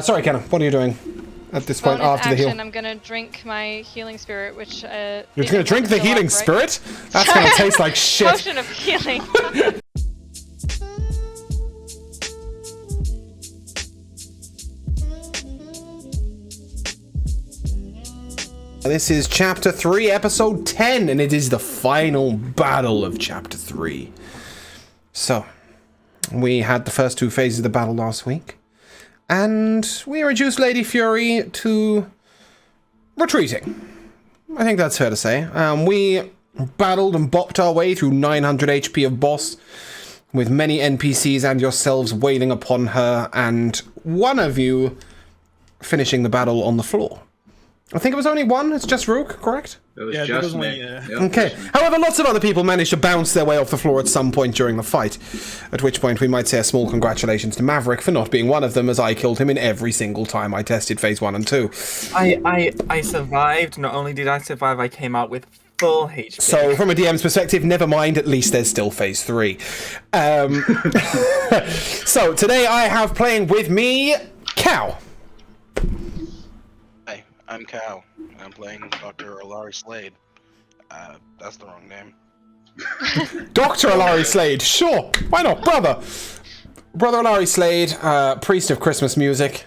Sorry, Kenna, what are you doing at this point after the heal? I'm gonna drink my healing spirit, which You're gonna drink the healing spirit? That's gonna taste like shit. Potion of healing. This is Chapter 3, Episode 10, and it is the final battle of Chapter 3. So, we had the first two phases of the battle last week, and we reduced Lady Fury to retreating. I think that's fair to say. We battled and bopped our way through 900 HP of boss, with many NPCs and yourselves wailing upon her, and one of you finishing the battle on the floor. I think it was only one. It's just Rook, correct? It was just me. Yeah. Yep. Okay. However, lots of other people managed to bounce their way off the floor at some point during the fight. At which point we might say a small congratulations to Maverick for not being one of them, as I killed him in every single time I tested Phase 1 and 2. I survived. Not only did I survive, I came out with full HP. So, from a DM's perspective, never mind, at least there's still Phase 3. So, today I have playing with me, Cow. I'm Cal. I'm playing Dr. Alari Slade. That's the wrong name. Dr. Alari Slade, sure. Why not? Brother Alari Slade, priest of Christmas music,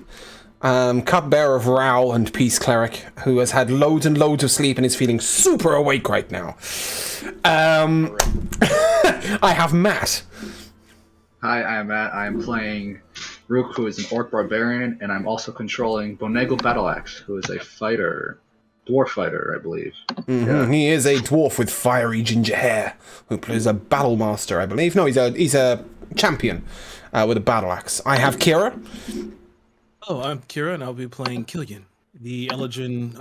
cupbearer of Rao and peace cleric, who has had loads and loads of sleep and is feeling super awake right now. I have Matt. Hi, I'm Matt. I'm playing Rook, who is an Orc Barbarian, and I'm also controlling Bonego Battleaxe, who is a fighter. Dwarf fighter, I believe. Mm-hmm. Yeah. He is a dwarf with fiery ginger hair, who plays a battle master, I believe. No, he's a champion with a battle axe. I have Kira. Oh, I'm Kira, and I'll be playing Killian, the Elegant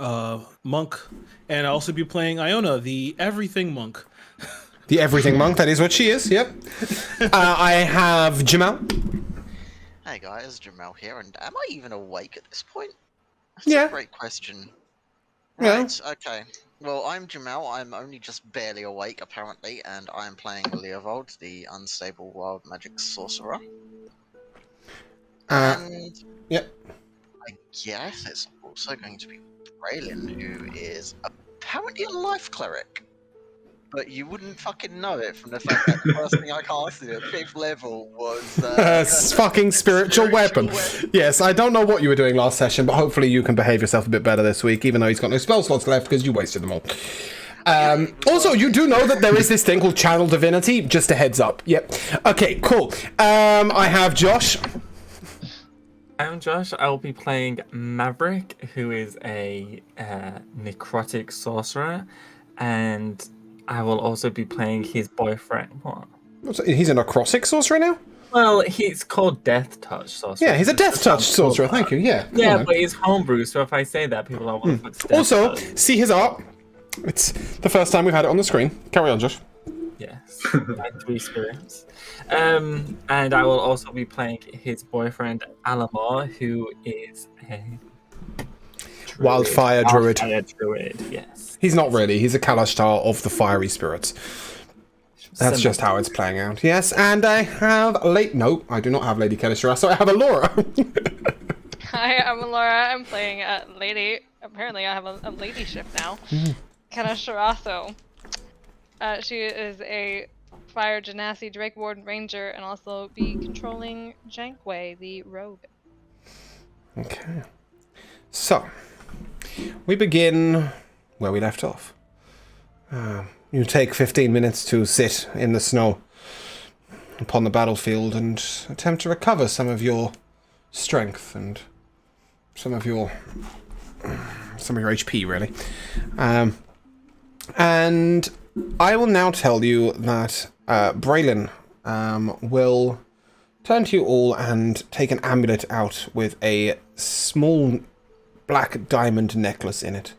monk, and I'll also be playing Iona, the everything monk. The everything monk, that is what she is, yep. I have Jamal. Hey guys, Jamal here, and am I even awake at this point? That's Yeah. a great question. Yeah. Right, okay. Well, I'm Jamal, I'm only just barely awake apparently, and I'm playing Leovold, the unstable wild magic sorcerer. And Yep. I guess it's also going to be Braylon, who is apparently a life cleric. But you wouldn't fucking know it from the fact that the first thing I casted at 5th level was... fucking spiritual weapon. Yes, I don't know what you were doing last session, but hopefully you can behave yourself a bit better this week, even though he's got no spell slots left because you wasted them all. Also, you do know that there is this thing called Channel Divinity, just a heads up. Yep. Okay, cool. I have Josh. I'm Josh. I'll be playing Maverick, who is a necrotic sorcerer, and I will also be playing his boyfriend. What? He's a necrotic sorcerer now? Well, he's called Death Touch sorcerer. Yeah, he's a Death Touch sorcerer, thank you, yeah. Yeah, but he's homebrew, so if I say that, people are going to put Also, see his art. It's the first time we've had it on the screen. Carry on, Josh. Yes, and 3 spirits. And I will also be playing his boyfriend, Alamar, who is a... Wildfire druid. Wildfire druid, yes. He's not really. He's a Kalashtar of the fiery spirits. That's just how it's playing out. Yes, and I have No, I do not have Lady Kalashtar, so I have Alora. Hi, I'm Laura. I'm playing Lady. Apparently, I have a ladyship now. Kanashiraso. She is a Fire Genasi Drake Warden Ranger, and also be controlling Jankway, the rogue. Okay. So, we begin where we left off. You take 15 minutes to sit in the snow upon the battlefield and attempt to recover some of your strength and some of your HP, really. And I will now tell you that Braylon will turn to you all and take an amulet out with a small black diamond necklace in it,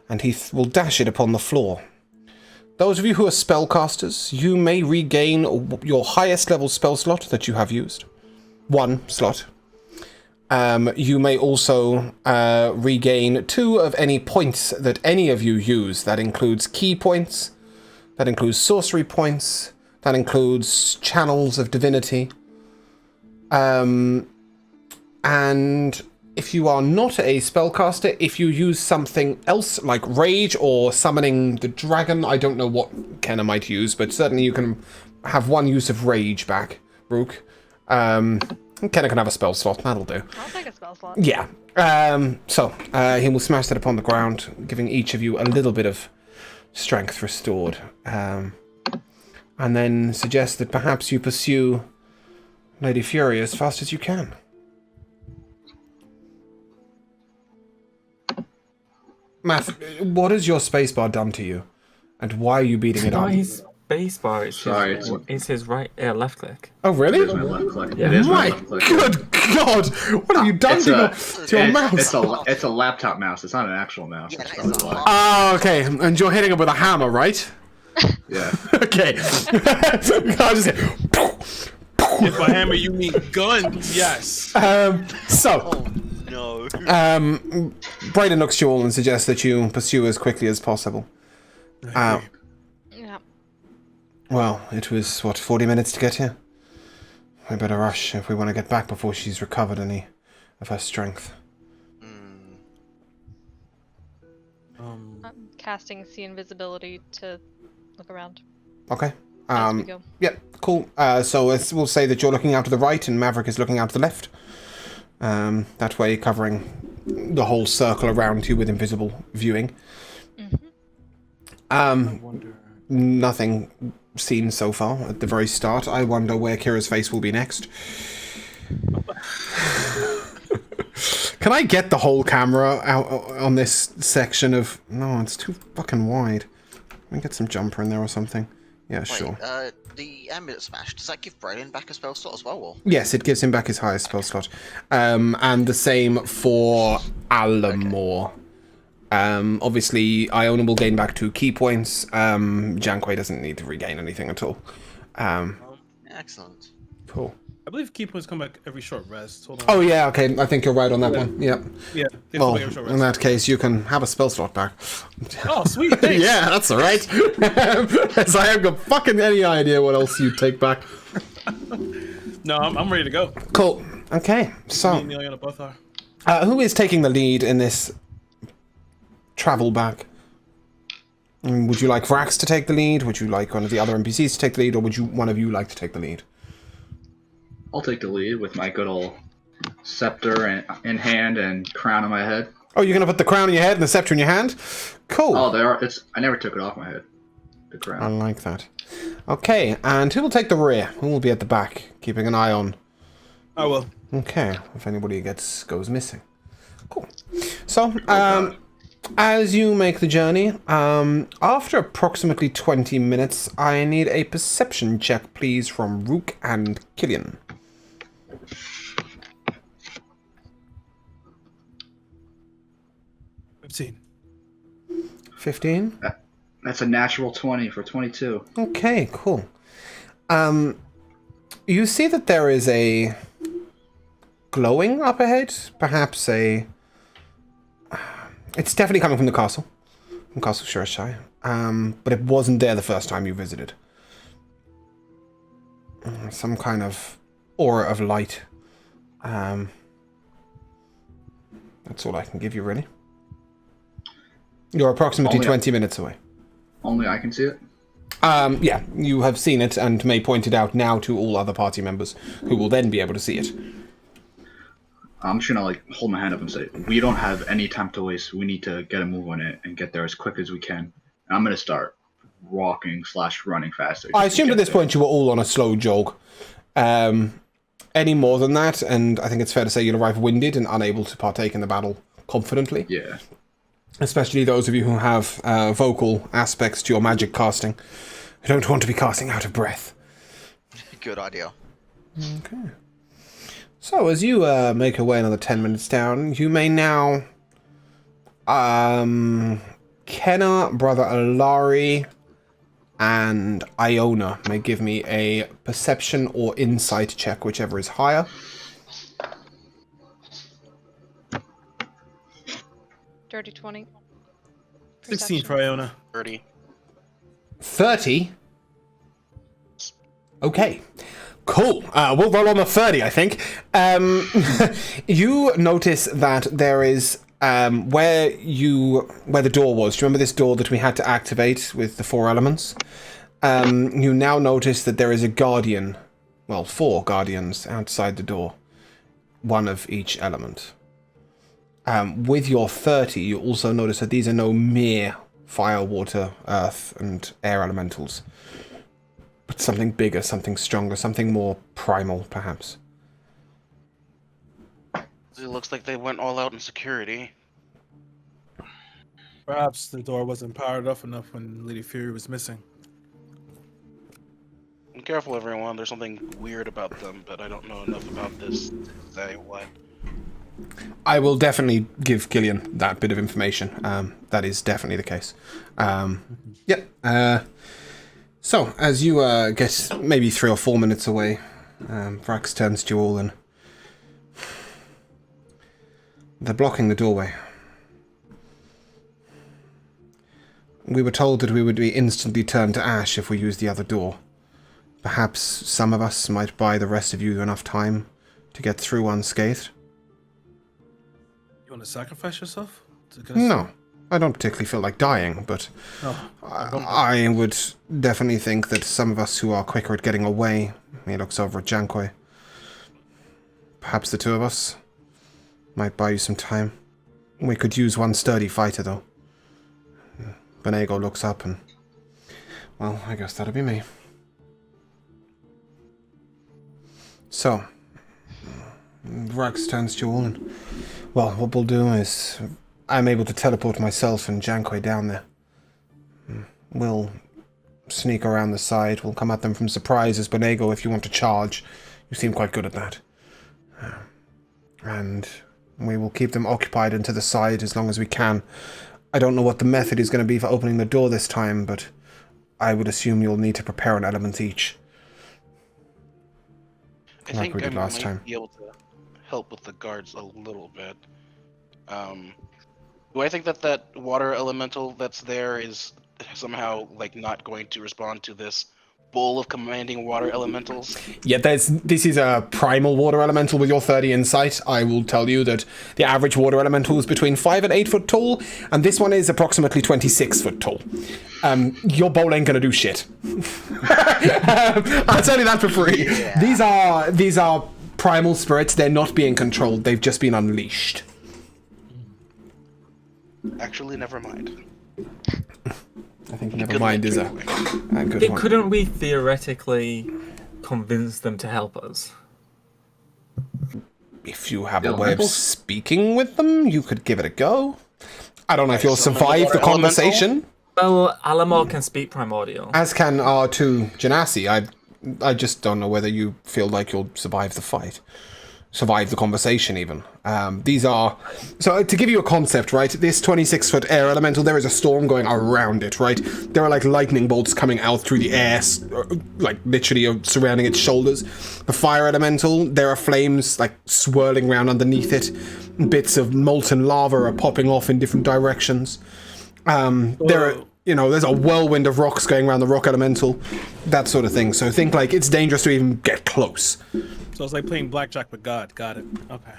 and he will dash it upon the floor. Those of you who are spellcasters, you may regain your highest level spell slot that you have used. 1 slot. You may also regain 2 of any points that any of you use. That includes key points, that includes sorcery points, that includes channels of divinity. And if you are not a spellcaster, if you use something else like Rage or summoning the dragon, I don't know what Kenna might use, but certainly you can have one use of Rage back, Rook. Kenna can have a spell slot, that'll do. I'll take a spell slot. Yeah. So he will smash that upon the ground, giving each of you a little bit of strength restored. And then suggest that perhaps you pursue Lady Fury as fast as you can. Matt, what has your spacebar done to you? And why are you beating it Not up? his spacebar, Sorry, it's his right, left click. Oh, really? It is my left click. Yeah. It is my My left click. good God! What have you done to your mouse? It's a laptop mouse. It's not an actual mouse. Yeah, That's that is probably a why. Oh, okay. And you're hitting it with a hammer, right? Yeah. Okay. I'll just If by hammer you mean guns, yes. so, Oh no. Brayden looks to you all and suggests that you pursue as quickly as possible. Yeah. Well, it was, 40 minutes to get here? We better rush if we want to get back before she's recovered any of her strength. I'm casting see invisibility to look around Okay. as we go. Yep, cool. So we'll say that you're looking out to the right and Maverick is looking out to the left. That way covering the whole circle around you with invisible viewing. Nothing seen so far at the very start. I wonder where Kira's face will be next. Can I get the whole camera out on this section of... No, it's too fucking wide. Let me get some jumper in there or something. Yeah, Wait, sure. the amulet smash, does that give Braylon back a spell slot as well? Or? Yes, it gives him back his highest spell slot. And the same for Alamore. Obviously, Iona will gain back 2 key points. Janquay doesn't need to regain anything at all. Excellent. Cool. I believe key points come back every short rest. Hold on. Oh, yeah, okay. I think you're right on that one. Yep. Yeah, they come Well, back every short in rest. that case, you can have a spell slot back. Oh, sweet. Thanks. Yeah, that's all right. So I haven't got fucking any idea what else you'd take back. No, I'm ready to go. Cool. Okay, Me so and Iona both are. who is taking the lead in this travel back? Would you like Vrax to take the lead? Would you like one of the other NPCs to take the lead? Or would one of you like to take the lead? I'll take the lead with my good old scepter in hand and crown on my head. Oh, you're going to put the crown on your head and the scepter in your hand? Cool. Oh, there are. I never took it off my head. The I crown. like that. Okay, and who will take the rear? Who will be at the back, keeping an eye on? I will. Okay, if anybody goes missing. Cool. So, as you make the journey, after approximately 20 minutes, I need a perception check, please, from Rook and Killian. 15. 15? That's a natural 20 for 22. Okay, cool. You see that there is a glowing up ahead, perhaps a... It's definitely coming from the castle, from Castle Shurashai, but it wasn't there the first time you visited. Some kind of aura of light. That's all I can give you, really. You're approximately Only 20 minutes away. Only I can see it. Yeah, you have seen it and may point it out now to all other party members, who will then be able to see it. I'm just gonna hold my hand up and say, we don't have any time to waste. We need to get a move on it and get there as quick as we can. And I'm gonna start walking/running faster. I assumed at this point you were all on a slow jog. Any more than that, and I think it's fair to say you'll arrive winded and unable to partake in the battle confidently. Yeah. Especially those of you who have vocal aspects to your magic casting. You don't want to be casting out of breath. Good idea. Okay. So, as you make your way another 10 minutes down, you may now... Kenna, Brother Alari, and Iona may give me a perception or insight check, whichever is higher. Dirty 20. 16 for Iona. 30. 30? Okay. Cool. We'll roll on the 30, I think. You notice that there is where the door was. Do you remember this door that we had to activate with the 4 elements? You now notice that there is a guardian. Well, 4 guardians outside the door. 1 of each element. With your 30, you also notice that these are no mere fire, water, earth, and air elementals. But something bigger, something stronger, something more primal, perhaps. It looks like they went all out in security. Perhaps the door wasn't powered up enough when Lady Fury was missing. Be careful, everyone. There's something weird about them, but I don't know enough about this to say what. I will definitely give Gillian that bit of information. That is definitely the case. So, as you get maybe 3 or 4 minutes away, Vrax turns to you all and... They're blocking the doorway. We were told that we would be instantly turned to ash if we used the other door. Perhaps some of us might buy the rest of you enough time to get through unscathed? You want to sacrifice yourself? No. I don't particularly feel like dying, but I would definitely think that some of us who are quicker at getting away, he looks over at Jankoi, perhaps the 2 of us might buy you some time. We could use one sturdy fighter, though. Benego looks up and, well, I guess that'll be me. So, Vrax turns to you all and, well, what we'll do is... I'm able to teleport myself and Jankoi down there. We'll sneak around the side. We'll come at them from surprise as Benego if you want to charge. You seem quite good at that. And we will keep them occupied and to the side as long as we can. I don't know what the method is going to be for opening the door this time, but I would assume you'll need to prepare an element each. I think I last might time. be able to help with the guards a little bit. Do I think that that water elemental that's there is somehow like not going to respond to this bowl of commanding water elementals? Yeah, this is a primal water elemental with your 30 insight. I will tell you that the average water elemental is between 5 and 8 foot tall, and this one is approximately 26 foot tall. Your bowl ain't gonna do shit. I'll tell you that for free. Yeah. These are primal spirits. They're not being controlled. They've just been unleashed. Actually, never mind. I think never mind is a good one. Couldn't we theoretically convince them to help us? If you have a way of speaking with them, you could give it a go. I don't know if you'll survive the conversation. Well, Alamar can speak primordial. As can our 2 Genasi. I just don't know whether you feel like you'll survive the fight. Survive the conversation, even. These are... So, to give you a concept, right? This 26-foot air elemental, there is a storm going around it, right? There are, like, lightning bolts coming out through the air, like, literally surrounding its shoulders. The fire elemental, there are flames, like, swirling around underneath it. Bits of molten lava are popping off in different directions. There are... there's a whirlwind of rocks going around the rock elemental. That sort of thing. So, think, like, it's dangerous to even get close. So it's like playing blackjack with God. Got it. Okay.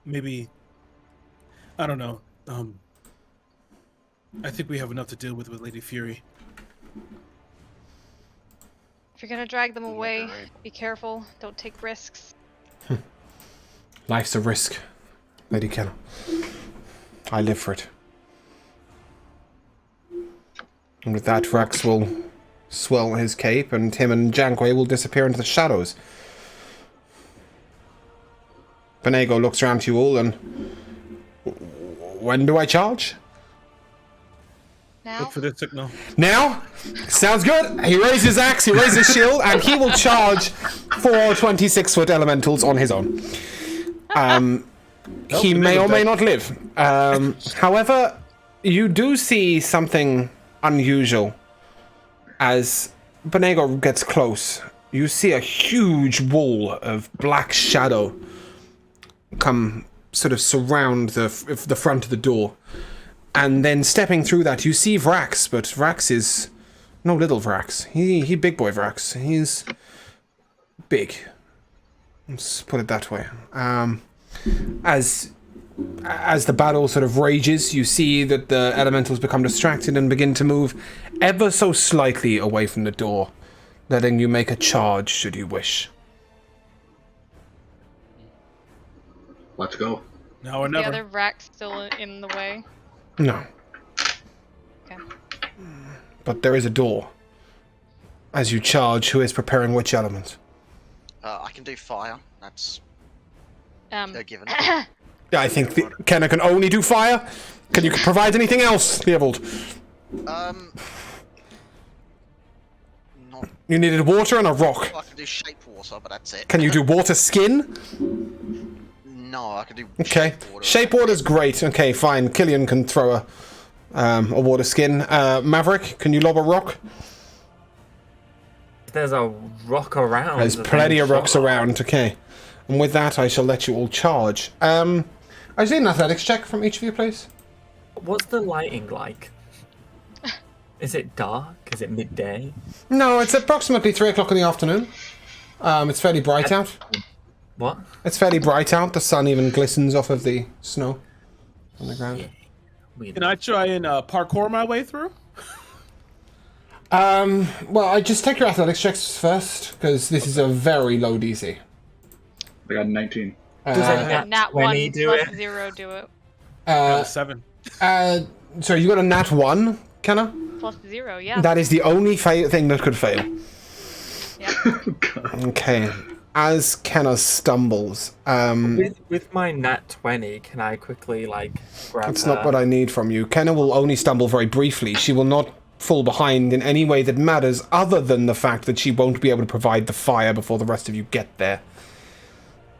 Maybe. I don't know. I think we have enough to deal with Lady Fury. If you're gonna drag them away, be careful. Don't take risks. Life's a risk, Lady Kenna. I live for it. And with that, Vrax will swell his cape, and him and Jankoi will disappear into the shadows. Benego looks around to you all and... When do I charge? Now? Look for the signal. Now? Sounds good. He raises his axe, he raises his shield, and he will charge 4 26-foot elementals on his own. He may or may not live. However, you do see something unusual. As Benego gets close, you see a huge wall of black shadow come sort of surround the front of the door. And then stepping through that, you see Vrax, but Vrax is No little Vrax. He big boy Vrax. He's big. Let's put it that way. As the battle sort of rages, you see that the elementals become distracted and begin to move ever so slightly away from the door, letting you make a charge should you wish. Let's go. Now or The never. other rack still in the way. No. Okay. But there is a door. As you charge, who is preparing which element? I can do fire. That's a given. I think Kenna can only do fire. Can you provide anything else, Theobald? Not. You needed water and a rock. I can do shape water, but that's it. Can you do water skin? No, I can do. Okay. Shape water's great. Okay, fine. Killian can throw a water skin. Maverick, can you lob a rock? There's a rock around. There's plenty of rocks around. Okay. And with that, I shall let you all charge. I just need an athletics check from each of you, please. What's the lighting like? Is it dark? Is it midday? No, it's approximately 3 o'clock in the afternoon. It's fairly bright out. What? It's fairly bright out. The sun even glistens off of the snow on the ground. Weird. Can I try and parkour my way through? Well, I just take your athletics checks first, because this is a very low DC. I got 19. Does a Nat 20 1 do plus it? 0 do it. Got a 7. Sorry, you got a nat 1, Kenna? Plus 0, yeah. That is the only thing that could fail. Yep. Okay. As Kenna stumbles, With my nat 20, can I quickly like grab that's her? not what I need from you. Kenna will only stumble very briefly. She will not fall behind in any way that matters, other than the fact that she won't be able to provide the fire before the rest of you get there.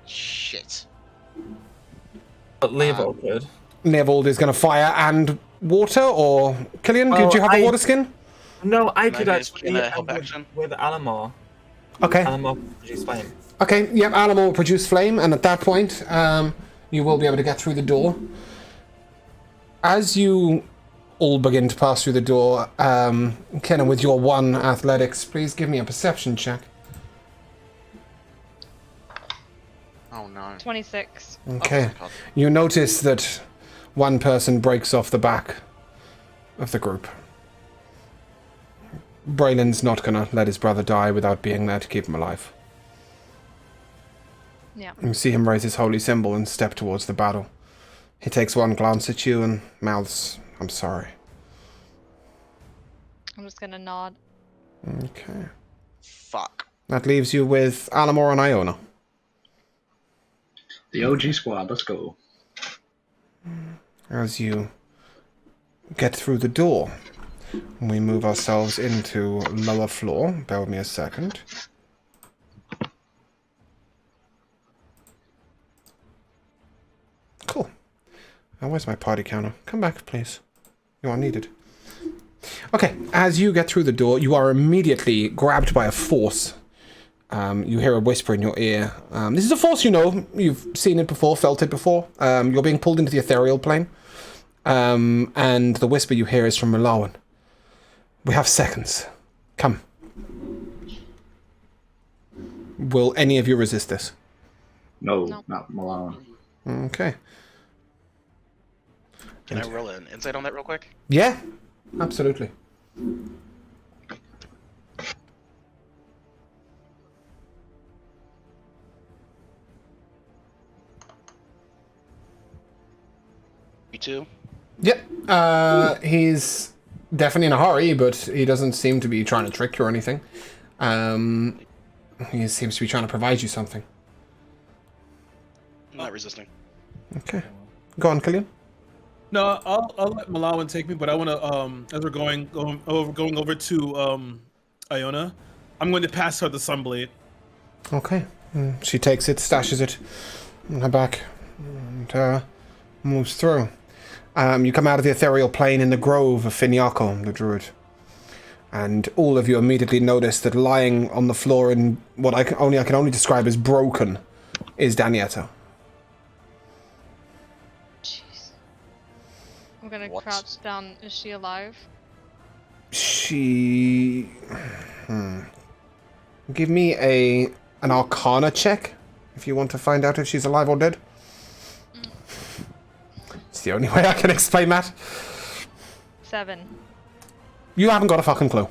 Shit. But Leovold could. Nevold is going to fire and water, or Killian, did you have a water skin? No, I Can could I do actually a help action? with Alamar. Okay. Alamar produce flame. Okay, yep, Alamo will produce flame, and at that point, you will be able to get through the door. As you all begin to pass through the door, Kenna, with your 1 athletics, please give me a perception check. Oh no. 26. Okay. Oh, God. You notice that one person breaks off the back of the group. Braylon's not gonna let his brother die without being there to keep him alive. Yeah. You see him raise his holy symbol and step towards the battle. He takes one glance at you and mouths, "I'm sorry." I'm just gonna nod. Okay. Fuck. That leaves you with Alamor and Iona. The OG squad, let's go. As you get through the door, we move ourselves into lower floor. Bear with me a second. Cool. Now, where's my party counter? Come back, please. You are needed. Okay, as you get through the door, you are immediately grabbed by a force. You hear a whisper in your ear. This is a force you know. You've seen it before, felt it before. You're being pulled into the ethereal plane. And the whisper you hear is from Malawan. "We have seconds. Come." Will any of you resist this? No, No. not Malawan. Okay. Can I roll an insight on that real quick? Yeah, absolutely. Me2. Yep. He's definitely in a hurry, but he doesn't seem to be trying to trick you or anything. He seems to be trying to provide you something. I'm not resisting. Okay. Go on, Killian. No, I'll let Malawan take me, but I want to as we're going over to Iona, I'm going to pass her the sunblade. Okay. She takes it, stashes it on her back, and moves through. You come out of the ethereal plane in the grove of Finiako, the druid. And all of you immediately notice that lying on the floor in what I can only describe as broken is Danietta. Jeez. I'm gonna What? crouch down. Is she alive? She... Give me an Arcana check, if you want to find out if she's alive or dead. It's the only way I can explain that. 7. You haven't got a fucking clue.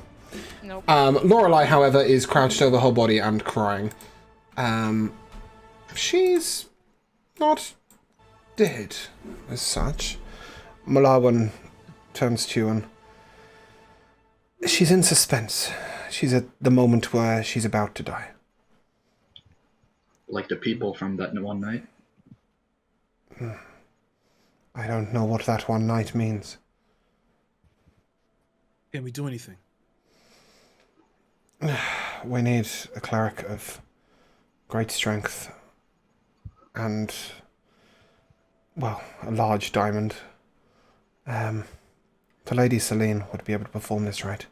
Nope. Lorelei, however, is crouched over her body and crying. She's not dead, as such. Malawan turns to you and... She's in suspense. She's at the moment where she's about to die. Like the people from that one night? I don't know what that one night means. Can we do anything? We need a cleric of great strength and, well, a large diamond. The Lady Selene would be able to perform this rite.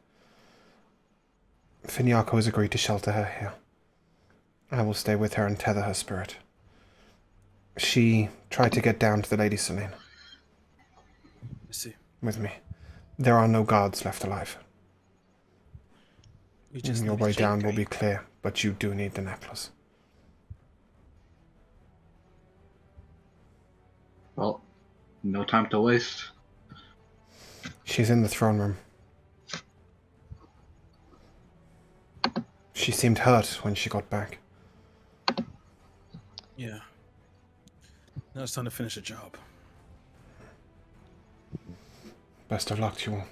Finyako has agreed to shelter her here. I will stay with her and tether her spirit. She tried to get down to the Lady Selene. I see. With me. There are no guards left alive. We just Your need way to down check. will be clear, but you do need the necklace. Well, no time to waste. She's in the throne room. She seemed hurt when she got back. Yeah. Now it's time to finish the job. Best of luck to you all.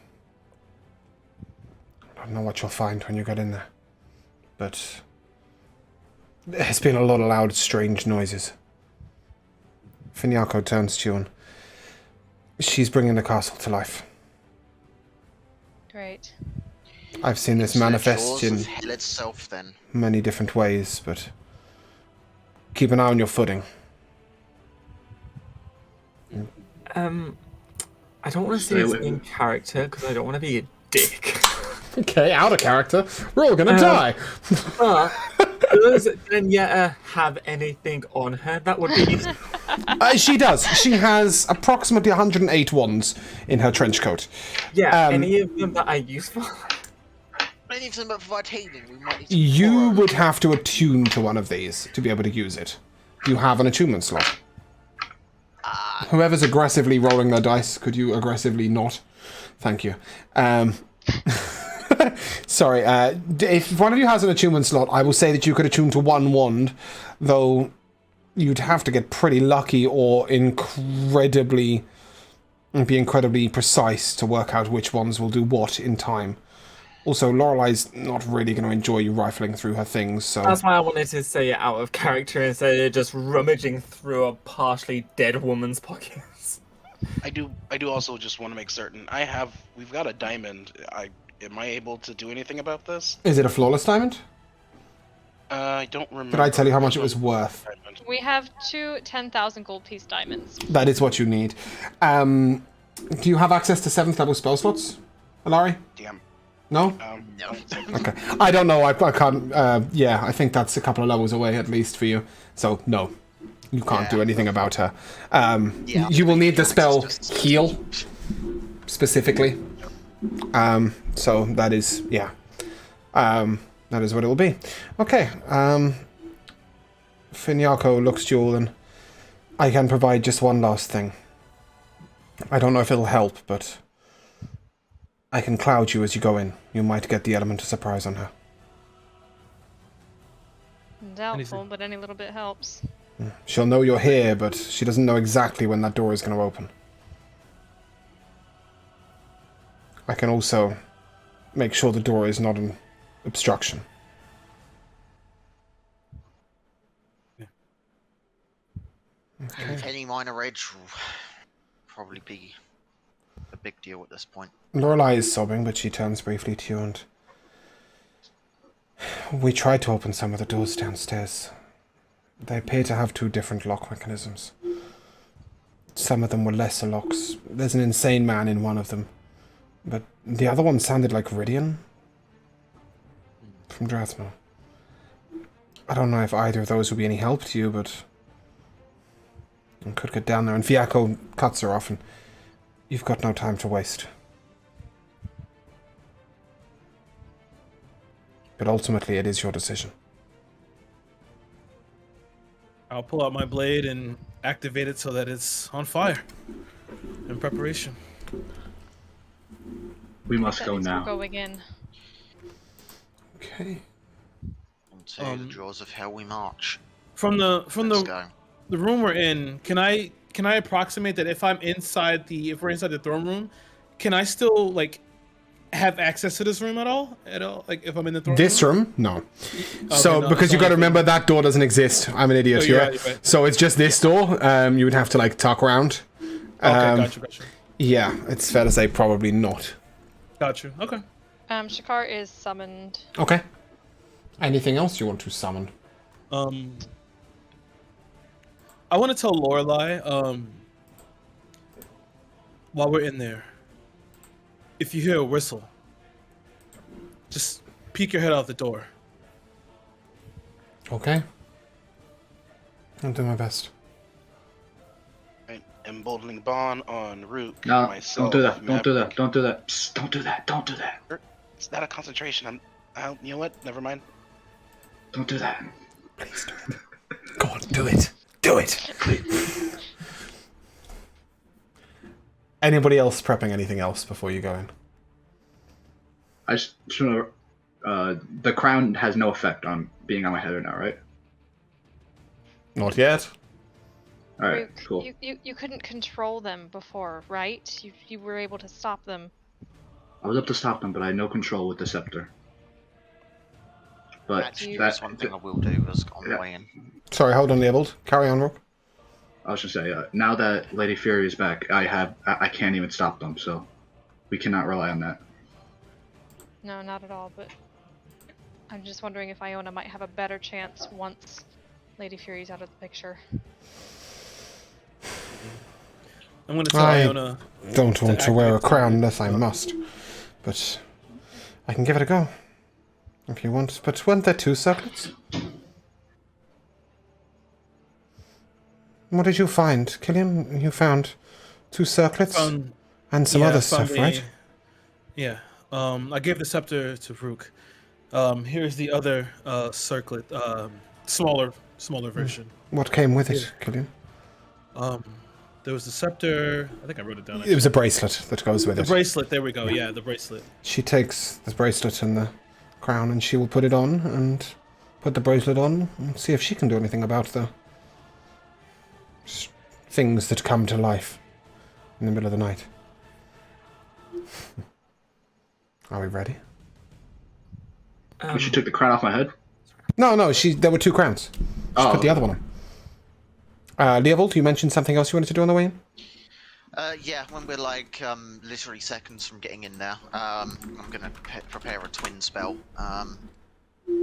I don't know what you'll find when you get in there, but there's been a lot of loud, strange noises. Finyako turns to you and she's bringing the castle to life. Great. I've seen this So manifest jaws in of hell itself, then. many different ways, but keep an eye on your footing. I don't want to say Stay this with in me. character because I don't want to be a dick. Okay, out of character. We're all gonna die. But does Daniela have anything on her? That would be She does. She has approximately 108 wands in her trench coat. any of them that I use for. Many of them that provide healing. We might need to You borrow. would have to attune to one of these to be able to use it. You have an attunement slot. Whoever's aggressively rolling their dice, could you aggressively not? Thank you. Sorry, if one of you has an attunement slot, I will say that you could attune to one wand, though you'd have to get pretty lucky or be incredibly precise to work out which ones will do what in time. Also, Lorelei's not really going to enjoy you rifling through her things, so... That's why I wanted to say it out of character instead of just rummaging through a partially dead woman's pockets. I do also just want to make certain we've got a diamond. Am I able to do anything about this? Is it a flawless diamond? I don't remember. Did I tell you how much it was worth? Diamond. We have 2 10,000 gold piece diamonds. That is what you need. Do you have access to 7th level spell slots, Alari? Damn. No? No. Okay. I don't know. I can't... yeah, I think that's a couple of levels away at least for you. So, no. You can't do anything about her. Yeah, you will need the spell just- Heal, specifically. So, that is... Yeah. That is what it will be. Okay. Finyako looks to you all and... I can provide just one last thing. I don't know if it'll help, but... I can cloud you as you go in. You might get the element of surprise on her. Doubtful, Anything. but any little bit helps. She'll know you're here, but she doesn't know exactly when that door is going to open. I can also make sure the door is not an obstruction. Any minor edge will probably be a big deal at this point. Lorelei is sobbing, but she turns briefly to you and... We tried to open some of the doors downstairs. They appear to have 2 different lock mechanisms. Some of them were lesser locks. There's an insane man in one of them. But the other one sounded like Rydian from Drathnor. I don't know if either of those would be any help to you, but... I could get down there, and Fiako cuts her off, and... You've got no time to waste. But ultimately, it is your decision. I'll pull out my blade and activate it so that it's on fire. In preparation. We must That go means we're now. going in. Okay. Into the jaws of hell we march. From Let's the go. room we're in, can I approximate that if we're inside the throne room, can I still like have access to this room at all? Like if I'm in the throne This room? No. Okay, So, no, because it's you got to only remember that door doesn't exist. I'm an idiot Oh, here. you're right, you're right. So it's just this door. You would have to like talk around. Okay, gotcha. Yeah, it's fair to say probably not. Gotcha. Okay. Shakar is summoned. Okay. Anything else you want to summon? I want to tell Lorelai, while we're in there, if you hear a whistle, just peek your head out the door. Okay. I'll do my best. Right. Emboldening bond on Rook. No, myself, don't do that. Don't do that. Maverick. Don't do that. Psst, don't do that. Don't do that. It's not a concentration. You know what? Never mind. Don't do that. Please do it. Go on, do it. Do it. Anybody else prepping anything else before you go in? I just want to. The crown has no effect on being on my head right now, right? Not yet. All right, Rook, cool. You couldn't control them before, right? You were able to stop them. I was up to stop them, but I had no control with the scepter. But Actually, that, that's one thing I will do is on the way in. Sorry, hold on, Leopold. Carry on, Rook. I was just say, now that Lady Fury is back, I can't even stop them, so we cannot rely on that. No, not at all, but I'm just wondering if Iona might have a better chance once Lady Fury's out of the picture. I'm going to tell I Iona. don't want to wear a activate crown the- unless I must. But I can give it a go. If you want. But weren't there 2 circlets? What did you find? Killian, you found 2 circlets? And some Yeah, other I found stuff, right? Yeah. I gave the scepter to Rook. Here's the other circlet, smaller version. What came with it, Killian? There was the scepter. I think I wrote it down. It was a bracelet that goes with The it. bracelet. There we go. Yeah, the bracelet. She takes the bracelet and the crown and she will put it on and put the bracelet on and see if she can do anything about the things that come to life in the middle of the night. Are we ready? She took the crown off my head? No, there were 2 crowns. Just put the other one on. Leopold, you mentioned something else you wanted to do on the way in? Yeah, when we're like literally seconds from getting in there, I'm gonna prepare a twin spell.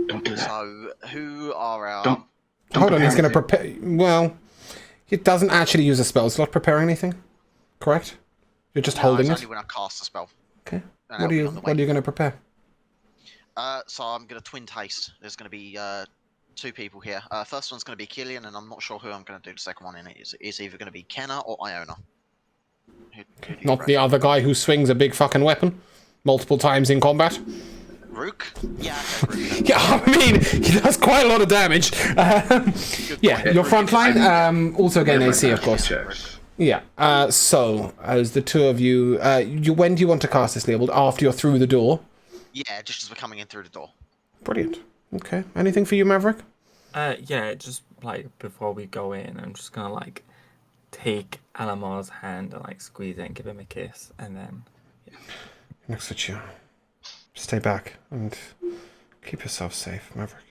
Don't do that. So who are our? Don't Hold on, prepare he's going to anything. prepare... Well, it doesn't actually use a spell slot prepare anything, correct? You're just No, holding it's it? only when I cast a spell. Okay. And What it'll are be you on the way. going to prepare? So I'm gonna twin taste. There's gonna be 2 people here. First one's gonna be Killian, and I'm not sure who I'm gonna do the second one in. It's either gonna be Kenna or Iona. Who do you Not the reckon? other guy who swings a big fucking weapon multiple times in combat? Rook? Yeah, okay, Rook. Yeah, I mean, he does quite a lot of damage. Yeah, your front line, also again AC, of course. Checks. Yeah, so, as the 2 of you, when do you want to cast this, Leopold? After you're through the door? Yeah, just as we're coming in through the door. Brilliant. Okay. Anything for you, Maverick? Yeah, just like before we go in, I'm just gonna like take Alamar's hand and like squeeze it and give him a kiss, and then Next at you. Stay back and keep yourself safe, Maverick.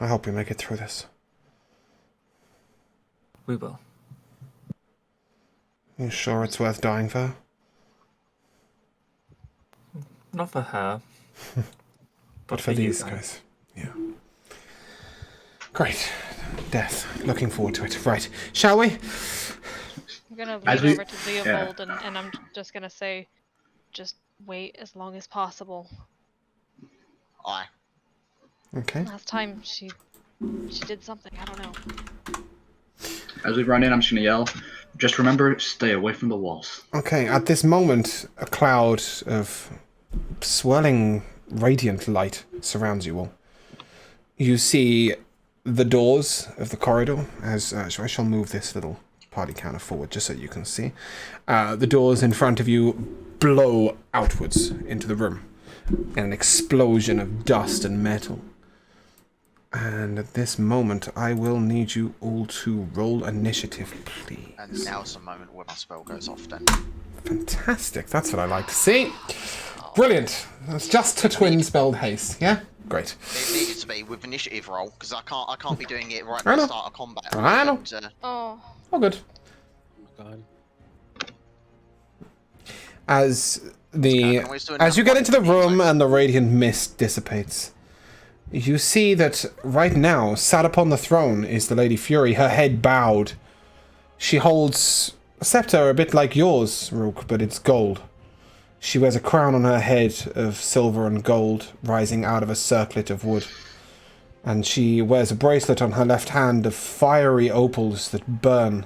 I hope we make it through this. we will. You sure it's worth dying for? Not for her, But for you these guys. Yeah. Great. Death. Looking forward to it. Right. Shall we? I'm gonna As lean we- over to Leopold and I'm just gonna say, just wait as long as possible. Aye. Okay. Last time she did something, I don't know. As we run in, I'm just gonna yell, just remember, stay away from the walls. Okay, at this moment, a cloud of swirling radiant light surrounds you all. You see the doors of the corridor, as I shall move this little party counter forward just so you can see. The doors in front of you blow outwards into the room in an explosion of dust and metal. And at this moment, I will need you all to roll initiative, please. And now's the moment where my spell goes off then. Fantastic, that's what I like to see. Brilliant. That's just a twin spelled haste, yeah? Great. It needed to be with initiative roll, because I can't be doing it right I at know. the start of combat. I know. And, Oh. All good. Oh God. As As you get into the room and the radiant mist dissipates, you see that right now, sat upon the throne, is the Lady Fury, her head bowed. She holds a scepter a bit like yours, Rook, but it's gold. She wears a crown on her head of silver and gold, rising out of a circlet of wood. And she wears a bracelet on her left hand of fiery opals that burn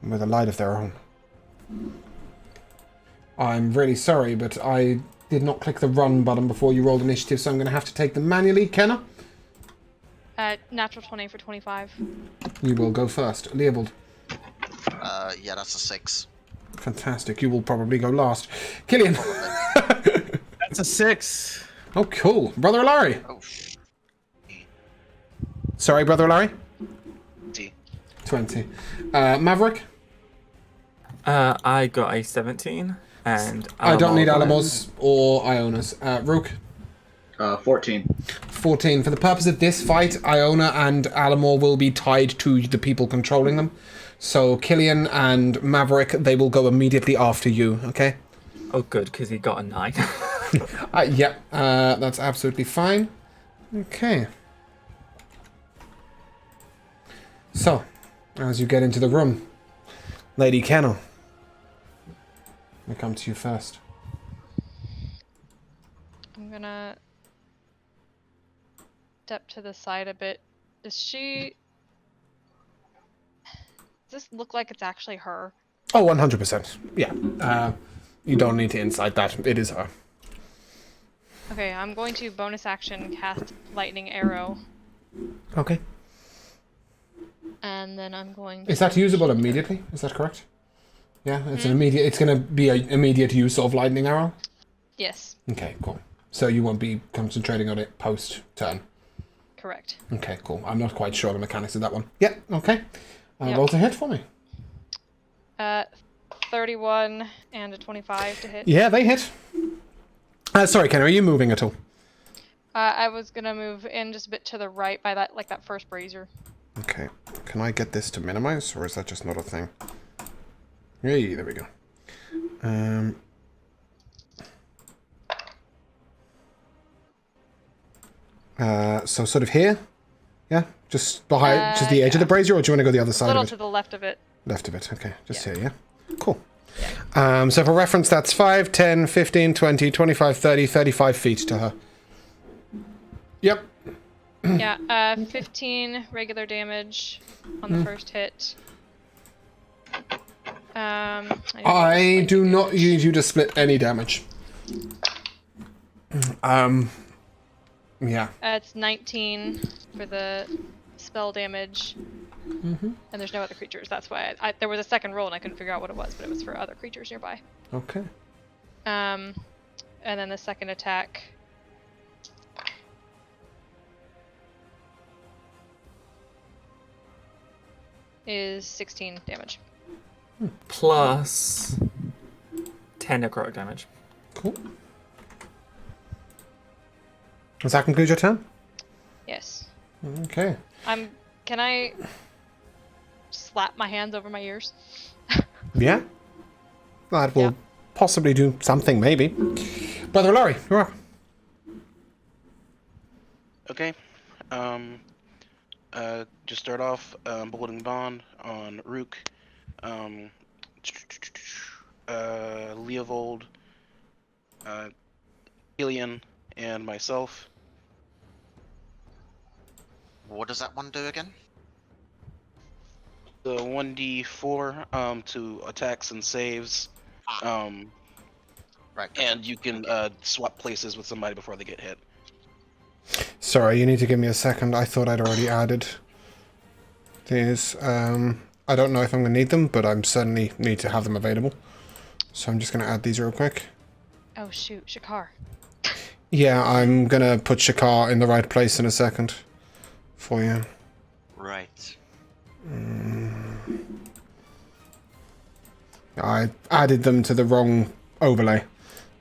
with a light of their own. I'm really sorry, but I did not click the run button before you rolled initiative, so I'm going to have to take them manually. Kenna? Natural 20 for 25. You will go first. Leopold. yeah, that's a 6. Fantastic. You will probably go last. Killian. That's a 6. Oh, cool. Brother Larry. Oh, Sorry, Brother Larry. 20. 20. Maverick. I got a 17, and I don't need Alamo- Alamos or Ionas. Rook. 14. 14. For the purpose of this fight, Iona and Alamor will be tied to the people controlling them. So Killian and Maverick, they will go immediately after you, okay? Oh, good, because he got a 9. Yep, that's absolutely fine. Okay. So, as you get into the room, Lady Kennel, I come to you first. I'm gonna step to the side a bit. Does this look like it's actually her? Oh, 100%. Yeah. You don't need to insight that. It is her. Okay, I'm going to bonus action cast lightning arrow, Okay. and then I'm going to... Is that usable immediately? Is that correct? Yeah, it's an immediate. It's going to be an immediate use of lightning arrow. Yes, Okay, cool. So you won't be concentrating on it post turn. correct. Okay, cool. I'm not quite sure the mechanics of that one. Yeah. Okay. Yep. Roll to hit for me. 31 and a 25 to hit. Yeah, they hit. Sorry, Ken, are you moving at all? I was gonna move in just a bit to the right by that first brazier. Okay. Can I get this to minimize, or is that just not a thing? Hey, there we go. So sort of here? Yeah? Just behind, just the edge of the brazier, or do you want to go the other A side little of it? to the left of it. Left of it, okay. Just here, yeah? Cool. So for reference, that's 5, 10, 15, 20, 25, 30, 35 feet to her. Yep. Yeah, 15 regular damage on the first hit. I do not use you to split any damage. Yeah. It's 19 for the spell damage. And there's no other creatures. That's why there was a second roll and I couldn't figure out what it was, but it was for other creatures nearby. Okay. And then the second attack. Is 16 damage. Plus 10 necrotic damage. Cool. Does that conclude your turn? Yes. Okay. Can I slap my hands over my ears? Yeah? That will possibly do something, maybe. Brother Laurie, you're up. Okay. Just start off, Beholding Bond on Rook. Leovold, Killian, and myself. what does that one do again? The 1d4 to attacks and saves. Right. And you can swap places with somebody before they get hit. Sorry, you need to give me a second. I thought I'd already added these. I don't know if I'm going to need them, but I'm certainly need to have them available. So I'm just going to add these real quick. Oh shoot, Shakar. Yeah, I'm going to put Shakar in the right place in a second for you. Right. I added them to the wrong overlay.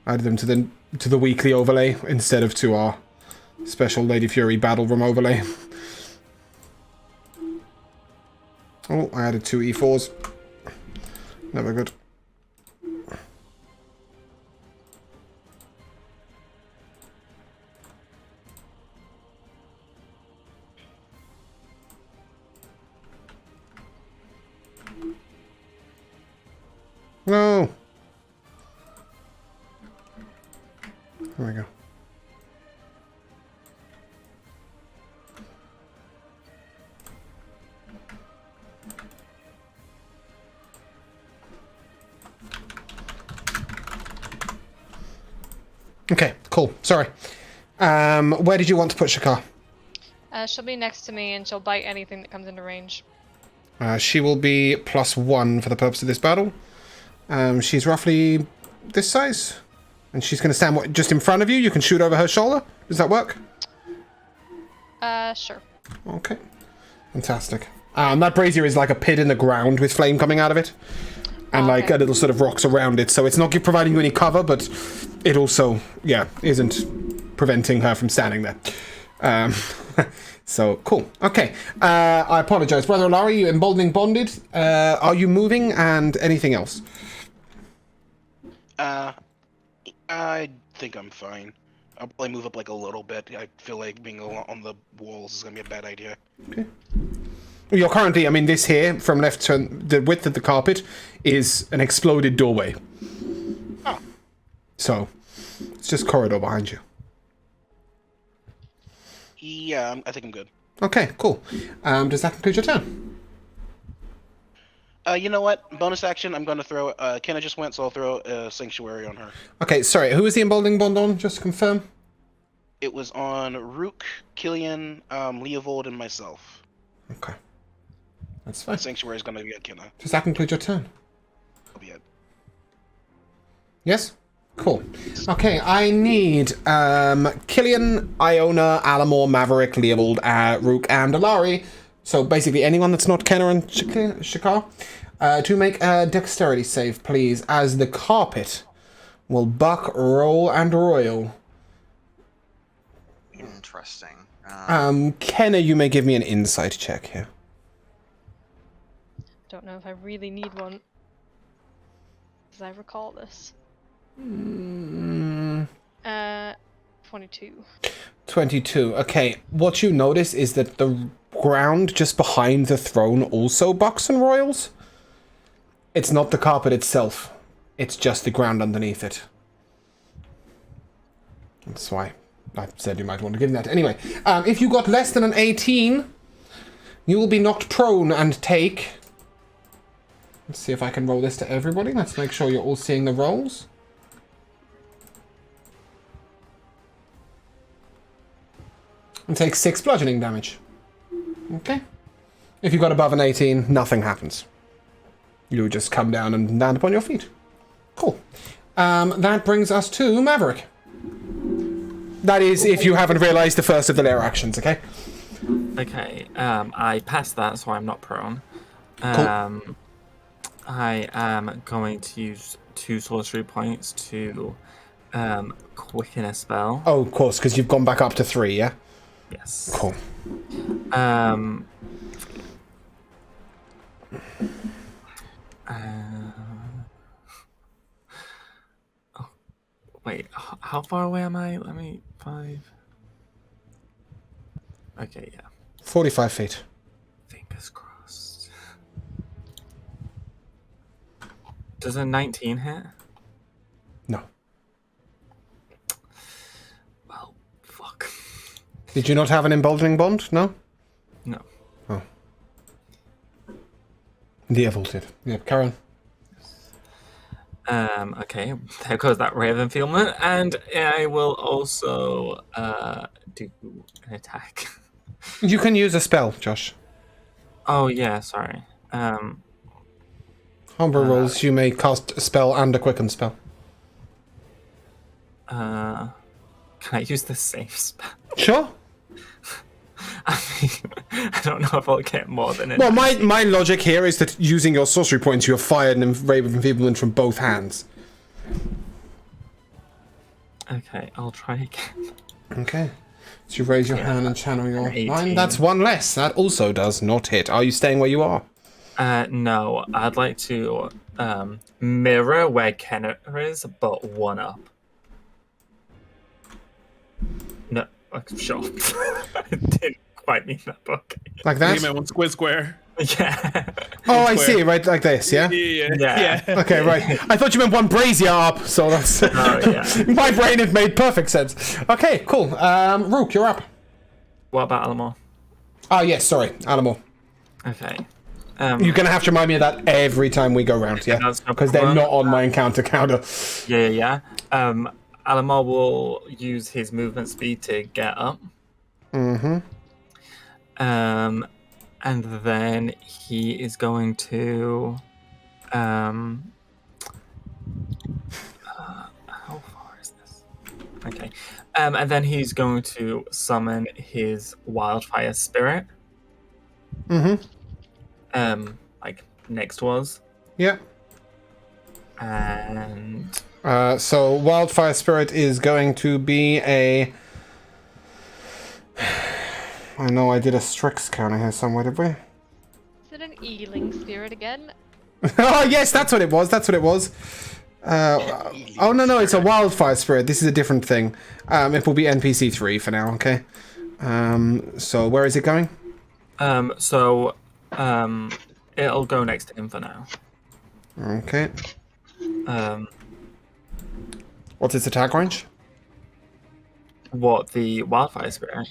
I added them to the weekly overlay instead of to our special Lady Fury battle room overlay. Oh, I added 2 E4s. Never good. No. There we go. Okay, cool. Sorry. Where did you want to put Shakar? She'll be next to me and she'll bite anything that comes into range. She will be +1 for the purpose of this battle. She's roughly this size. And she's going to stand just in front of you. You can shoot over her shoulder. Does that work? Sure. Okay. Fantastic. That brazier is like a pit in the ground with flame coming out of it. And like a little sort of rocks around it. So it's not providing you any cover, but it also, yeah, isn't preventing her from standing there. So, cool. Okay. I apologize. Brother Alari, you emboldening bonded. Are you moving and anything else? I think I'm fine. I'll probably move up like a little bit. I feel like being on the walls is gonna be a bad idea. Okay. You're currently, I mean, this here, from left to the width of the carpet, is an exploded doorway. Oh. So, it's just corridor behind you. Yeah, I think I'm good. Okay, cool. Does that conclude your turn? You know what? Bonus action, I'm gonna throw, Kenna just went, so I'll throw a Sanctuary on her. Okay, sorry, who was the emboldening bond on, just to confirm? It was on Rook, Killian, Leovold, and myself. Okay. That's fine. Sanctuary is gonna be at Kenna. Does that conclude your turn? I'll be at. Yes? Cool. Okay, I need Killian, Iona, Alamor, Maverick, Leovold, Rook, and Alari. So basically anyone that's not Kenna and Shakar. To make a dexterity save, please, as the carpet will buck, roll, and roil. Interesting. Kenna, you may give me an insight check here. Don't know if I really need one. As I recall this. 22. 22. Okay, what you notice is that the ground just behind the throne also bucks and roils. It's not the carpet itself. It's just the ground underneath it. That's why I said you might want to give that. Anyway, if you got less than an 18, you will be knocked prone and take... Let's see if I can roll this to everybody. Let's make sure you're all seeing the rolls. And take 6 bludgeoning damage. Okay. If you got above an 18, nothing happens. You just come down and land upon your feet. Cool. That brings us to Maverick. That is, if you haven't realized the first of the lair actions, okay? Okay, I passed that, so I'm not prone. Cool. I am going to use 2 sorcery points to quicken a spell. Oh, of course, because you've gone back up to 3, yeah? Yes. Cool. Oh, wait, how far away am I? Let me... 5... Okay, yeah. 45 feet. Fingers crossed. Does a 19 hit? No. Well, fuck. Did you not have an emboldening bond? No? No. Oh. The Evil did. Yeah, Karen. Okay, there goes that Raven Feelment, and I will also do an attack. You can use a spell, Josh. Oh yeah, sorry. Homebrew rules, you may cast a spell and a quicken spell. Can I use the safe spell? Sure. I mean, I don't know if I'll get more than it. Well, my logic here is that using your sorcery points, you have fired an Raven Enfeeblement from both hands. Okay, I'll try again. Okay. So you raise your hand and channel your 18. line. That's one less. That also does not hit. Are you staying where you are? No, I'd like to mirror where Kenner is, but one up. No, sure. I didn't quite mean that, but okay. Like that? Hey, man, one square. Yeah. Oh, I see. Right, like this, yeah? Yeah. Okay, right. I thought you meant one brazier up, so that's... Oh, yeah. My brain had made perfect sense. Okay, cool. Rook, you're up. What about Alamor? Oh, yes, sorry. Alamor. Okay. You're going to have to remind me of that every time we go round, yeah? That's no Because they're problem. not on my encounter counter. Yeah. Alamar will use his movement speed to get up. Mm-hmm. And then he is going to how far is this? Okay. And then he's going to summon his wildfire spirit. Mm-hmm. Like next was. Yeah. And So Wildfire Spirit is going to be a... I know I did a Strix counter here somewhere, did we? Is it an Ealing spirit again? Oh, yes, that's what it was. That's what it was. Oh, no, it's a Wildfire Spirit. This is a different thing. It will be NPC 3 for now, okay? So where is it going? It'll go next to him for now. Okay. What's its attack range? What, the wildfire spirit?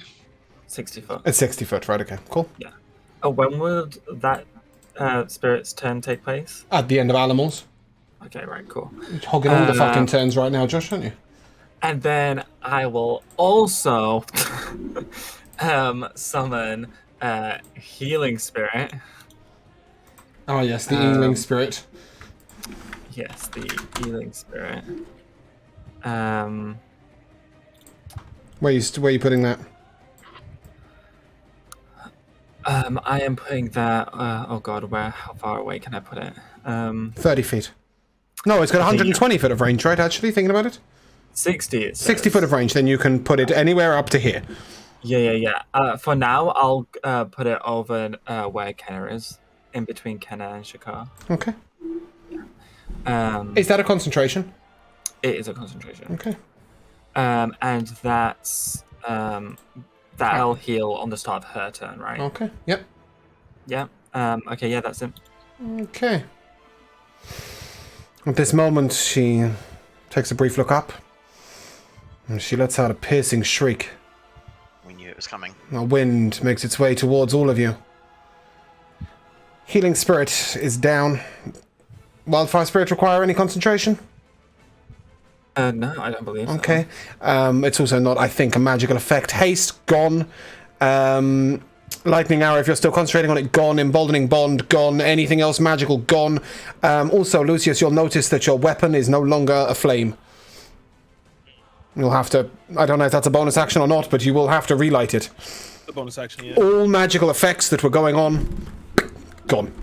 60 foot. It's 60 foot, right? Okay, cool. Yeah. Oh, when would that spirit's turn take place? At the end of Animals. Okay, right, cool. You're hogging all the fucking turns right now, Josh, aren't you? And then I will also summon healing spirit. Oh, yes, the Ealing Spirit. Yes, the healing spirit. Where you putting that? I am putting that. Oh god, how far away can I put it? 30 feet. No, it's got 120 foot of range, right? Actually, thinking about it. 60. It 60 says. foot of range, then you can put it anywhere up to here. Yeah. For now, I'll put it over where Kenna is, in between Kenna and Shakar. Okay. Um, Is that a concentration? it is a concentration. Okay. And that's that'll heal on the start of her turn, right? Okay. Yep. Yeah. Okay. Yeah, that's it. Okay. At this moment, she takes a brief look up, and she lets out a piercing shriek. We knew it was coming. A wind makes its way towards all of you. Healing Spirit is down. Wildfire Spirit require any concentration? No, I don't believe so. Okay. It's also not, I think, a magical effect. Haste, gone. Lightning Arrow, if you're still concentrating on it, gone. Emboldening Bond, gone. Anything else magical, gone. Also, Lucius, you'll notice that your weapon is no longer a flame. You'll have to... I don't know if that's a bonus action or not, but you will have to relight it. The bonus action, yeah. All magical effects that were going on, gone.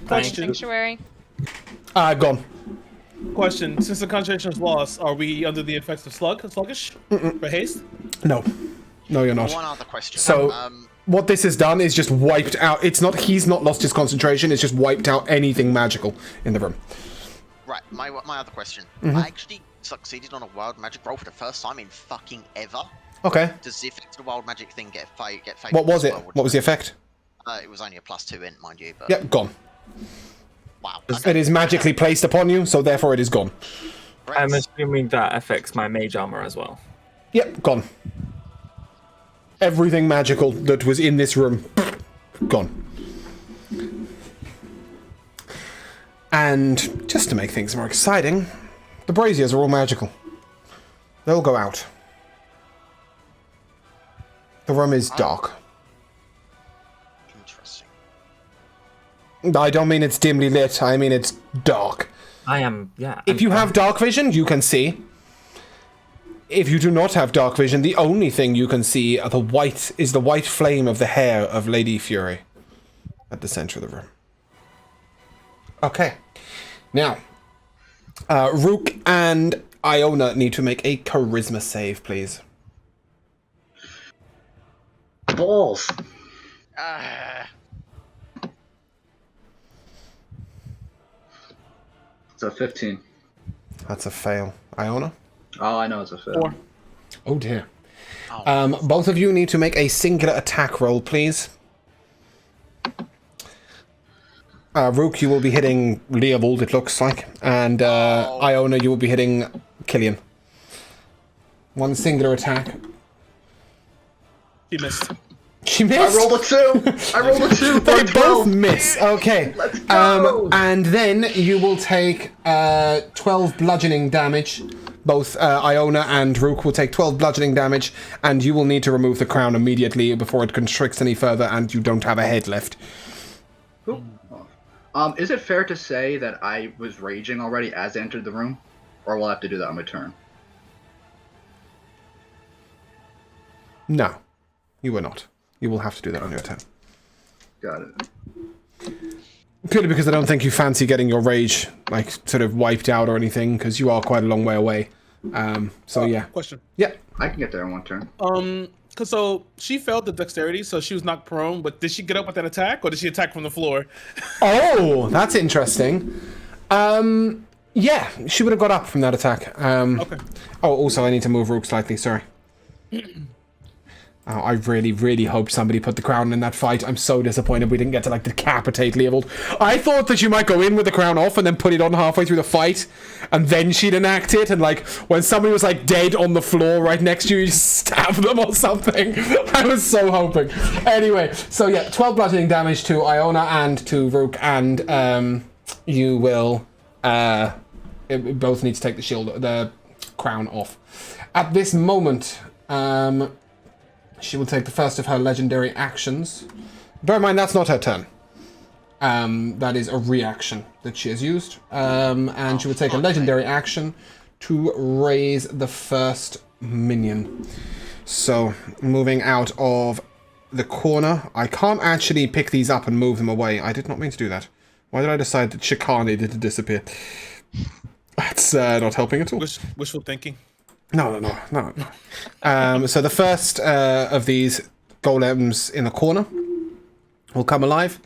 Question. Sanctuary. Gone. Question. Since the concentration is lost, are we under the effects of sluggish? For haste? No. No, you're not. One other question. So, what this has done is just wiped out... It's not... He's not lost his concentration, it's just wiped out anything magical in the room. Right, my other question. Mm-hmm. I actually succeeded on a wild magic roll for the first time in fucking ever. Okay. Does the effect of the wild magic thing get fade? What was it? What was the effect? It was only a +2 int, mind you, but... Yep, gone. Wow. It is magically placed upon you, so therefore it is gone. I'm assuming that affects my mage armor as well. Yep, gone. Everything magical that was in this room, gone. And just to make things more exciting, the braziers are all magical. They'll go out. The room is dark. Interesting. I don't mean it's dimly lit, I mean it's dark. If you have dark vision, you can see. If you do not have dark vision, the only thing you can see is the white flame of the hair of Lady Fury at the center of the room. Okay. Now, Rook and Iona need to make a charisma save, please. Balls. It's a 15. That's a fail. Iona? Oh, I know it's a fail. 4. Oh dear. Both of you need to make a singular attack roll, please. Rook, you will be hitting Leovold, it looks like. And Iona, you will be hitting Killian. One singular attack. He missed. She missed? I rolled a 2! I rolled a 2! They for a both 12. miss. Okay. Let's go! And then you will take 12 bludgeoning damage. Both Iona and Rook will take 12 bludgeoning damage, and you will need to remove the crown immediately before it constricts any further, and you don't have a head left. Cool. Is it fair to say that I was raging already as I entered the room? Or will I have to do that on my turn? No, you were not. You will have to do that on your turn. Got it. Purely because I don't think you fancy getting your rage, like, sort of wiped out or anything, because you are quite a long way away. So, yeah. Question. Yeah. I can get there in one turn. So she failed the dexterity, so she was knocked prone. But did she get up with that attack, or did she attack from the floor? Oh, that's interesting. Yeah, she would have got up from that attack. Okay. Oh, also, I need to move Rook slightly, sorry. Oh, I really, really hope somebody put the crown in that fight. I'm so disappointed we didn't get to, like, decapitate Leovold. I thought that you might go in with the crown off and then put it on halfway through the fight, and then she'd enact it, and, like, when somebody was, like, dead on the floor right next to you, you just stab them or something. I was so hoping. Anyway, so, yeah, 12 bludgeoning damage to Iona and to Rook, and you will both need to take the crown off. At this moment, she will take the first of her legendary actions. Bear in mind, that's not her turn. That is a reaction that she has used. And she will take a legendary action to raise the first minion. So, moving out of the corner. I can't actually pick these up and move them away. I did not mean to do that. Why did I decide that Shikane did disappear? That's not helping at all. Wishful thinking. No. So the first of these golems in the corner will come alive,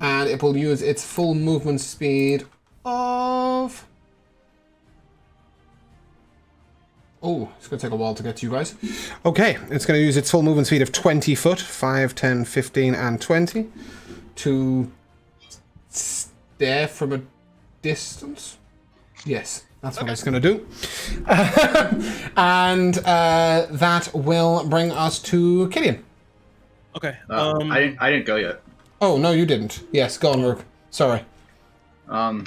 and it will use its full movement speed of... Oh, it's going to take a while to get to you guys. Okay, it's going to use its full movement speed of 20 foot, 5, 10, 15, and 20, to stare from a distance. Yes. That's what it's going to do. And that will bring us to Killian. Okay. I didn't go yet. Oh, no, you didn't. Yes, go on, Rook. Sorry. Am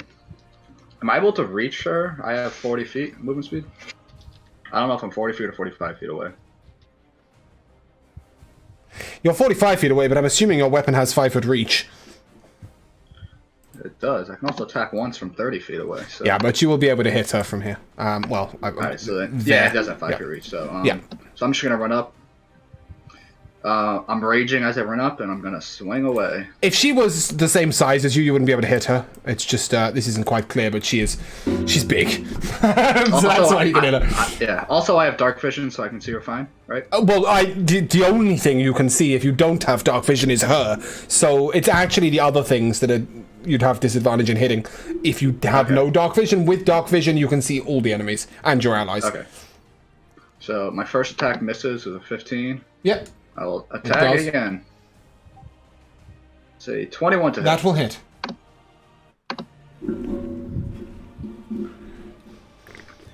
I able to reach her? I have 40 feet movement speed. I don't know if I'm 40 feet or 45 feet away. You're 45 feet away, but I'm assuming your weapon has 5 foot reach. It does. I can also attack once from 30 feet away. So. Yeah, but you will be able to hit her from here. Alright, so then, yeah, it does have 5 feet reach. So, yeah. So I'm just going to run up. I'm raging as I run up, and I'm going to swing away. If she was the same size as you, you wouldn't be able to hit her. It's just, this isn't quite clear, but she's big. So that's why you can hit her. Yeah. Also, I have dark vision, so I can see her fine, right? Well, the only thing you can see if you don't have dark vision is her. So it's actually the other things that you'd have disadvantage in hitting. If you have no dark vision, with dark vision, you can see all the enemies and your allies. Okay. So my first attack misses with a 15. Yep. I will attack again. Say 21 to hit. That will hit.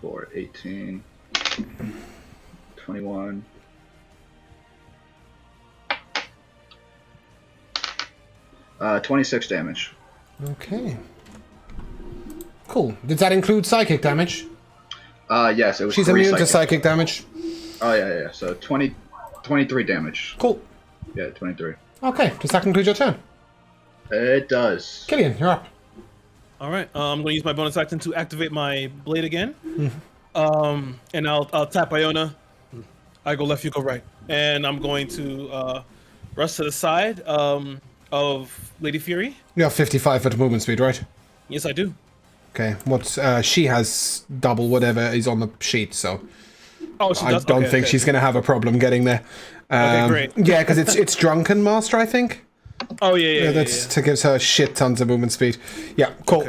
4, 18, 21. Uh, 26 damage. Okay. Cool. Did that include psychic damage? Yes, it was She's 3 immune to psychic damage. Oh, yeah. So 23 damage. Cool. Yeah, 23. Okay, does that conclude your turn? It does. Killian, you're up. All right. I'm going to use my bonus action to activate my blade again. And I'll tap Iona. I go left, you go right. And I'm going to rush to the side of Lady Fury. You have 55 foot movement speed, right? Yes, I do. Okay, what's she has double whatever is on the sheet, so Oh, she I does? don't Okay, think okay. she's gonna have a problem getting there. Great. Yeah, because it's Drunken Master, I think. Oh, yeah. That's to gives her shit tons of movement speed. Yeah, cool.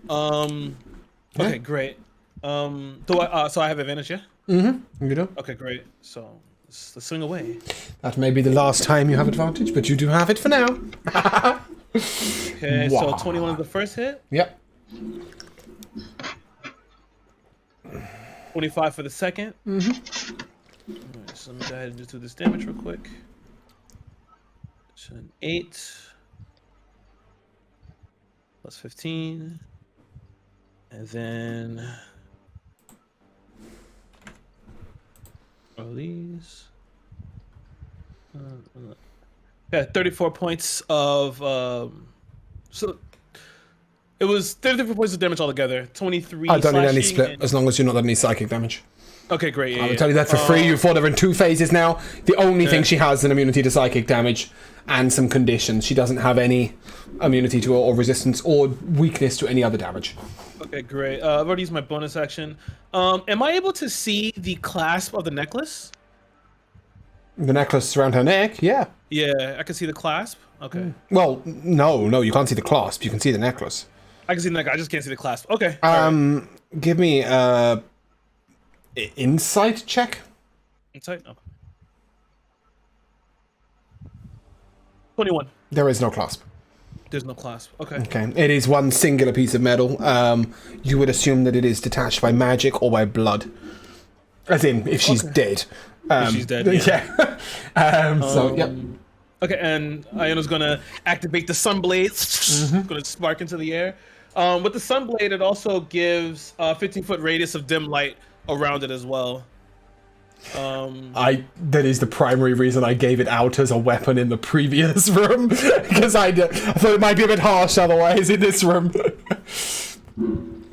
Okay. Okay, great. So I have advantage, yeah? You do. Okay, great. So let's swing away. That may be the last time you have advantage, but you do have it for now. Okay, so 21 is the first hit. Yep. 25 for the second. Alright, so let me go ahead and just do this damage real quick. So an 8 plus 15, and then all these. Yeah, 34 points of so it was 34 points of damage altogether. 23. I don't need any slashing split and- as long as you're not any psychic damage. Okay, great. Yeah, I will tell you that for free. You fought her in 2 phases now. The only thing Yeah. she has is an immunity to psychic damage and some conditions. She doesn't have any immunity to or resistance or weakness to any other damage. Okay, great. I've already used my bonus action. Am I able to see the clasp of the necklace? The necklace around her neck, yeah. Yeah, I can see the clasp. Okay, Well, no, you can't see the clasp. You can see the necklace. I can see the necklace. I just can't see the clasp. Okay. alright. Give me insight check. Insight. Okay. 21. There is no clasp. There's no clasp. Okay. Okay, it is one singular piece of metal. You would assume that it is detached by magic or by blood. As in, if she's dead. If she's dead. Yeah. So, yep. Okay, and Iona's gonna activate the Sunblade. Gonna spark into the air. With the Sunblade, it also gives a 15-foot radius of dim light around it as well. That is the primary reason I gave it out as a weapon in the previous room. Because I thought it might be a bit harsh otherwise in this room.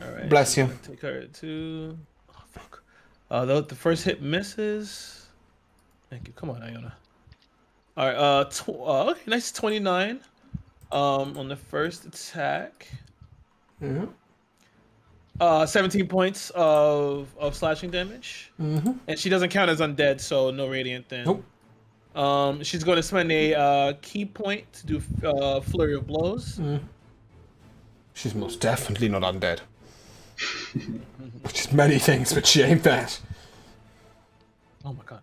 Alright. Bless you. Take her to. Oh, fuck. The first hit misses. Thank you. Come on, Iona. Alright, okay, nice 29. On the first attack. 17 points of slashing damage. And she doesn't count as undead, so no radiant then. Nope. She's going to spend a key point to do flurry of blows. She's most definitely not undead. Which is many things, but she ain't that. Oh my god.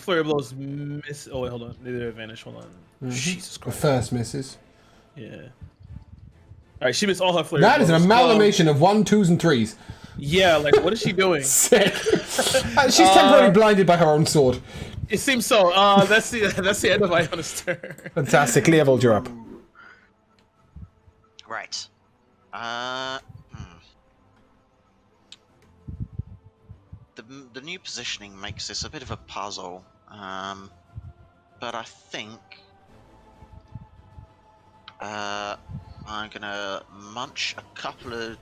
Flurry of blows miss. Oh wait, hold on. Neither advantage. Hold on. Jesus The Christ. first misses. Yeah. All right, she missed all her flurry. That is an blows. amalgamation of 1s, 2s, and 3s. Yeah, like what is she doing? Sick. She's temporarily blinded by her own sword. It seems so. That's the end of Iona's turn. Fantastic. Leovold, you're up. Right. The new positioning makes this a bit of a puzzle, but I think I'm gonna munch a couple of.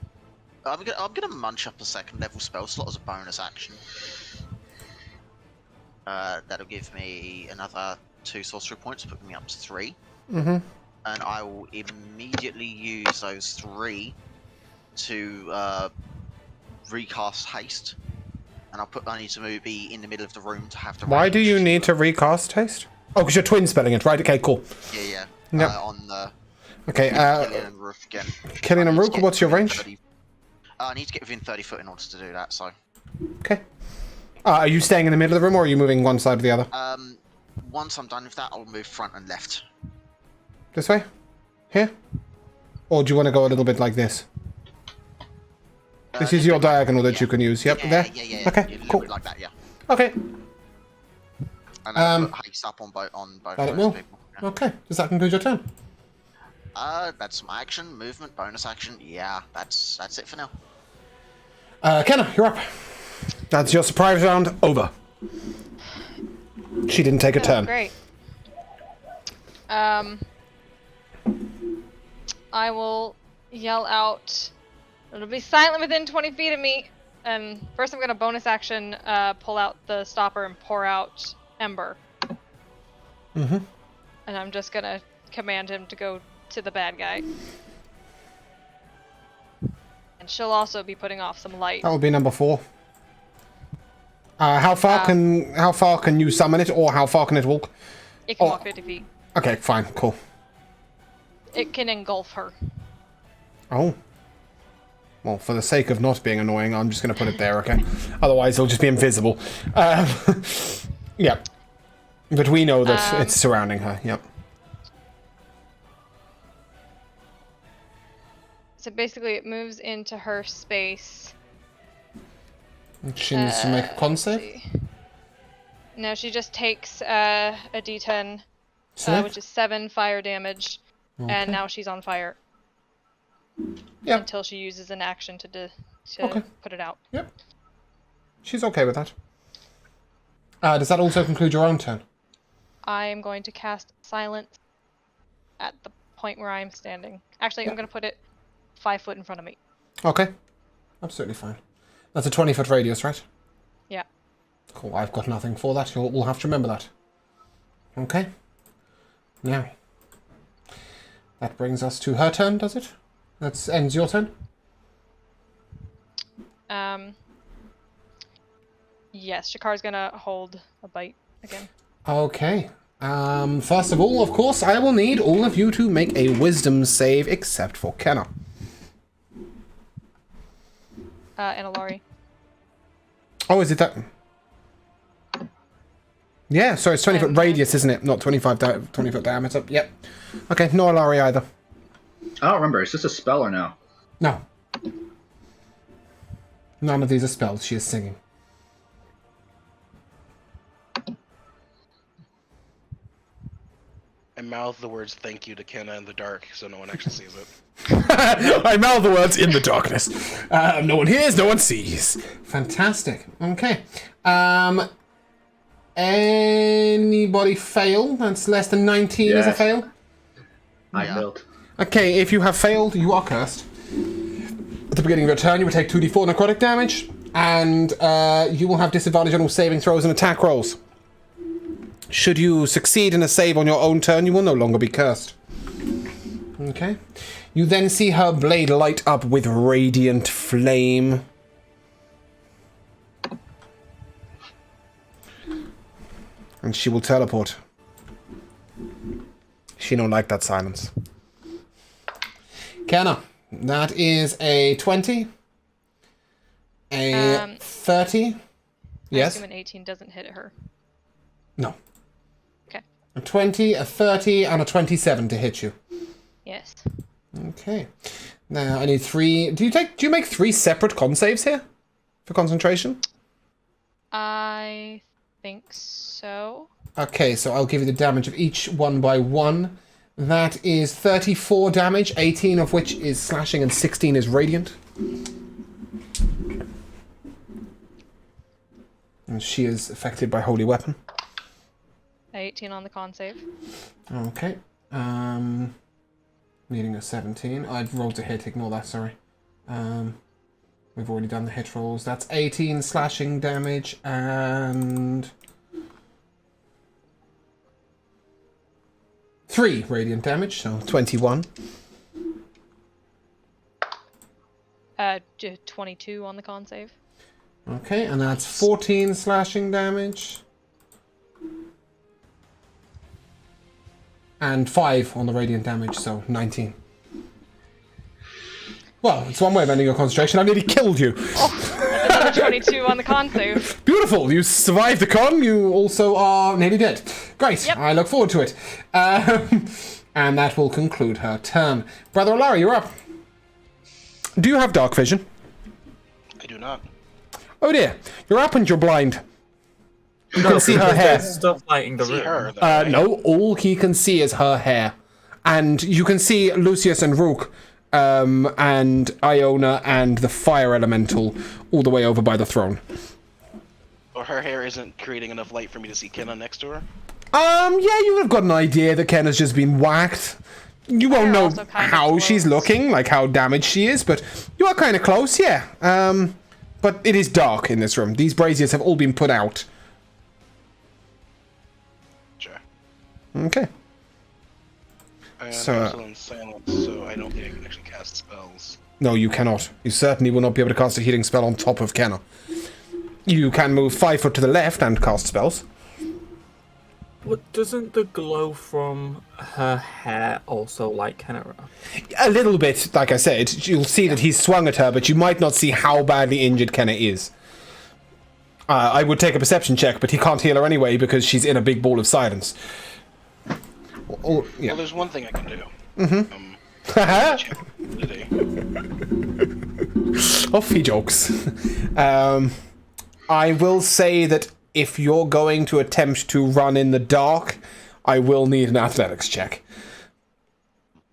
I'm gonna munch up a second level spell slot as a bonus action. That'll give me another 2 sorcery points, putting me up to 3. And I will immediately use those 3 to recast haste. And I need to be in the middle of the room to have the. Why do you need to recast haste? Oh, because you're twin spelling it, right? Okay, cool. Yeah. Yep. On the. Okay, Killian and Rook again. Killian and I need to Rook, get what's your within range? 30 I need to get within 30 foot in order to do that. So. Okay. Are you staying in the middle of the room, or are you moving one side or the other? Once I'm done with that, I'll move front and left. This way? Here? Or do you want to go a little bit like this? This is your diagonal that you can use. Yep, there? Yeah. Okay, A little cool. bit like that, yeah. Okay, And I'll put haste up on both that it those will. people. Yeah. Okay, does that conclude your turn? That's some action, movement, bonus action. Yeah, that's it for now. Kenna, you're up. That's your surprise round over. She didn't take a turn. Great. I will yell out. It'll be silent within 20 feet of me. And first I'm going to bonus action pull out the stopper and pour out Ember. Mm-hmm. And I'm just going to command him to go to the bad guy. And she'll also be putting off some light. That will be number 4. How far can you summon it, or how far can it walk? It can walk 50 feet. Okay, fine, cool. It can engulf her. Oh. Well, for the sake of not being annoying, I'm just going to put it there, okay? Otherwise, it'll just be invisible. Yeah. But we know that it's surrounding her, yep. So basically, it moves into her space. She needs to make a con save? No, she just takes a D10, which is 7 fire damage, and now she's on fire. Yep. Until she uses an action to put it out. Yep. She's okay with that. Does that also conclude your own turn? I am going to cast Silence at the point where I'm standing. Actually, I'm going to put it 5 foot in front of me. Okay. Absolutely fine. That's a 20-foot radius, right? Yeah. Cool, I've got nothing for that. We'll have to remember that. Okay. Now. That brings us to her turn, does it? That ends your turn? Yes, Shakar's gonna hold a bite again. Okay. First of all, of course, I will need all of you to make a wisdom save, except for Kenna. And Alari. Oh, is it that? Yeah, sorry, it's 20-foot radius, isn't it? Not 20-foot diameter. Yep. Okay, no Alari either. I don't remember. Is this a spell or no? No. None of these are spells. She is singing. I mouth the words "thank you" to Kenna in the dark, so no one actually sees it. I mouth the words in the darkness. No one hears, no one sees. Fantastic. Okay. Anybody fail? That's less than 19 as a fail? I failed. Okay, if you have failed, you are cursed. At the beginning of your turn, you will take 2d4 necrotic damage, and you will have disadvantage on all saving throws and attack rolls. Should you succeed in a save on your own turn, you will no longer be cursed. Okay. You then see her blade light up with radiant flame. And she will teleport. She don't like that silence. Kenna, that is a 20. A 30. Yes? I assume an 18 doesn't hit her. No. Okay. A 20, a 30, and a 27 to hit you. Yes. Okay. Now I need 3. Do you make 3 separate con saves here? For concentration? I think so. Okay, so I'll give you the damage of each one by one. That is 34 damage, 18 of which is slashing and 16 is radiant. And she is affected by Holy Weapon. 18 on the con save. Okay. Needing a 17. I'd rolled to hit, ignore that, sorry. We've already done the hit rolls. That's 18 slashing damage and 3 radiant damage, so 21. 22 on the con save. Okay, and that's 14 slashing damage. And 5 on the radiant damage, so 19. Well, it's one way of ending your concentration. I nearly killed you. Oh, another 22 on the con save. Beautiful. You survived the con. You also are nearly dead. Great. Yep. I look forward to it. And that will conclude her turn. Brother Alari, you're up. Do you have dark vision? I do not. Oh dear. You're up and you're blind. You can see her hair. Stop lighting the See room. her, though, right? No, all he can see is her hair. And you can see Lucius and Rook and Iona and the fire elemental all the way over by the throne. Or her hair isn't creating enough light for me to see Kenna next to her. Yeah, you would have got an idea that Ken has just been whacked. You won't Fire know also kind of how she's glows. looking, like how damaged she is, but you are kind of close, yeah. But it is dark in this room. These braziers have all been put out. Sure. Okay. And So, I'm still in silence, so I don't think I can actually cast spells. No, you cannot. You certainly will not be able to cast a healing spell on top of Kenna. You can move 5 foot to the left and cast spells. What, doesn't the glow from her hair also light Kenara? A little bit, like I said. You'll see that he's swung at her, but you might not see how badly injured Kenna is. I would take a perception check, but he can't heal her anyway because she's in a big ball of silence. Oh, yeah. Well, there's one thing I can do. Haha. Check ability. Off he jokes. I will say that if you're going to attempt to run in the dark, I will need an athletics check.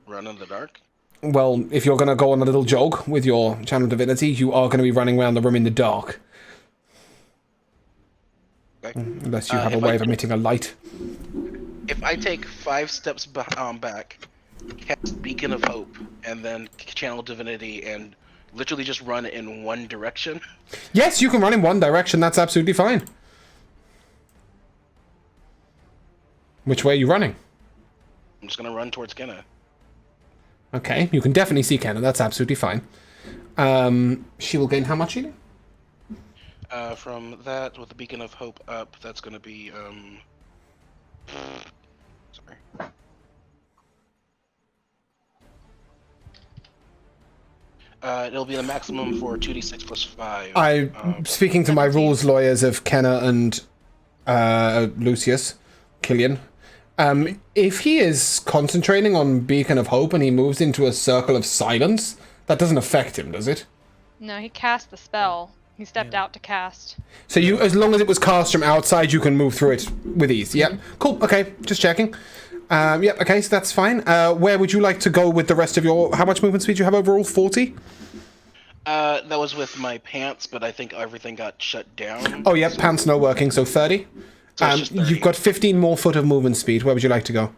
Run in the dark? Well, if you're going to go on a little jog with your channel divinity, you are going to be running around the room in the dark. Okay. Unless you have a if way I of emitting a light. If I take 5 steps back, cast Beacon of Hope, and then channel Divinity, and literally just run in one direction. Yes, you can run in one direction. That's absolutely fine. Which way are you running? I'm just gonna run towards Kenna. Okay, you can definitely see Kenna. That's absolutely fine. She will gain how much healing? From that, with the Beacon of Hope up, that's gonna be, sorry. It'll be the maximum for 2d6 plus 5. Speaking to my rules lawyers of Kenna and Lucius, Killian, if he is concentrating on Beacon of Hope and he moves into a circle of silence, that doesn't affect him, does it? No, he cast the spell. He stepped out to cast. So you, as long as it was cast from outside, you can move through it with ease. Yep. Cool. Okay. Just checking. Yep. Okay. So that's fine. Where would you like to go with the rest of your? How much movement speed do you have overall? 40. That was with my pants, but I think everything got shut down. Oh, yep. Pants no working. So 30. So it's just 30. You've got 15 more foot of movement speed. Where would you like to go?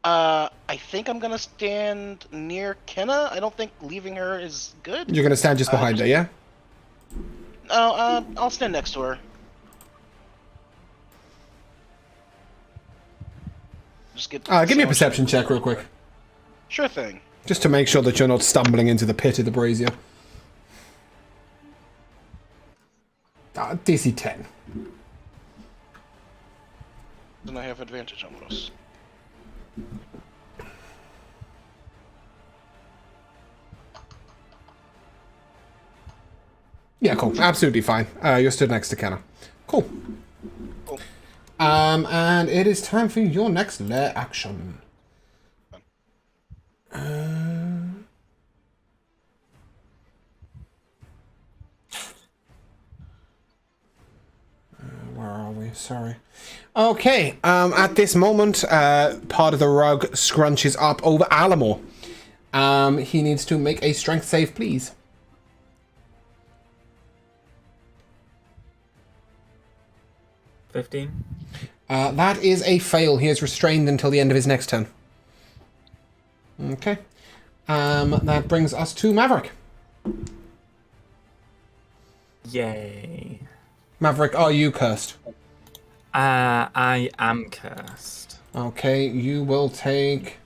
I think I'm gonna stand near Kenna. I don't think leaving her is good. You're gonna stand just behind her, yeah? No, I'll stand next to her. Just get. Give me a perception check real quick. Sure thing. Just to make sure that you're not stumbling into the pit of the brazier. DC 10. Then I have advantage on those. Yeah, cool. Absolutely fine. You're stood next to Kenna. Cool. Cool. And it is time for your next lair action. Where are we? Sorry. Okay. At this moment, part of the rug scrunches up over Alamore. He needs to make a strength save, please. 15. That is a fail. He is restrained until the end of his next turn. Okay. That brings us to Maverick. Yay. Maverick, are you cursed? I am cursed. Okay, you will take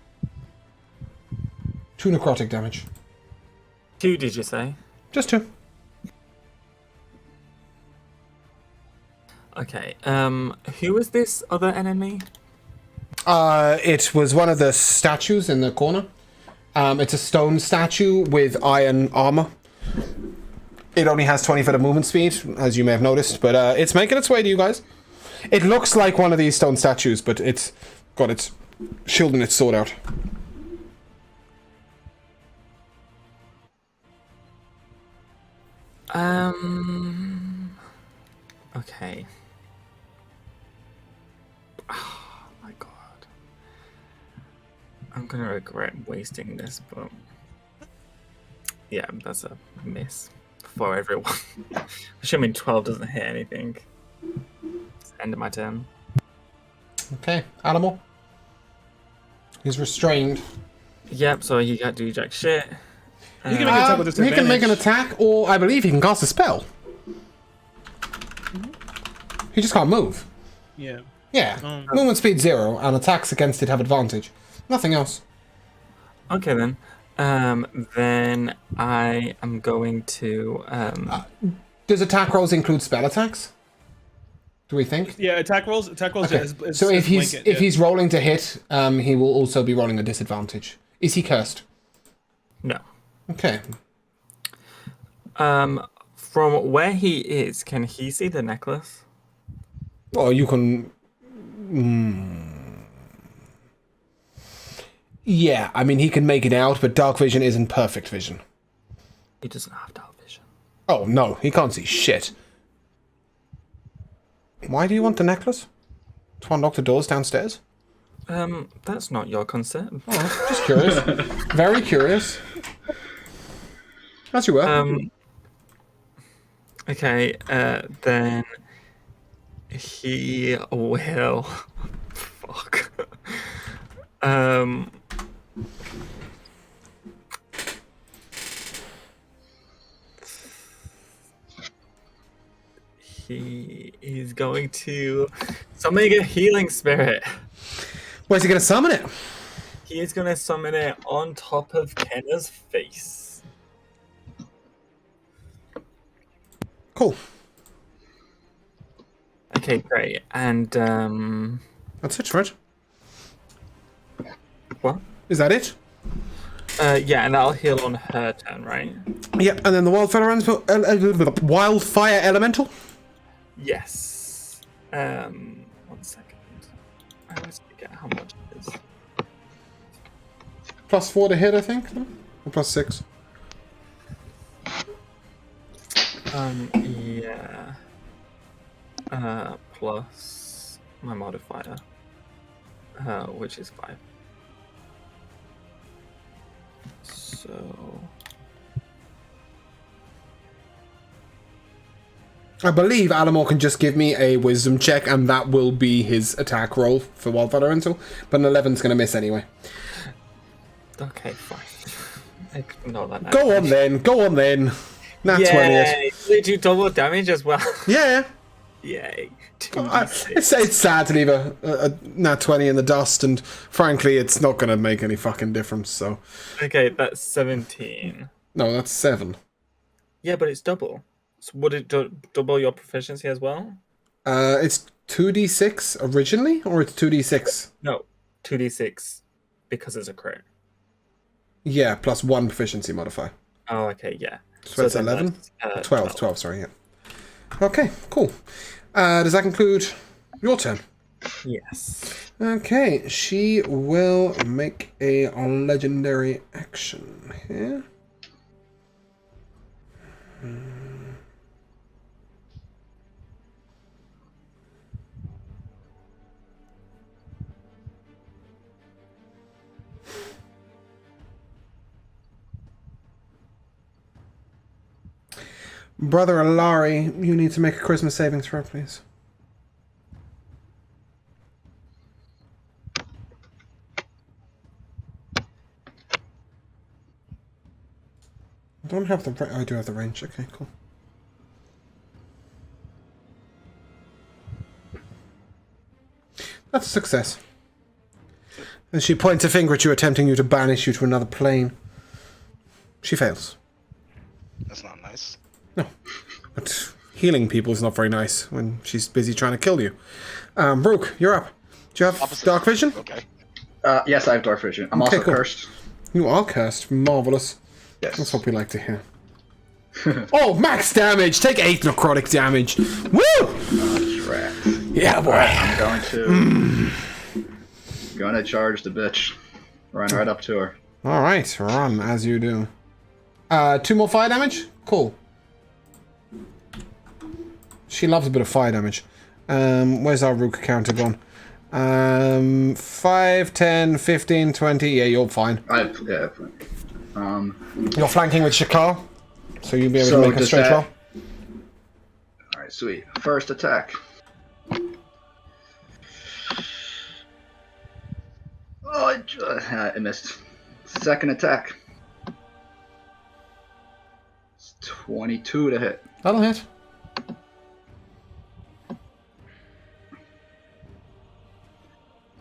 2 necrotic damage. 2, did you say? Just 2. Okay, who is this other enemy? It was one of the statues in the corner. It's a stone statue with iron armor. It only has 20 foot of movement speed, as you may have noticed, but it's making its way to you guys. It looks like one of these stone statues, but it's got its shield and its sword out. Okay. Oh my god. I'm gonna regret wasting this, but yeah, that's a miss for everyone. Assuming 12 doesn't hit anything. It's the end of my turn. Okay, Animal. He's restrained. Yep, so he can't do jack shit. He can make an attack with He disadvantage. can make an attack, or I believe he can cast a spell. He just can't move. Yeah. Yeah, movement speed 0, and attacks against it have advantage. Nothing else. Okay then. Then I am going to Does attack rolls include spell attacks? Do we think? Yeah, attack rolls. Attack rolls. Okay. Is So if he's blanket, he's rolling to hit, he will also be rolling a disadvantage. Is he cursed? no. Okay. From where he is, can he see the necklace? Well, you can. Yeah, I mean he can make it out, but dark vision isn't perfect vision. He doesn't have dark vision. Oh no, he can't see shit. Why do you want the necklace? To unlock the doors downstairs? That's not your concern. Oh, just curious. Very curious. As you were. Okay, then he will. Fuck. He is going to summon a healing spirit. Where's he gonna summon it? He is going to summon it on top of Kenna's face. Cool. Okay, great. And That's it, right? what? Is that it? Yeah, and that'll heal on her turn, right? Yep, and then the wildfire elemental. Yes. 1 second. I always forget how much it is. +4 to hit, I think. No? Or +6. Yeah. Plus my modifier, which is 5. So I believe Alamore can just give me a wisdom check, and that will be his attack roll for wildfire elemental. But an 11's gonna miss anyway. okay, fine. Ignore that. Go on then. Go on then. Nat 20 it. Yay! Did you double damage as well? Yeah. Yay! It's sad to leave a nat 20 in the dust, and frankly, it's not going to make any fucking difference, so... Okay, that's 17. No, that's 7. Yeah, but it's double. So would it double your proficiency as well? It's 2d6 originally, or it's 2d6? No, 2d6 because it's a crit. Yeah, plus 1 proficiency modifier. Oh, okay, yeah. So it's then 11? that's, 12, sorry, yeah. Okay, cool. Does that conclude your turn? Yes. Okay, she will make a legendary action here. Brother Alari, you need to make a Christmas saving throw, please. I don't have the... I do have the range. Okay, cool. That's a success. And she points a finger at you, attempting you to banish you to another plane. She fails. That's not nice. No. But healing people is not very nice when she's busy trying to kill you. Brooke, you're up. Do you have dark vision? Okay. Yes, I have dark vision. I'm Okay, also cool. cursed. You are cursed. Marvelous. Yes. That's what we like to hear. Oh, max damage! Take 8 necrotic damage! Woo! Crap. Yeah, boy. I'm going to charge the bitch. Run right up to her. Alright, run as you do. 2 more fire damage? Cool. She loves a bit of fire damage. Where's our Rook counter gone? 5, 10, 15, 20. Yeah, you're fine. Yeah. You're flanking with Shakar, so you'll be able So to make a does straight that- roll. All right, sweet. First attack. Oh, I missed. Second attack. It's 22 to hit. That'll hit.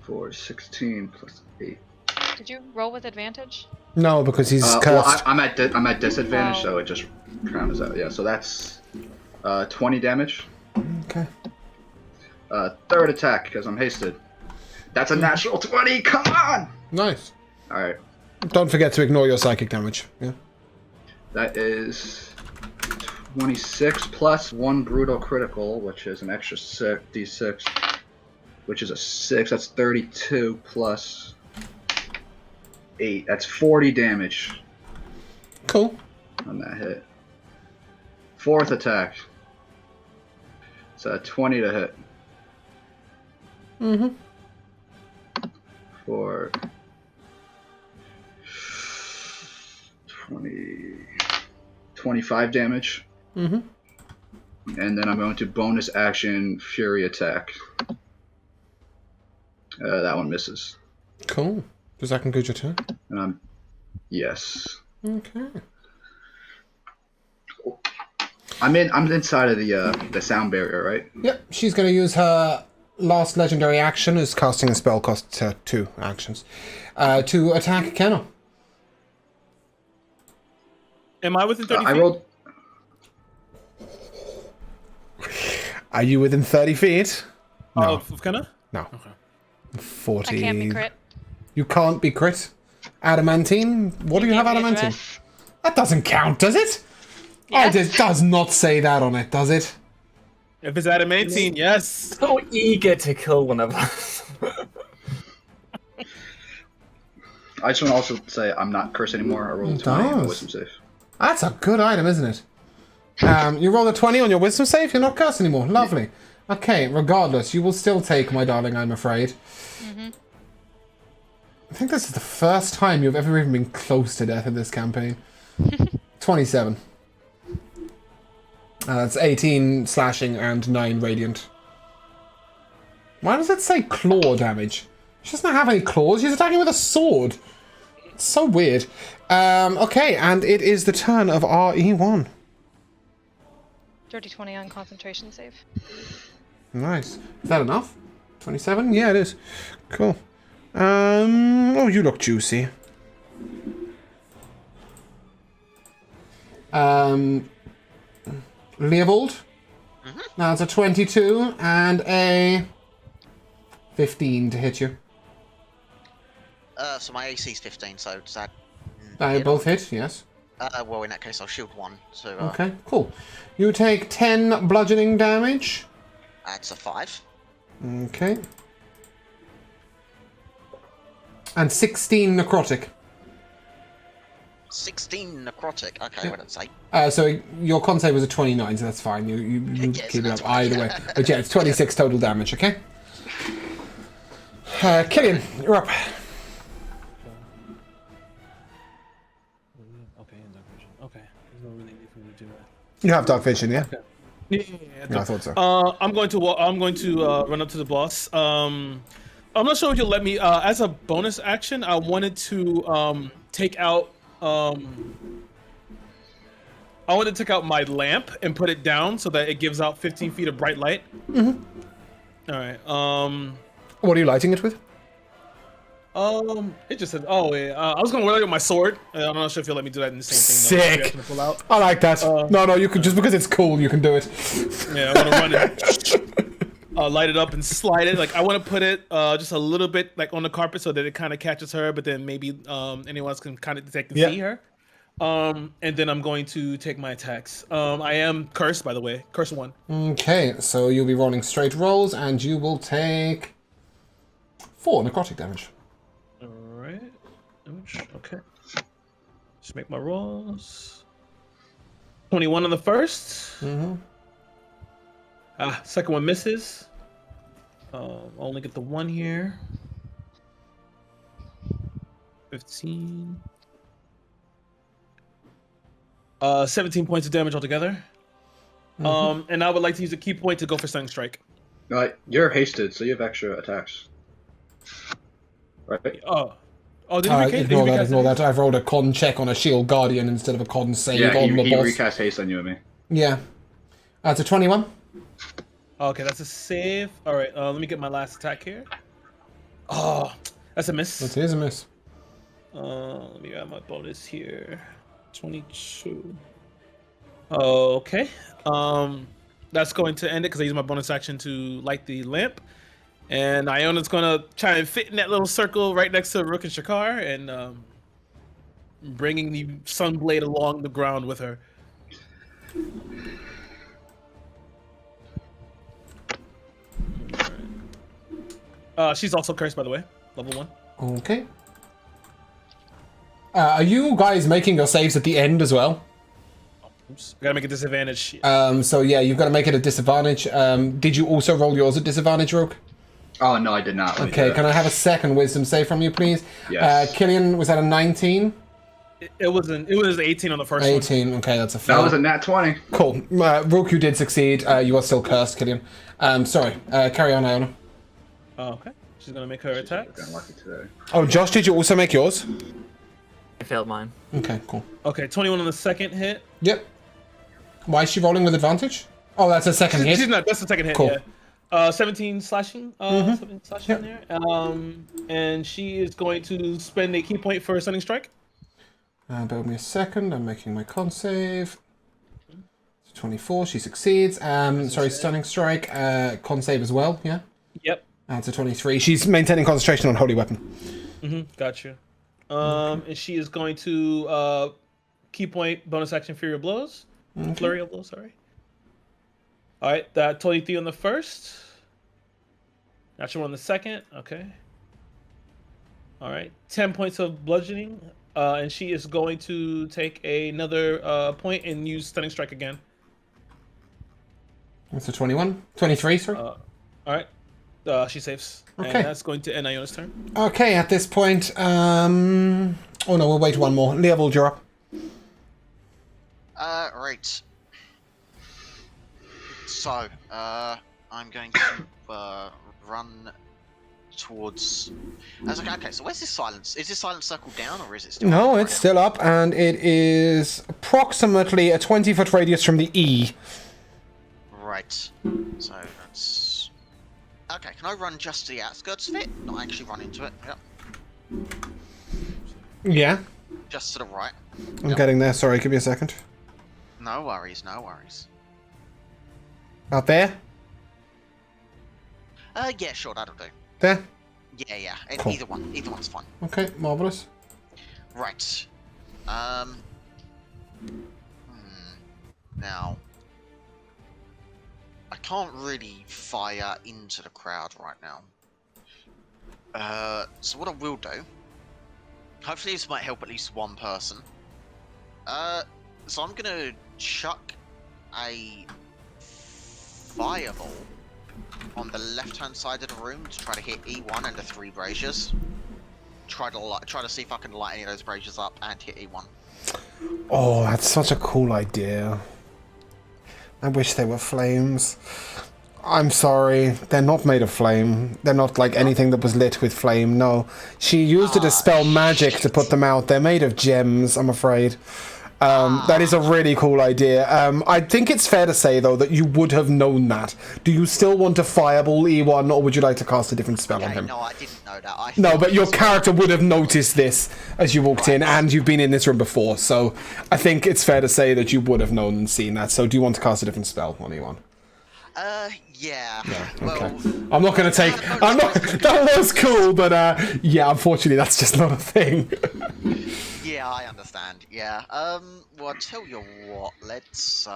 For 16 plus 8. Did you roll with advantage? No, because he's Well, cursed. I'm at disadvantage, Oh. so it just rounds out. Yeah, so that's 20 damage. Okay. Third attack because I'm hasted. That's a natural 20. Come on. Nice. All right. Don't forget to ignore your psychic damage. Yeah. That is 26 plus 1 brutal critical, which is an extra d6, which is a 6. That's 32 plus 8. That's 40 damage Cool. on that hit. Fourth attack. It's a 20 to hit. Mm-hmm. For 25 damage. Mm-hmm. And then I'm going to bonus action Fury attack. That one misses. Cool. Does that conclude your turn? Yes. Okay. I'm inside of the sound barrier, right? Yep. She's going to use her last legendary action, is casting a spell, costs 2 actions, to attack Kenna. Am I within 30 feet? I rolled. Are you within 30 feet? No. Of Kenna? No. Okay. 40. I can't be crit. You can't be crit. Adamantine? What do you have Can't be adamantine? addressed. That doesn't count, does it? Yes. It does not say that on it, does it? If it's adamantine, yes. So eager to kill one of us. I just want to also say I'm not cursed anymore. I rolled a 20 on my Nice. wisdom save. That's a good item, isn't it? You rolled a 20 on your wisdom save, you're not cursed anymore. Lovely. Okay, regardless, you will still take, my darling, I'm afraid. I think this is the first time you've ever even been close to death in this campaign. 27. That's 18 slashing and 9 radiant. Why does it say claw damage? She doesn't have any claws, she's attacking with a sword. It's so weird. Okay, and it is the turn of RE1. Dirty 20 on concentration save. Nice. Is that enough? 27? Yeah, it is. Cool. Oh, you look juicy. Leopold. Now it's a 22 and a 15 to hit you. So my AC is 15, so does that... They hit? both hit, yes. Well, in that case, I'll shield 1, so... Okay, cool. You take 10 bludgeoning damage. That's a 5. Okay. And 16 necrotic. 16 necrotic. Okay, what did it say? So your con save was a 29, so that's fine. You Yeah, keep so it that's up fine. either way. But yeah, it's 26 total damage, okay? Killian, you're up. Okay, in dark vision. Okay, there's no really need for me to do that. You have dark vision, yeah? Yeah, Yeah, I thought so. I'm going to run up to the boss. I'm not sure if you'll let me. As a bonus action, I wanted to take out. I wanted to take out my lamp and put it down so that it gives out 15 feet of bright light. Mm-hmm. All right. What are you lighting it with? It just said, oh, yeah. I was gonna light it with my sword. I'm not sure if you'll let me do that in the same thing. Though. Sick. Maybe I can pull out. I like that. No, you could just because it's cool, you can do it. Yeah, I want to run it, light it up and slide it. Like I want to put it just a little bit like on the carpet so that it kind of catches her, but then maybe anyone else can kind of detect and see her. And then I'm going to take my attacks. I am cursed, by the way. Curse 1. Okay, so you'll be rolling straight rolls, and you will take 4 necrotic damage. All right. Okay. Just make my rolls. 21 on the first. Mm-hmm. Second one misses. I'll only get the 1 here. 15. 17 points of damage altogether. And I would like to use a key point to go for Stunning Strike. You're hasted, so you have extra attacks. Right? Did you recast? Ignore that. I've rolled a con check on a Shield Guardian instead of a con save on the he boss. recast haste on you and me. Yeah. That's a 21. Okay, that's a save. All right, let me get my last attack here. Oh, that's a miss. That is a miss. Let me add my bonus here. 22. Okay. That's going to end it because I use my bonus action to light the lamp. And Iona's gonna try and fit in that little circle right next to Rook and Shakar, and bringing the Sunblade along the ground with her. She's also cursed, by the way. Level 1. Okay. Are you guys making your saves at the end as well? Oops. I gotta make a disadvantage. So yeah, you've got to make it a disadvantage. Did you also roll yours at disadvantage, Rook? Oh, no, I did not. Okay, can I have a second wisdom save from you, please? Yes. Killian, was that a 19? It was 18 on the first 18, okay, that's a fail. That was a nat 20. Cool. Rook, you did succeed. You are still cursed, Killian. Sorry, carry on, Iona. Okay. She's gonna make her attack. Got lucky today. Oh, Josh, did you also make yours? I failed mine. Okay, cool. Okay, 21 on the second hit. Yep. Why is she rolling with advantage? Oh, that's a second hit. She's not. That's the second hit. Cool. Yeah. 17 slashing. 17 slashing Yep. there. And she is going to spend a key point for a Stunning Strike. Bear with me a second. I'm making my con save. 24. She succeeds. Sorry, Stunning Strike. Con save as well. Yeah. Yep. That's a 23. She's maintaining concentration on Holy Weapon. Gotcha. And she is going to key point bonus action Fury of Blows. Flurry of Blows, sorry. Alright, that 23 on the first. Natural on the second. Okay. Alright, 10 points of bludgeoning. And she is going to take another point and use Stunning Strike again. That's a 21. 23, sorry. Alright. She saves. Okay. And that's going to end Iona's turn. Okay, at this point, oh no, we'll wait one more. Leovold, you're up. Right. So, I'm going to run towards. Okay, so where's this silence? Is this silence circle down or is it still? No, up it's still up, and it is approximately a 20-foot radius from the E. Right. So that's. Okay, can I run just to the outskirts of it? Not actually run into it. Yep. Yeah, Just to the right. I'm getting there. Sorry, give me a second. No worries, no worries. Out there? Yeah, sure, that'll do. There? Yeah. Cool. Either one's fine. Okay, marvellous. Right. Now, I can't really fire into the crowd right now. So what I will do, hopefully this might help at least one person. So I'm gonna chuck a fireball on the left-hand side of the room to try to hit E1 and the 3 braziers. Try to see if I can light any of those braziers up and hit E1. Oh, that's such a cool idea. I wish they were flames. I'm sorry, they're not made of flame. They're not like anything that was lit with flame, no. She used to dispel magic to put them out. They're made of gems, I'm afraid. That is a really cool idea. I think it's fair to say, though, that you would have known that. Do you still want to fireball E1, or would you like to cast a different spell on him? No, I didn't know that. No, but your character would have noticed this as you walked in, and you've been in this room before, so I think it's fair to say that you would have known and seen that. So do you want to cast a different spell on E1? Yeah. Okay. Well, I'm not going to take... That was cool, but yeah, unfortunately, that's just not a thing. yeah, I understand. Yeah. Well, I'll tell you what. Let's.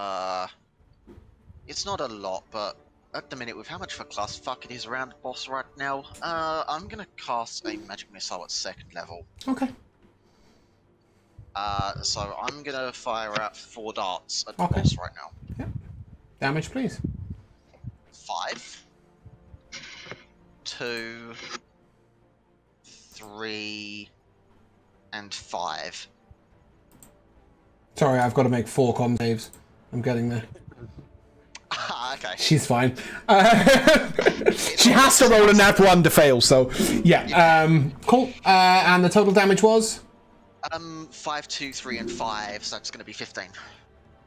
It's not a lot, but at the minute, with how much of a clusterfuck it is around the boss right now, I'm gonna cast a magic missile at 2nd level. Okay. So I'm gonna fire out 4 darts at the Okay. boss right now. Yep. Damage, please. 5, 2, 3, and 5. Sorry, I've got to make 4 con saves. I'm getting there. Ah, okay. She's fine. She has to roll a nat 1 to fail, so yeah. Cool. And the total damage was? 5, 2, 3, and 5, so that's going to be 15.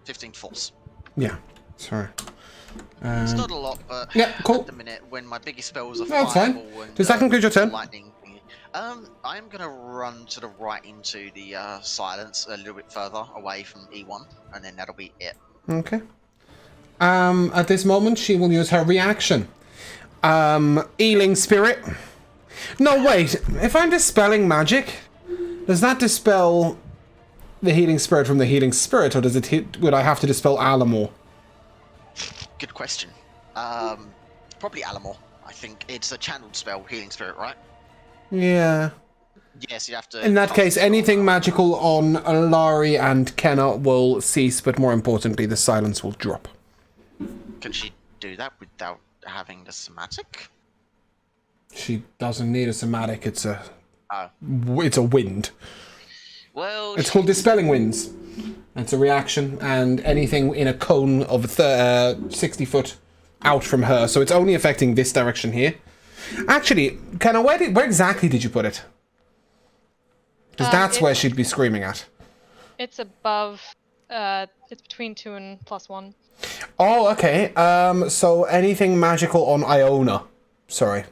15 force. Yeah. Sorry. It's not a lot, but yeah, cool. at the minute, when my biggest spells are That's fine. fireball and Does that conclude your turn? lightning, I'm going to run to the right into the silence a little bit further away from E1, and then that'll be it. Okay. At this moment, she will use her reaction. Healing Spirit. No, wait. If I'm dispelling magic, does that dispel the Healing Spirit from the Healing Spirit, or does it would I have to dispel Alamore? Good question. Probably Alamore. I think it's a channeled spell, Healing Spirit, right? Yeah. Yes, you have to... In that case, anything magical on Alari and Kenna will cease, but more importantly, the silence will drop. Can she do that without having the somatic? She doesn't need a somatic, it's a Oh. it's a wind. Well... It's called Dispelling Winds. It's a reaction, and anything in a cone of 60 foot out from her, so it's only affecting this direction here. Actually, Kenna, where exactly did you put it? Because that's where she'd be screaming at. It's above. It's between 2 and +1. Oh, okay. So anything magical on Iona,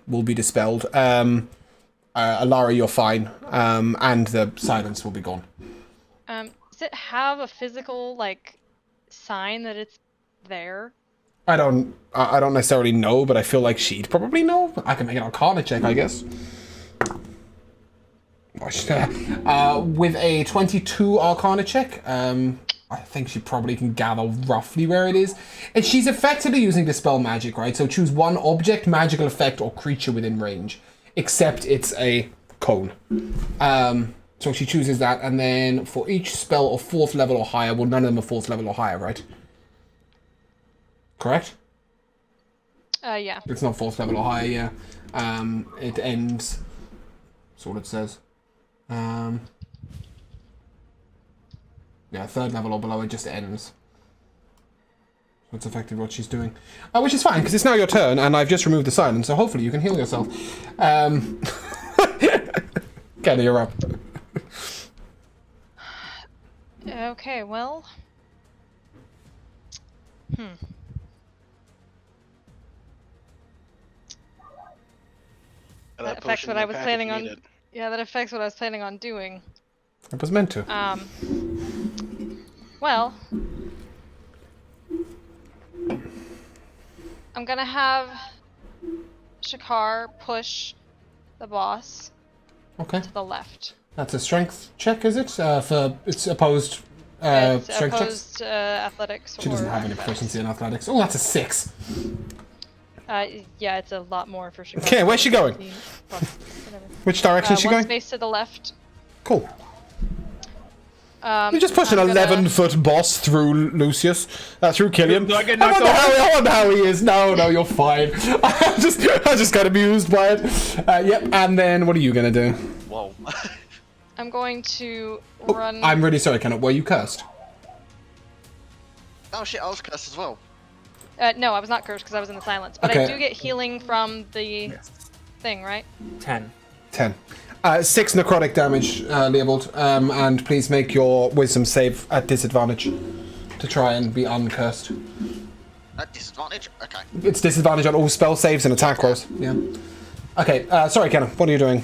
will be dispelled. Alara, you're fine. And the silence will be gone. Does it have a physical sign that it's there? I don't necessarily know, but I feel like she'd probably know. I can make an Arcana check, I guess. With a 22 Arcana check, I think she probably can gather roughly where it is. And she's effectively using Dispel Magic, right? So choose one object, magical effect, or creature within range. Except it's a cone. So she chooses that, and then for each spell of 4th level or higher, well, none of them are 4th level or higher, right? Correct? Yeah. It's not 4th level or higher, yeah. It ends... That's what it says. Yeah, 3rd level or below, it just ends. So it's effectively what she's doing. Which is fine, because it's now your turn, and I've just removed the silence, so hopefully you can heal yourself. Kenna, you're up. Okay, well... That affects what I was planning on... Yeah, that affects what I was planning on doing. It was meant to. Well... I'm gonna have Shakar push the boss Okay. to the left. That's a strength check, is it? For it's opposed It's strength opposed checks? athletics. She doesn't or have any acrobatics. proficiency in athletics. Oh, that's a 6. Yeah, it's a lot more for Shakar. Okay, where's she going? 15 plus whatever. Which direction is she one going? space to the left. Cool. You just pushed an 11-foot boss through Lucius, through Killian. Do I get I knocked wonder how he is. No, you're fine. I just got amused by it. Yep. And then what are you gonna do? Whoa. I'm going to run. I'm really sorry, Kenneth. Were you cursed? Oh shit, I was cursed as well. No, I was not cursed because I was in the silence. But Okay. I do get healing from the thing, right? 10. 10. 6 necrotic damage, Leopold. And please make your wisdom save at disadvantage to try and be uncursed. At disadvantage? Okay. It's disadvantage on all spell saves and attack rolls. Yeah. Okay. Sorry, Kenna. What are you doing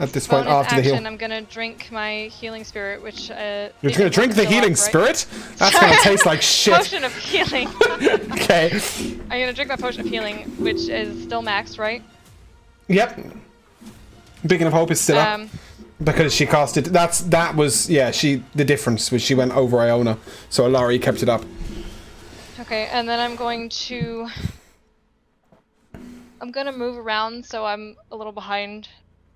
at this point Bonus after the action, heal? I'm gonna drink my healing spirit, which You're gonna drink the still healing up, right? spirit? That's gonna taste like shit. Potion of healing. Okay. I'm gonna drink my potion of healing, which is still maxed, right? Yep. Beacon of Hope is still up. Because she cast it. That was the difference was she went over Iona, so Alari kept it up. Okay, and then I'm gonna move around so I'm a little behind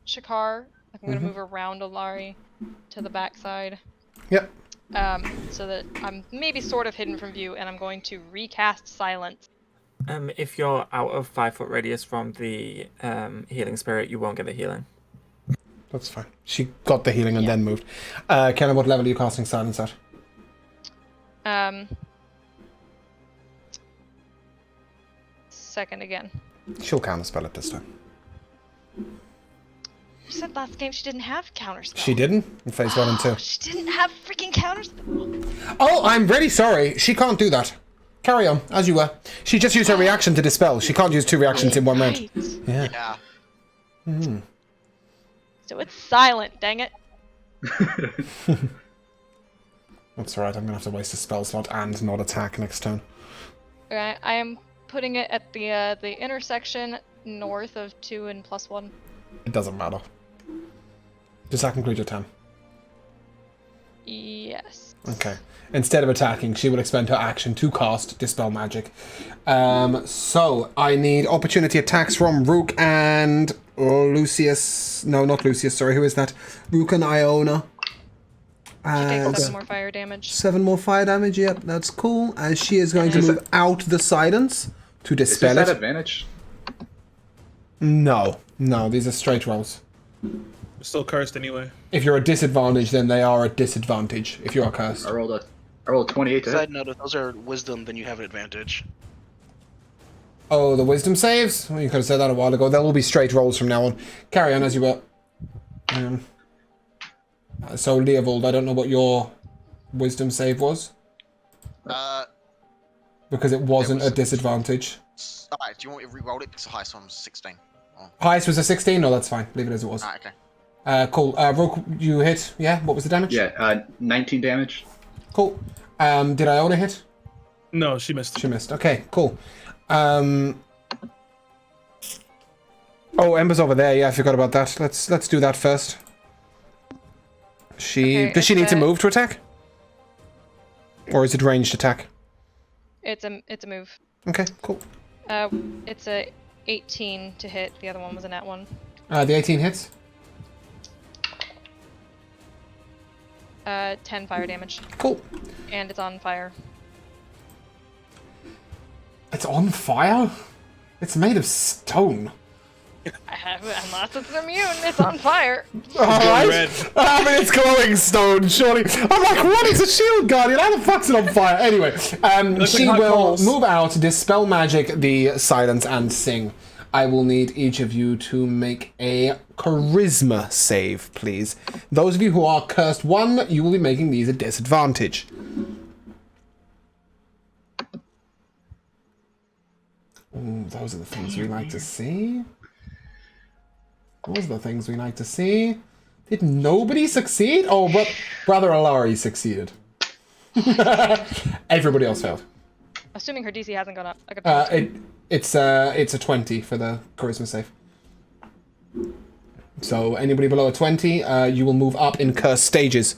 Shakar. I'm gonna move around Alari to the backside. Yep. So that I'm maybe sort of hidden from view, and I'm going to recast Silence. If you're out of 5 foot radius from the healing spirit, you won't get the healing. That's fine. She got the healing and then moved. Kenna, what level are you casting Silence at? Second again. She'll counterspell it this time. You said last game she didn't have counterspell. She didn't in phase 1 and 2. She didn't have freaking counterspell. Oh, I'm really sorry. She can't do that. Carry on, as you were. She just used her reaction to dispel. She can't use 2 reactions in one round. Right. Yeah. So it's silent, dang it. That's alright, I'm gonna have to waste a spell slot and not attack next turn. Okay, I am putting it at the intersection north of 2 and +1. It doesn't matter. Does that conclude your turn? Yes. Okay. Instead of attacking, she will expend her action to cast Dispel Magic. So, I need opportunity attacks from Rook and Lucius. No, not Lucius, sorry, who is that? Rook and Iona. She takes 7 more fire damage. 7 more fire damage, yep, that's cool. And she is going to move out the silence to Is dispel this it. at advantage? No, these are straight rolls. I'm still cursed anyway. If you're at disadvantage, then they are at disadvantage if you are cursed. I rolled a 28 to hit. Side note: if those are wisdom, then you have an advantage. Oh, the wisdom saves? Well, you could have said that a while ago. There will be straight rolls from now on. Carry on as you were. So, Leovold, I don't know what your wisdom save was. Because it wasn't a disadvantage. Alright, do you want me to re-roll it? Because the highest one was 16. Oh. Highest was a 16? No, that's fine. Leave it as it was. Alright, okay. Cool. Rook, you hit? Yeah? What was the damage? Yeah, 19 damage. Cool. Did Iona hit? No, she missed. She missed. Okay, cool. Oh, Ember's over there. Yeah, I forgot about that. Let's do that first. Does she need to move to attack? Or is it ranged attack? It's a move. Okay, cool. It's a 18 to hit. The other one was a nat 1. The 18 hits. 10 fire damage. Cool. And it's on fire. It's on fire? It's made of stone. I have it, unless it's immune. It's on fire. Alright. red. I mean, it's glowing stone, surely. I'm like, what is a shield guardian? How the fuck's it on fire? Anyway, she like hot will coals. move out, dispel magic, the silence, and sing. I will need each of you to make a charisma save, please. Those of you who are cursed 1, you will be making these a disadvantage. Ooh, those are the things we like to see. Those are the things we like to see. Did nobody succeed? Oh, but Brother Alari succeeded. Everybody else failed. Assuming her DC hasn't gone up. I could It's a 20 for the charisma save. So anybody below a 20, you will move up in curse stages.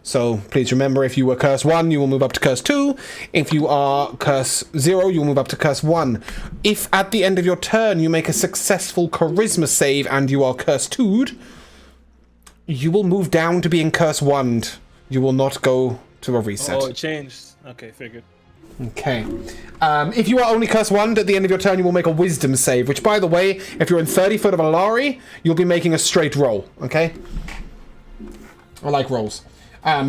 So please remember, if you were curse 1, you will move up to curse 2. If you are curse 0, you will move up to curse 1. If at the end of your turn you make a successful charisma save and you are curse 2'd, you will move down to being curse 1'd. You will not go to a reset. Oh, it changed. Okay, figured. Okay. If you are only curse 1'd at the end of your turn, you will make a wisdom save, which, by the way, if you're in 30 foot of Alari, you'll be making a straight roll, okay? I like rolls.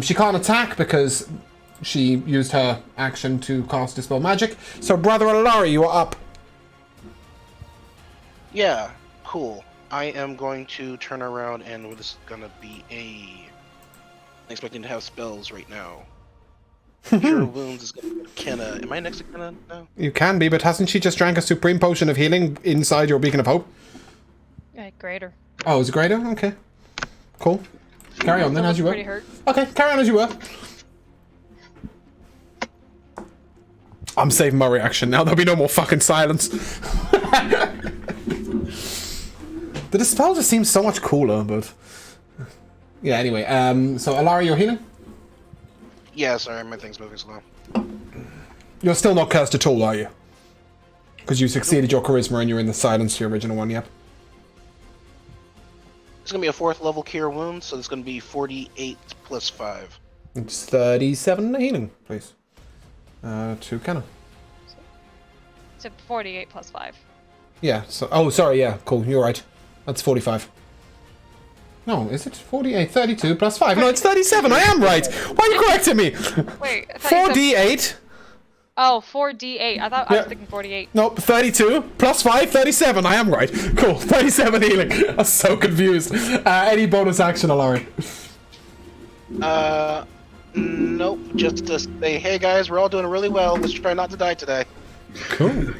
She can't attack because she used her action to cast Dispel Magic. So, Brother Alari, you are up. Yeah, cool. I am going to turn around and this is gonna be a. I'm expecting to have spells right now. Cure Wounds is gonna be Kenna. Am I next to Kenna now? You can be, but hasn't she just drank a supreme potion of healing inside your Beacon of Hope? greater. Oh, is it greater? Okay. Cool. Carry on then, as you were. Pretty hurt. Okay, carry on as you were. I'm saving my reaction now. There'll be no more fucking silence. The dispel just seems so much cooler, but yeah. Anyway, so Alari, you're healing. Yeah, sorry, my thing's moving slow. You're still not cursed at all, are you? Because you succeeded your charisma and you're in the silence to your original one. Yep. It's gonna be a 4th level Cure Wounds, so it's gonna be 48 plus 5. It's 37 healing, please. To Kenna. So 48 plus 5. Yeah. So. Oh, sorry. Yeah. Cool. You're right. That's 45. No, is it 48? 32 plus 5. No, it's 37. I am right. Why are you correcting me? Wait, I thought you said... 4d8. Oh, 4d8. I thought I was thinking 48. Nope, 32 plus 5, 37. I am right. Cool. 37 healing. I'm so confused. Any bonus action, Alari? Nope. Just to say, hey guys, we're all doing really well. Let's try not to die today. Cool.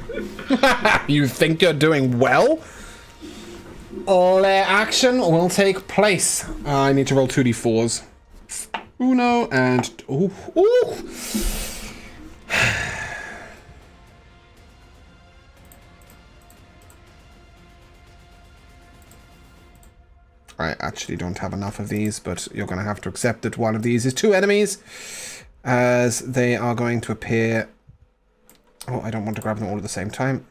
You think you're doing well? All action will take place. I need to roll 2d4s. Uno and... Ooh. Ooh. I actually don't have enough of these, but you're going to have to accept that one of these is 2 enemies, as they are going to appear... Oh, I don't want to grab them all at the same time.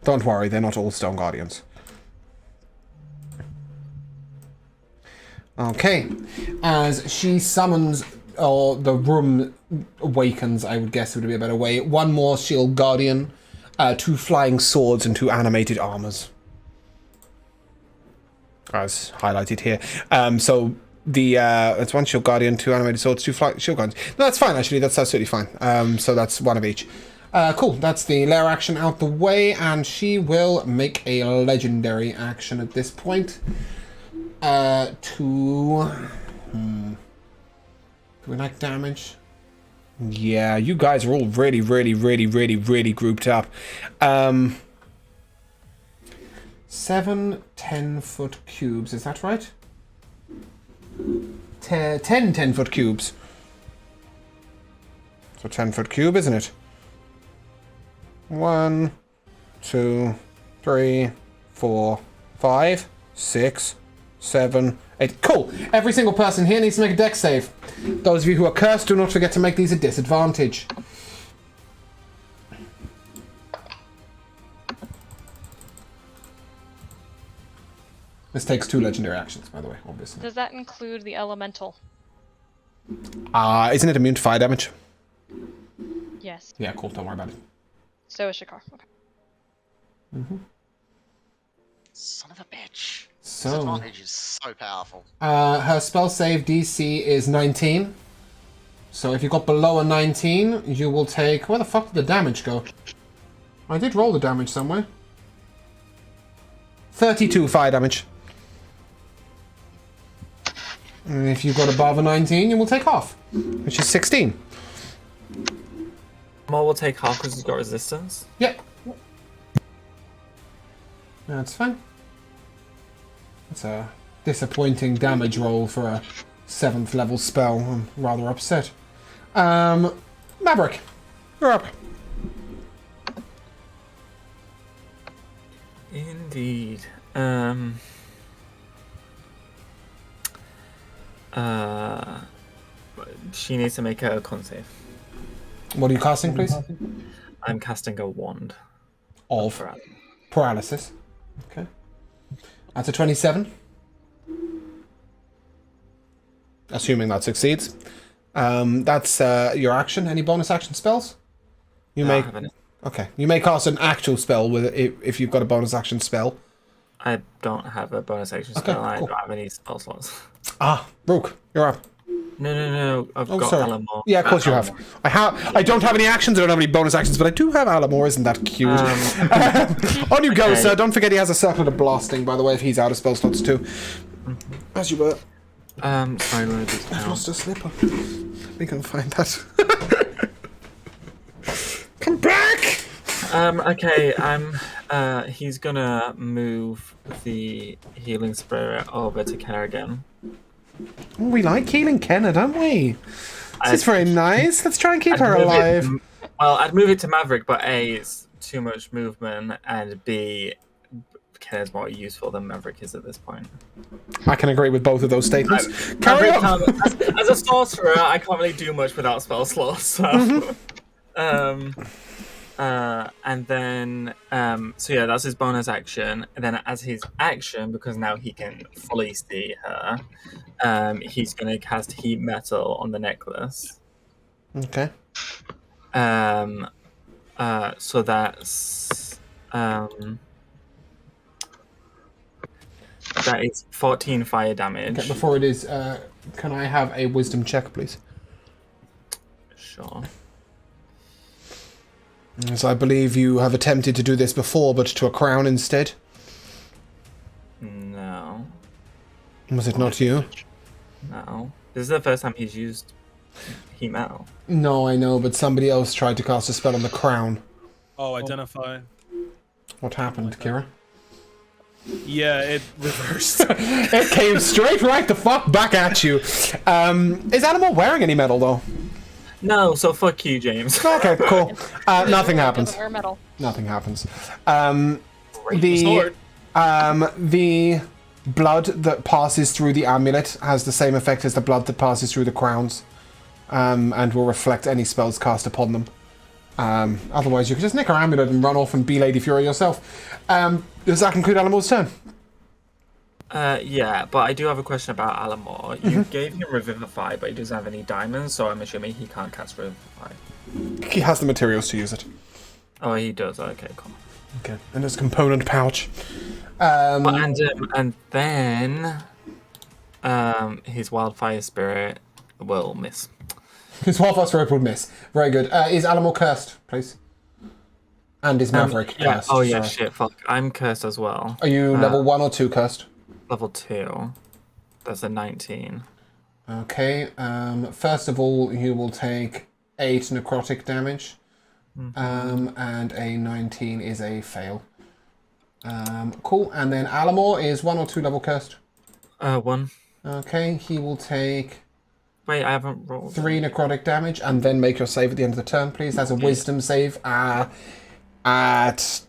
Don't worry, they're not all Stone Guardians. Okay, as she summons, or the room awakens, I would guess would be a better way, one more Shield Guardian, 2 flying swords and 2 animated armors. As highlighted here. So the it's 1 Shield Guardian, 2 animated swords, 2 flying Shield Guardians. No, that's fine actually, that's absolutely fine. So that's 1 of each. Cool, that's the lair action out the way, and she will make a legendary action at this point. Do we like damage? Yeah, you guys are all really grouped up. 7 10-foot cubes, is that right? 10 10-foot cubes. So 10-foot cube, isn't it? 1, 2, 3, 4, 5, 6, 7, 8. Cool. Every single person here needs to make a dex save. Those of you who are cursed, do not forget to make these a disadvantage. This takes 2 legendary actions, by the way, obviously. Does that include the elemental? Isn't it immune to fire damage? Yes. Yeah, cool. Don't worry about it. So is Shakar. Okay. Son of a bitch. So, Disadvantage is so powerful. her spell save DC is 19. So if you got below a 19, you will take... Where the fuck did the damage go? I did roll the damage somewhere. 32 fire damage. And if you got above a 19, you will take half, which is 16. More will take half because he's got resistance. Yep. That's fine. That's a disappointing damage roll for a 7th level spell. I'm rather upset. Maverick, you're up. Indeed. She needs to make a con save. What are you casting, please? I'm casting a wand. Of paralysis. Okay. That's a 27. Assuming that succeeds. That's your action. Any bonus action spells? You may. Okay. You may cast an actual spell with it if you've got a bonus action spell. I don't have a bonus action spell. I don't have any spell slots. Ah, Rook, you're up. No. I've got Alamore. Yeah, of course you have. I don't have any actions. I don't have any bonus actions, but I do have Alamore. Isn't that cute? On you go, sir. Don't forget he has a circle of blasting, by the way, if he's out of spell slots too. As you were. Sorry, I've lost a slipper. We can find that. Come back! Okay, he's gonna move the healing spirit over to Kerrigan. We like healing Kenna, don't we? This is very nice. Let's try and keep her alive. I'd move it to Maverick, but A, it's too much movement, and B, Kenna's more useful than Maverick is at this point. I can agree with both of those statements. Carry on! As a sorcerer, I can't really do much without spell slots, so... and then, so yeah, that's his bonus action. And then as his action, because now he can fully see her, he's going to cast Heat Metal on the necklace. Okay. So that's That is 14 fire damage. Okay, before it is, can I have a wisdom check, please? Sure. As I believe you have attempted to do this before, but to a crown instead. No. Was it not you? No. This is the first time he's used heat metal. No, I know, but somebody else tried to cast a spell on the crown. Oh, identify. What happened, Kira? Yeah, it reversed. It came straight right the fuck back at you. Is Animal wearing any metal, though? No, so fuck you, James. Okay, cool. Nothing happens. Doesn't wear metal. Nothing happens. Sword. The blood that passes through the amulet has the same effect as the blood that passes through the crowns, and will reflect any spells cast upon them. Otherwise, you could just nick our amulet and run off and be Lady Fury yourself. Does that conclude Alamor's turn? Yeah, but I do have a question about Alamor. You gave him Revivify, but he doesn't have any diamonds, so I'm assuming he can't cast Revivify. He has the materials to use it. Oh, he does. Okay, cool. Okay, in his component pouch. And then his Wildfire Spirit will miss. His Wildfire Spirit would miss. Very good. Is Alamor cursed, please? And is Maverick Yeah. cursed? Oh yeah, sorry. shit. Fuck. I'm cursed as well. Are you level 1 or 2 cursed? Level 2. That's a 19. Okay. First of all, you will take 8 necrotic damage. And a 19 is a fail. Cool. And then Alamor is 1 or 2 level cursed? 1. Okay. He will take Wait, I haven't rolled. 3 necrotic damage, and then make your save at the end of the turn, please. That's a wisdom save at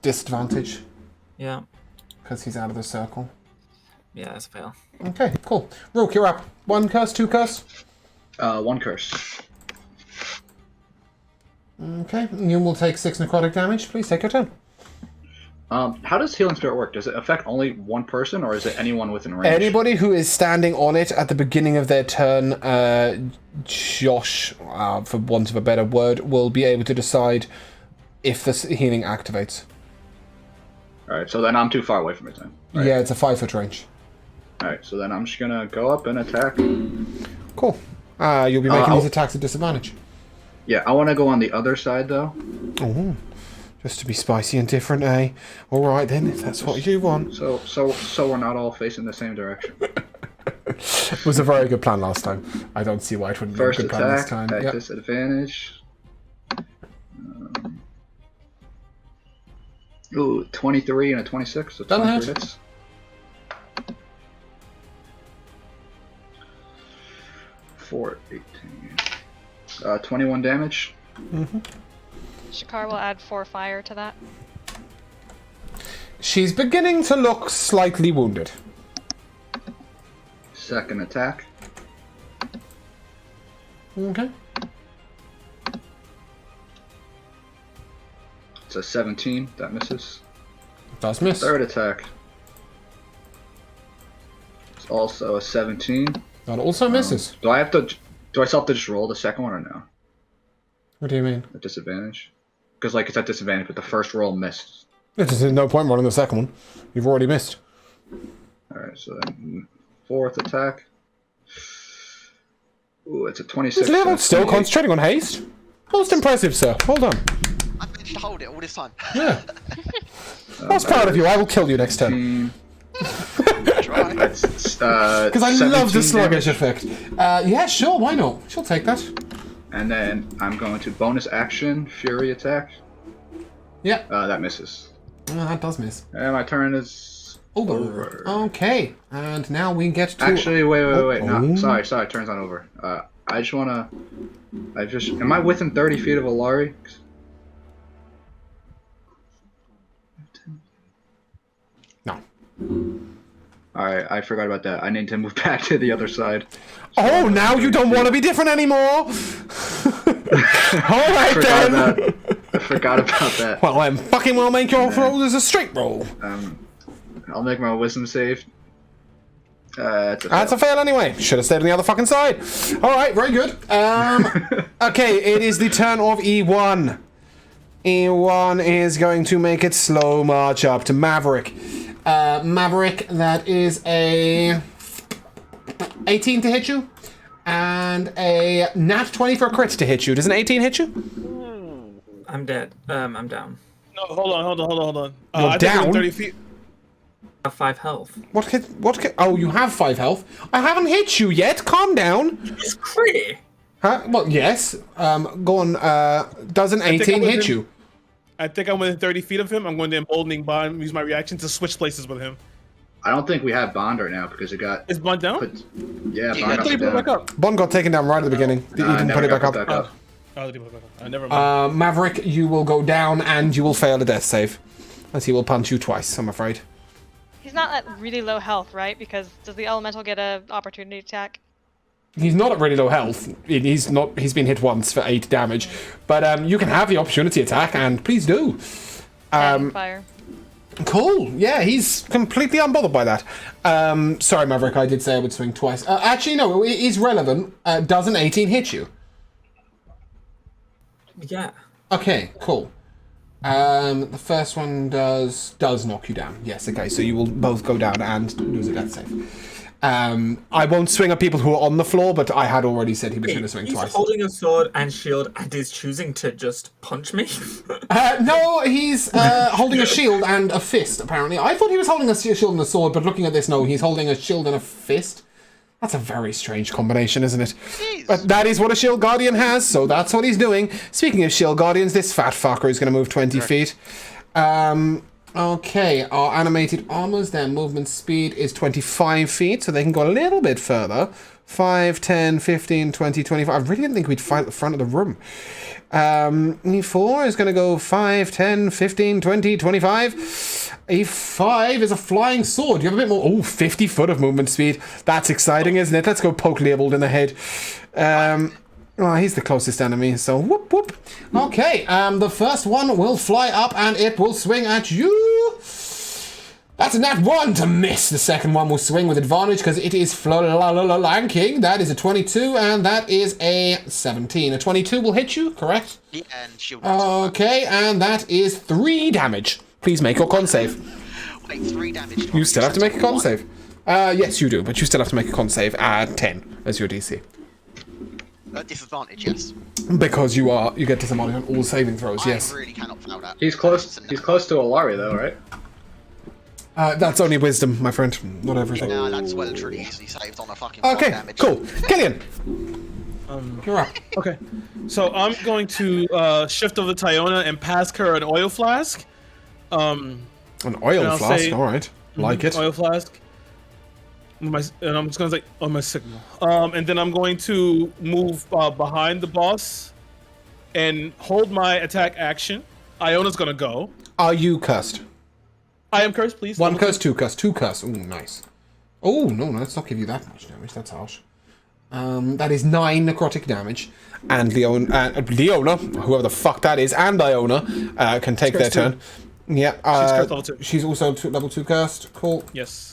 disadvantage, Yeah. because he's out of the circle. Yeah, that's a fail. Okay, cool. Rook, you're up. 1 curse, 2 curse? 1 curse. Okay, you will take 6 necrotic damage. Please take your turn. How does Healing Spirit work? Does it affect only one person, or is it anyone within range? Anybody who is standing on it at the beginning of their turn, Josh, for want of a better word, will be able to decide if the healing activates. Alright, so then I'm too far away from it then. Right. Yeah, it's a 5-foot range. Alright, so then I'm just gonna go up and attack. Cool. You'll be making these attacks at disadvantage. Yeah, I want to go on the other side though. Oh, just to be spicy and different, eh? All right then, if that's what you want. So we're not all facing the same direction. It was a very good plan last time. I don't see why it wouldn't First be a good plan this attack time. at Yep. disadvantage. 23 and a 26, so That'll 23 hit. hits. For 18. 21 damage. Shakar will add 4 fire to that. She's beginning to look slightly wounded. Second attack. Okay. It's a 17. That misses. Does miss. Third attack. It's also a 17. That also misses. Do I still have to just roll the second one or no? What do you mean? At disadvantage? Because like it's at disadvantage, but the first roll missed. There's no point rolling the second one. You've already missed. Alright, so then fourth attack. Ooh, it's a 26. This level and a still 28. concentrating on haste. Most impressive, sir. Well done. I've managed to hold it all this time. Yeah. I was proud of you. I will kill you next turn. 15. Try. Because Because I love the sluggish effect. Yeah, sure. Why not? She'll take that. And then I'm going to bonus action, Fury attack. Yeah. That misses. That does miss. And my turn is over. Okay. And now we get to... Actually, wait. Oh. No, sorry, turn's not over. I just wanna... Am I within 30 feet of Alari? No. Alright, I forgot about that. I need to move back to the other side. Oh, now you don't want to be different anymore? Alright then. I forgot about that. Well, then fucking well make your roll as a straight roll. I'll make my wisdom save. It's a That's a fail anyway. Should have stayed on the other fucking side. Alright, very good. Okay, it is the turn of E1. E1 is going to make it slow march up to Maverick. Maverick, that is a 18 to hit you, and a nat 20 for a crit to hit you. Does an 18 hit you? I'm dead. I'm down. No, hold on. You're I think down? within 30 feet. I have 5 health. What hit? Oh, you have 5 health. I haven't hit you yet. Calm down. It's crit. Huh? Well, yes. Go on. Does an 18 hit you? I think I'm within 30 feet of him. I'm going to emboldening Bond, use my reaction to switch places with him. I don't think we have Bond right now because it got. Is Bond down? Yeah, I Bond thought he got put it back down. up. Bond got taken down right at the beginning. You didn't put it back up. Oh, he put it back up. Never mind. Maverick, you will go down and you will fail a death save. As he will punch you twice, I'm afraid. He's not at really low health, right? Because does the elemental get an opportunity attack? He's not at really low health. He's not. He's been hit once for 8 damage. But you can have the opportunity attack, and please do. Fire. Cool. Yeah, he's completely unbothered by that. Sorry, Maverick, I did say I would swing twice. Actually, no, it is relevant. Does an 18 hit you? Yeah. Okay, cool. The first one does knock you down. Yes, okay, so you will both go down and lose a death save. I won't swing at people who are on the floor, but I had already said he was going to swing twice. He's holding a sword and shield and is choosing to just punch me? No, he's holding a shield and a fist, apparently. I thought he was holding a shield and a sword, but looking at this, no, he's holding a shield and a fist. That's a very strange combination, isn't it? Jeez. But that is what a Shield Guardian has, so that's what he's doing. Speaking of Shield Guardians, this fat fucker is going to move 20 feet. Okay, our animated armors, their movement speed is 25 feet, so they can go a little bit further. 5, 10, 15, 20, 25. I really didn't think we'd fight at the front of the room. E4 is going to go 5, 10, 15, 20, 25. E5 is a flying sword. You have a bit more... Oh, 50 foot of movement speed. That's exciting, isn't it? Let's go poke Leopold in the head. Oh, he's the closest enemy, so whoop whoop. Okay, the first one will fly up and it will swing at you. That's a nat 1 to miss. The second one will swing with advantage because it is flanking. That is a 22 and that is a 17. A 22 will hit you, correct? Yeah, and shield. Okay, and that is 3 damage. Please make your con save. Wait, 3 damage. You still have to make a con save. Yes, you do, but you still have to make a con save at 10 as your DC. Disadvantage, yes. Because you get disadvantage on all saving throws, yes. I really cannot fail that. He's close. He's close to Alari though, right? That's only wisdom, my friend, not everything. No, that's well and truly easily saved on a fucking 5 Okay, damage. cool. Killian, you're up. Okay, so I'm going to shift over to Tyona and pass her an oil flask. An oil flask, alright. Like it. Oil flask. And I'm just going to say, on my signal. And then I'm going to move behind the boss and hold my attack action. Iona's going to go. Are you cursed? I am cursed, please. 1 curse, 2 curse, 2 curse. Ooh, nice. Oh, no, let's not give you that much damage. That's harsh. That is 9 necrotic damage. And Leona, whoever the fuck that is, and Iona can take their turn. Yeah. She's cursed level 2. She's also level 2 cursed. Cool. Yes.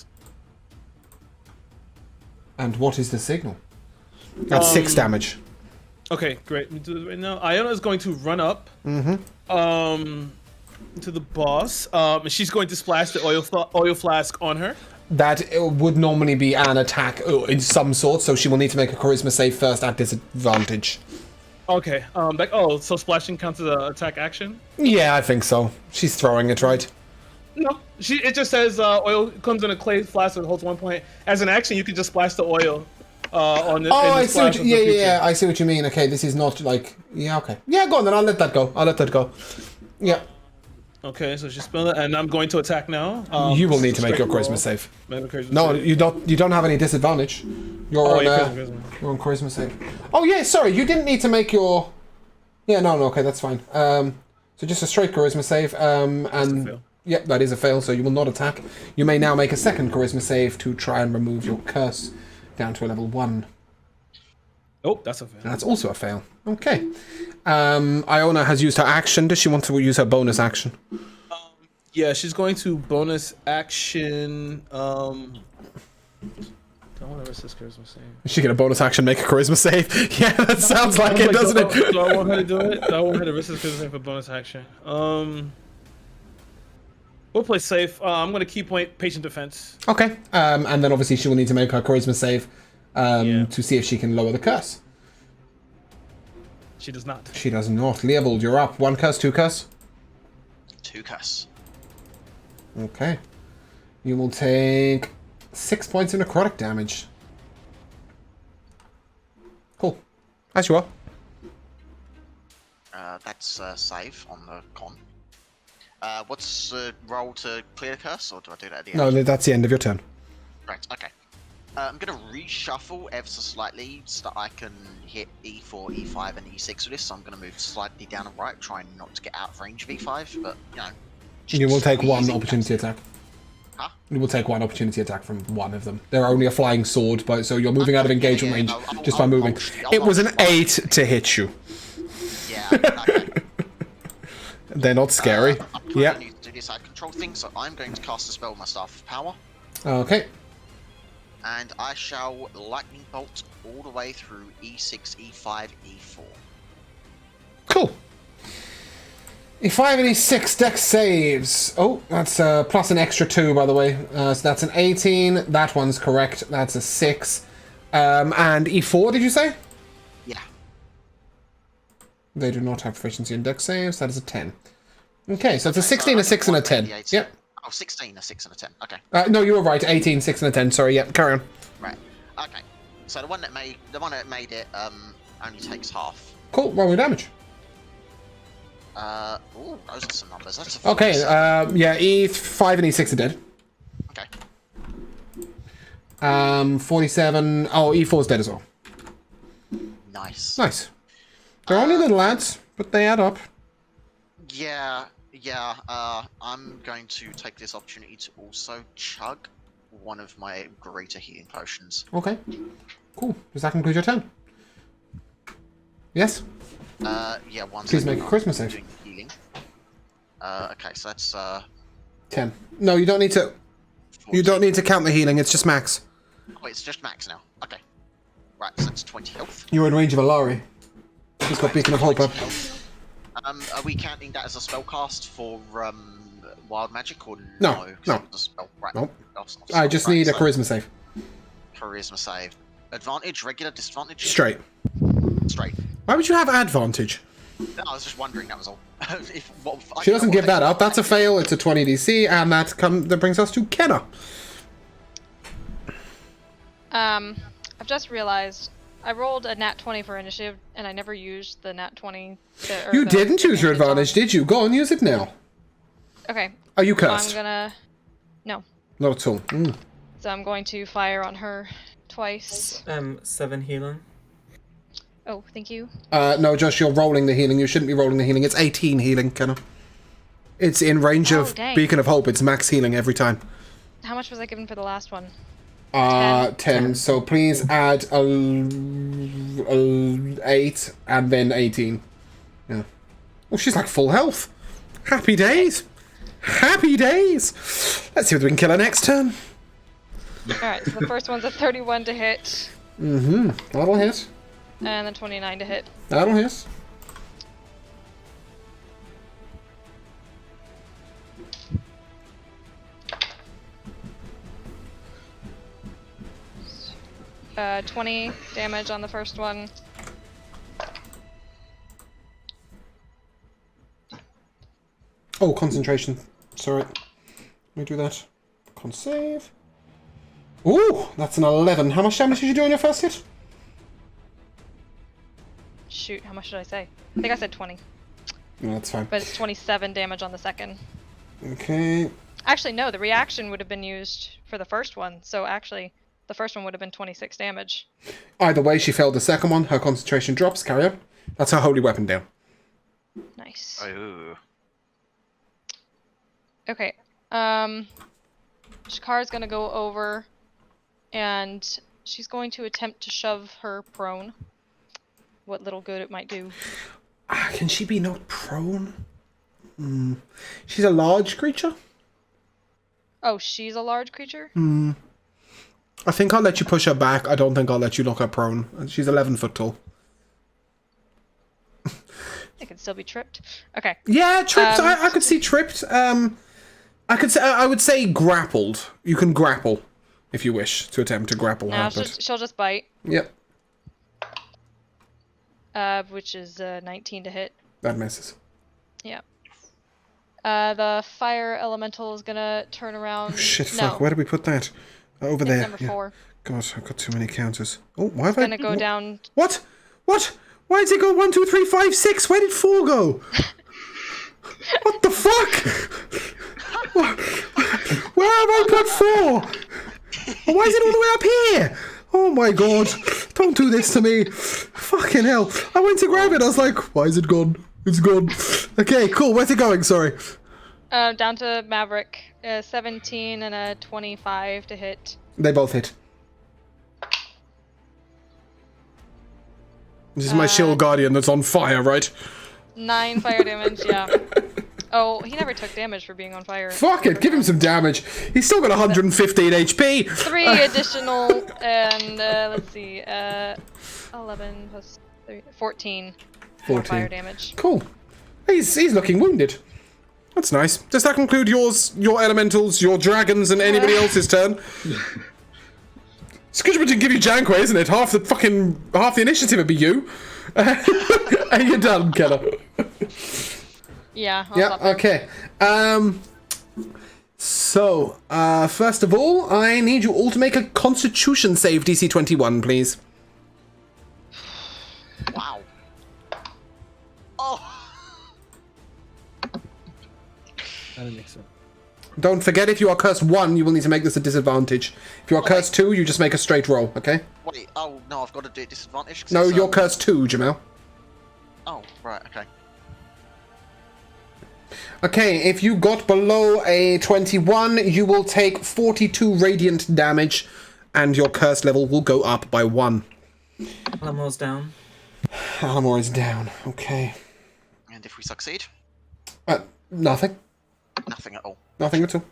And what is the signal? That's 6 damage. Okay, great. Let me do this right now. Iona is going to run up. To the boss. She's going to splash the oil flask on her. That would normally be an attack in some sort, so she will need to make a charisma save first at disadvantage. Okay. So splashing counts as an attack action? Yeah, I think so. She's throwing it, right? No. It just says oil comes in a clay flask that holds 1 point. As an action, you can just splash the oil on the. Oh, I see. Yeah. I see what you mean. Okay, this is not like. Yeah. Okay. Yeah, go on then. I'll let that go. Yeah. Okay, so she's spelling it, and I'm going to attack now. You will need to make your charisma save. No, save. you don't. You don't have any disadvantage. You're on charisma save. Oh yeah, sorry. You didn't need to make your. Yeah, no. Okay, that's fine. So just a straight charisma save. And yep, that is a fail. So you will not attack. You may now make a second charisma save to try and remove your curse down to a level 1. Oh, that's a fail. That's also a fail. Okay. Iona has used her action. Does she want to use her bonus action? Yeah, she's going to bonus action. I want to risk this charisma save. She get a bonus action, make a charisma save. Yeah, that sounds like it, doesn't it? Do I want her to do it? Do I want her to risk this charisma save for bonus action? We'll play safe. I'm going to key point patient defense. Okay. And then obviously she will need to make her charisma save to see if she can lower the curse. She does not. She does not. Leovold, you're up. 1 curse, 2 curse. 2 curse. Okay. You will take 6 points of necrotic damage. Cool. As you are. That's save on the con. What's the roll to clear the curse, or do I do that at the end? No, that's the end of your turn. Right, okay. I'm going to reshuffle ever so slightly so that I can hit E4, E5, and E6 with this. So I'm going to move slightly down and right, trying not to get out of range of E5, but, you know. You will take one easy. opportunity attack. Huh? You will take 1 opportunity attack from one of them. They're only a flying sword, but so you're moving out of engagement range just by moving. It was an 8 to hit you. Yeah, okay. They're not scary. I'm Yeah. need to do this side control thing, so I'm going to cast a spell with my Staff of Power. Okay. And I shall lightning bolt all the way through E6, E5, E4. Cool. E5 and E6 dex saves. Oh, that's plus an extra 2, by the way. So that's an 18. That one's correct. That's a 6. And E4, did you say? Yeah. They do not have proficiency in dex saves. That is a 10. Okay, so it's a 16, a 6, and a 10. Yep. Oh, 16, a 6, and a 10. Okay. No, you were right. 18, 6, and a 10. Sorry. Yep. Carry on. Right. Okay. So the one that made it only takes half. Cool. Roll your damage. Ooh, those are some numbers. That's a Okay. 47. Yeah. E5 and E6 are dead. Okay. 47. Oh, E4's dead as well. Nice. Nice. They're only little lads, but they add up. Yeah. I'm going to take this opportunity to also chug one of my greater healing potions. Okay. Cool. Does that conclude your turn? Yes? Yeah, one Please second. make a Christmas save. Doing healing. Okay, so that's 10. No, you don't need to. 14. You don't need to count the healing. It's just max. Oh, it's just max now. Okay. Right, so that's 20 health. You're in range of Alari. She's got Beacon of Hope up. Are we counting that as a spell cast for wild magic or No, 'Cause no. it was a spell. Right. Nope. That's not I just spell. need a Right, charisma save. so charisma save. Advantage, regular, disadvantage? Straight. Straight. Why would you have advantage? No, I was just wondering, that was all. She doesn't give that up. That's a fail. It's a 20 DC, and that brings us to Kenna. I've just realized I rolled a nat 20 for initiative, and I never used the nat 20. You didn't use your advantage, did you? Go on, use it now. Okay. Are you So cursed? I'm gonna. No. Not at all. Mm. So I'm going to fire on her twice. 7 healing. Oh, thank you. No, Josh, you're rolling the healing. You shouldn't be rolling the healing. It's 18 healing, Kenna. It's in range of dang. Beacon of Hope. It's max healing every time. How much was I given for the last one? 10. So please add a 8 and then 18. Yeah. Oh, she's like full health. Happy days. Happy days. Let's see whether we can kill her next turn. Alright, so the first one's a 31 to hit, Mm-hmm. That'll hit. and then 29 to hit. That'll hit. Uh, 20 damage on the first one. Oh, concentration. Sorry. Let me do that. Con save. Ooh, that's an 11. How much damage did you do on your first hit? Shoot, how much did I say? I think I said 20. No, that's fine. But it's 27 damage on the second. Okay. Actually, no, the reaction would have been used for the first one. So actually, the first one would have been 26 damage. Either way, she failed the second one. Her concentration drops. Carry on. That's her holy weapon down. Nice. Oh. Okay. Shakara's gonna go over, and she's going to attempt to shove her prone. What little good it might do. Can she be not prone? She's a large creature? Oh, she's a large creature? I think I'll let you push her back. I don't think I'll let you knock her prone. She's 11 foot tall. I can still be tripped. Okay. Yeah, tripped. I could see tripped. I would say grappled. You can grapple if you wish to attempt to grapple her. Now But... she'll just bite. Yep, Which is 19 to hit. that misses. Yeah. The fire elemental is gonna turn around. Oh, shit, no, fuck. Where did we put that? Over it's there. number 4. God, I've got too many counters. Oh, why have It's I... gonna go down. What? What? Why did it go 1, 2, 3, 5, 6? Where did 4 go? What the fuck? Where have I put 4? Why is it all the way up here? Oh my god. Don't do this to me. Fucking hell. I went to grab it. I was like, why is it gone? It's gone. Okay, cool. Where's it going? Sorry. Down to Maverick. 17 and a 25 to hit. They both hit. This is my shield guardian that's on fire, right? 9 fire damage, yeah. Oh, he never took damage for being on fire. Fuck it, give him some damage. He's still got 115 HP. 3 additional, and let's see, 11 plus 3, 14. 14. Fire damage. Cool. He's looking wounded. That's nice. Does that conclude your elementals, your dragons, and anybody else's turn? It's good to give you Janquay, isn't it? Half the initiative would be you. Are you done, Kenna? Yeah. Yeah. Okay. So, first of all, I need you all to make a Constitution save, DC 21, please. Wow. Oh. That makes sense. Don't forget, if you are cursed 1, you will need to make this a disadvantage. If you are cursed 2, you just make a straight roll, okay? Wait, oh, no, I've got to do it disadvantage. 'Cause No, it's, you're cursed 2, Jamel. Oh, right, okay. Okay, if you got below a 21, you will take 42 radiant damage, and your curse level will go up by 1. Alamore's down. Alamore is down, okay. And if we succeed? Nothing. Nothing at all. Nothing at all.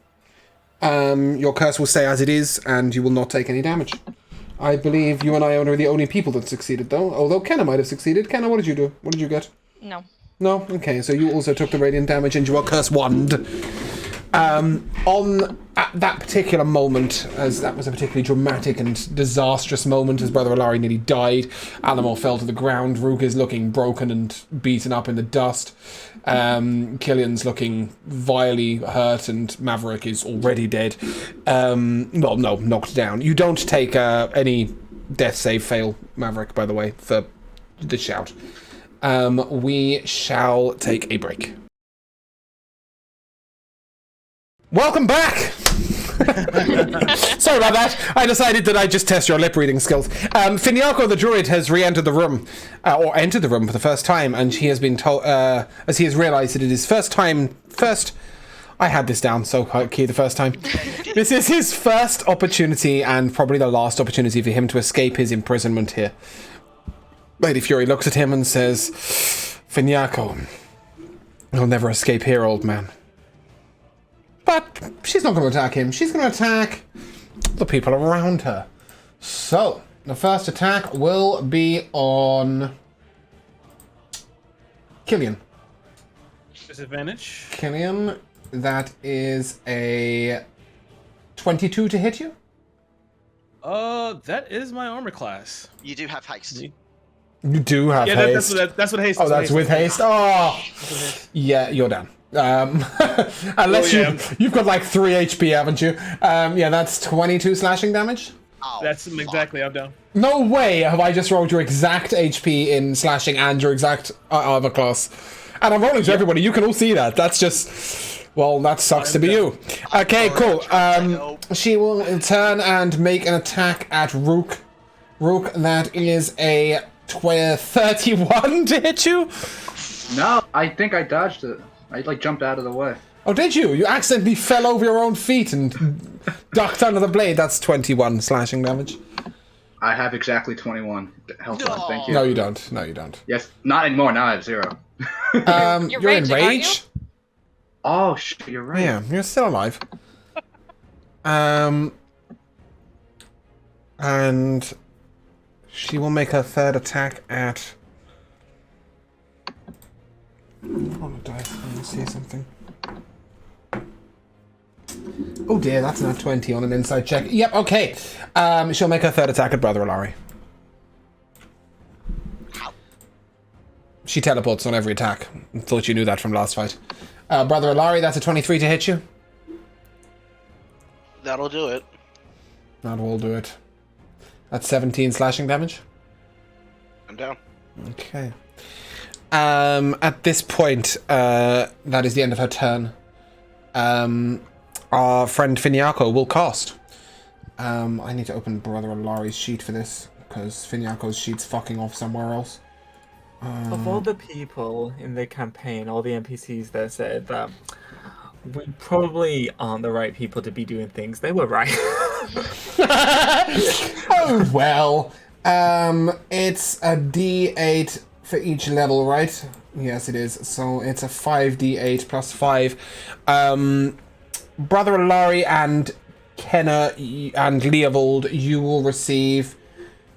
Your curse will stay as it is, and you will not take any damage. I believe you and Iona are the only people that succeeded, though. Although Kenna might have succeeded. Kenna, what did you do? What did you get? No. No? Okay, so you also took the radiant damage, and you are curse 1'd. At that particular moment, as that was a particularly dramatic and disastrous moment, as Brother Alari nearly died, Alamore fell to the ground, Rook is looking broken and beaten up in the dust, Killian's looking vilely hurt, and Maverick is already dead. Well, no, knocked down. You don't take any death save fail, Maverick, by the way, for the shout. We shall take a break. Welcome back! Sorry about that. I decided that I'd just test your lip reading skills. Finiaco the druid has re-entered the room, or entered the room for the first time, and he has been told, as he has realised that it is I had this down, so key the first time. This is his first opportunity, and probably the last opportunity for him to escape his imprisonment here. Lady Fury looks at him and says, Finiaco, you'll never escape here, old man. But she's not going to attack him. She's going to attack the people around her. So, the first attack will be on Killian. Disadvantage. Killian, that is a 22 to hit you? That is my armor class. You do have haste. You do have haste. That's what haste is. Oh, that's with haste? Oh! Yeah, you're down. Unless you've got like 3 HP, haven't you? Yeah, that's 22 slashing damage. Oh, that's exactly, I'm down. No way have I just rolled your exact HP in slashing and your exact armor class. And I'm rolling to everybody, you can all see that. That's just... Well, that sucks to be you. Okay, cool. She will turn and make an attack at Rook. Rook, that is a 31 to hit you? No, I think I dodged it. I jumped out of the way. Oh, did you? You accidentally fell over your own feet and ducked under the blade. That's 21 slashing damage. I have exactly 21 health on, thank you. No, you don't. No, you don't. Yes, not anymore. Now I have 0. You're in raging, aren't rage? Oh, shit, you're right. Yeah, you're still alive. And she will make her third attack at... On a dice, let me see something. Oh dear, that's not 20 on an inside check. Yep, okay. She'll make her third attack at Brother Alari. She teleports on every attack. Thought you knew that from last fight. Brother Alari, that's a 23 to hit you. That'll do it. That will do it. That's 17 slashing damage. I'm down. Okay. At this point, that is the end of her turn. Our friend Finiaco will cast. I need to open Brother Alari's sheet for this, because Finiaco's sheet's fucking off somewhere else. Of all the people in the campaign, all the NPCs that said that we probably aren't the right people to be doing things, they were right. Oh, well. It's a D8 for each level, right? Yes, it is. So it's a 5d8 plus 5. Brother Alari and Kenna and Leovold, you will receive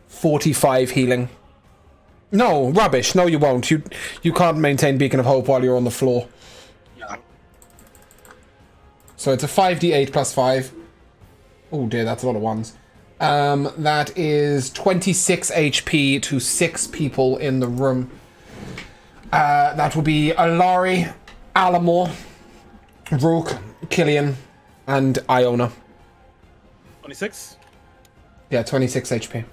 45 healing. No, rubbish. No, you won't. You can't maintain Beacon of Hope while you're on the floor. Yeah. So it's a 5d8 plus 5. Oh dear, that's a lot of ones. That is 26 HP to 6 people in the room. That will be Alari, Alamor, Rook, Killian, and Iona. 26? Yeah, 26 HP.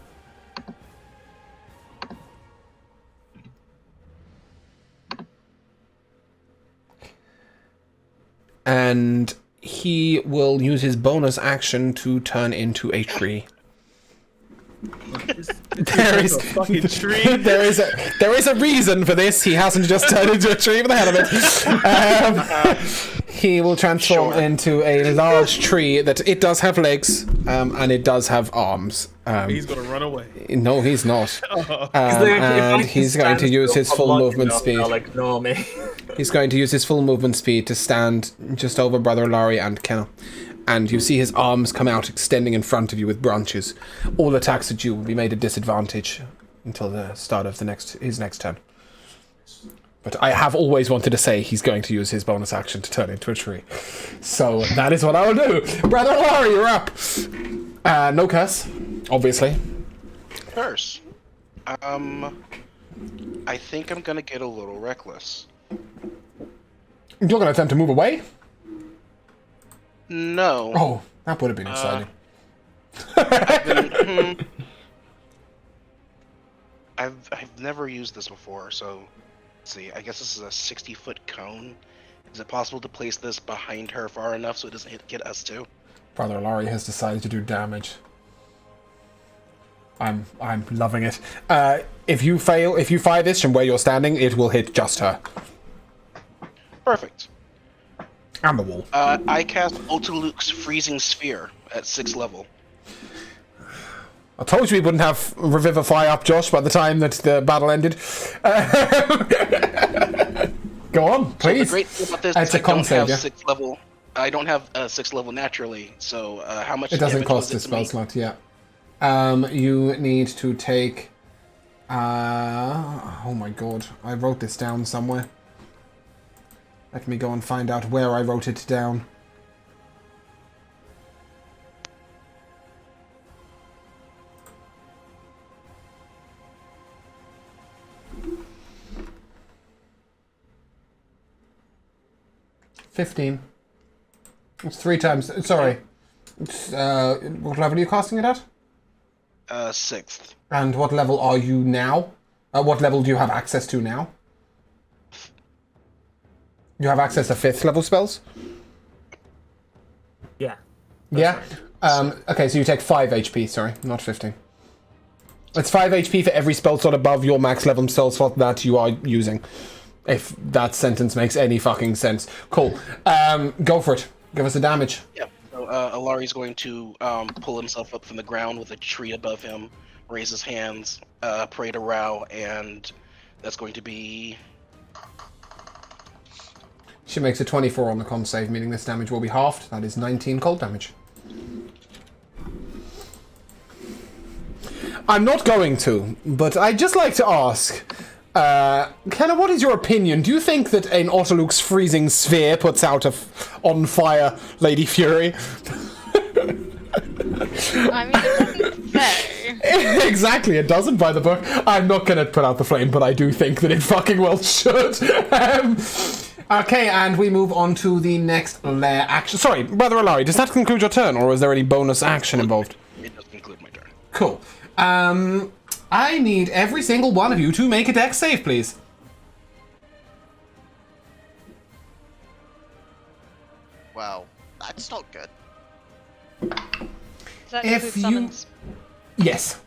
And he will use his bonus action to turn into a tree. There is a fucking tree. there is a reason for this. He hasn't just turned into a tree for the hell of it. He will transform into a large tree that it does have legs, and it does have arms. He's gonna run away. No, he's not. And he's going to use his full movement speed. Ignore me. He's going to use his full movement speed to stand just over Brother Larry and Kenna. And you see his arms come out, extending in front of you with branches. All attacks at you will be made a disadvantage until the start of his next turn. But I have always wanted to say he's going to use his bonus action to turn into a tree. So that is what I will do. Brother Larry, you're up. No curse, obviously. Curse. I think I'm gonna get a little reckless. You're going to attempt to move away? No. Oh, that would have been exciting. I've never used this before, so let's see. I guess this is a 60-foot cone. Is it possible to place this behind her far enough so it doesn't get us too? Brother Larry has decided to do damage. I'm loving it. If you fire this from where you're standing, it will hit just her. Perfect. And the wall. I cast Ultiluke's Freezing Sphere at 6th level. I told you we wouldn't have Revivify up, Josh, by the time that the battle ended. Go on, please. So the great thing about this is I don't have 6th level. I don't have 6th level naturally, so how much it doesn't damage cost was a it to spell me? slot, yeah. You need to take... oh my god, I wrote this down somewhere. Let me go and find out where I wrote it down. $15. It's 3 times. Sorry. It's, what level are you casting it at? 6th. And what level are you now? What level do you have access to now? You have access to 5th level spells? Yeah. Yeah? Okay, so you take 5 HP, sorry, not 15. It's 5 HP for every spell slot above your max level spell slot that you are using. If that sentence makes any fucking sense. Cool. Go for it. Give us the damage. Yeah. So Alari's going to pull himself up from the ground with a tree above him, raise his hands, pray to Rao, and that's going to be... She makes a 24 on the con save, meaning this damage will be halved. That is 19 cold damage. I'm not going to, but I'd just like to ask, Kenna, what is your opinion? Do you think that an Otterluke's freezing sphere puts out on fire Lady Fury? I mean, it doesn't say. Exactly, it doesn't by the book. I'm not gonna put out the flame, but I do think that it fucking well should. Okay, and we move on to the next lair action. Sorry, Brother Alari, does that conclude your turn, or is there any bonus action involved? It does conclude my turn. Cool. I need every single one of you to make a dex save, please. Well, that's not good. Does that If include you- summons? Yes.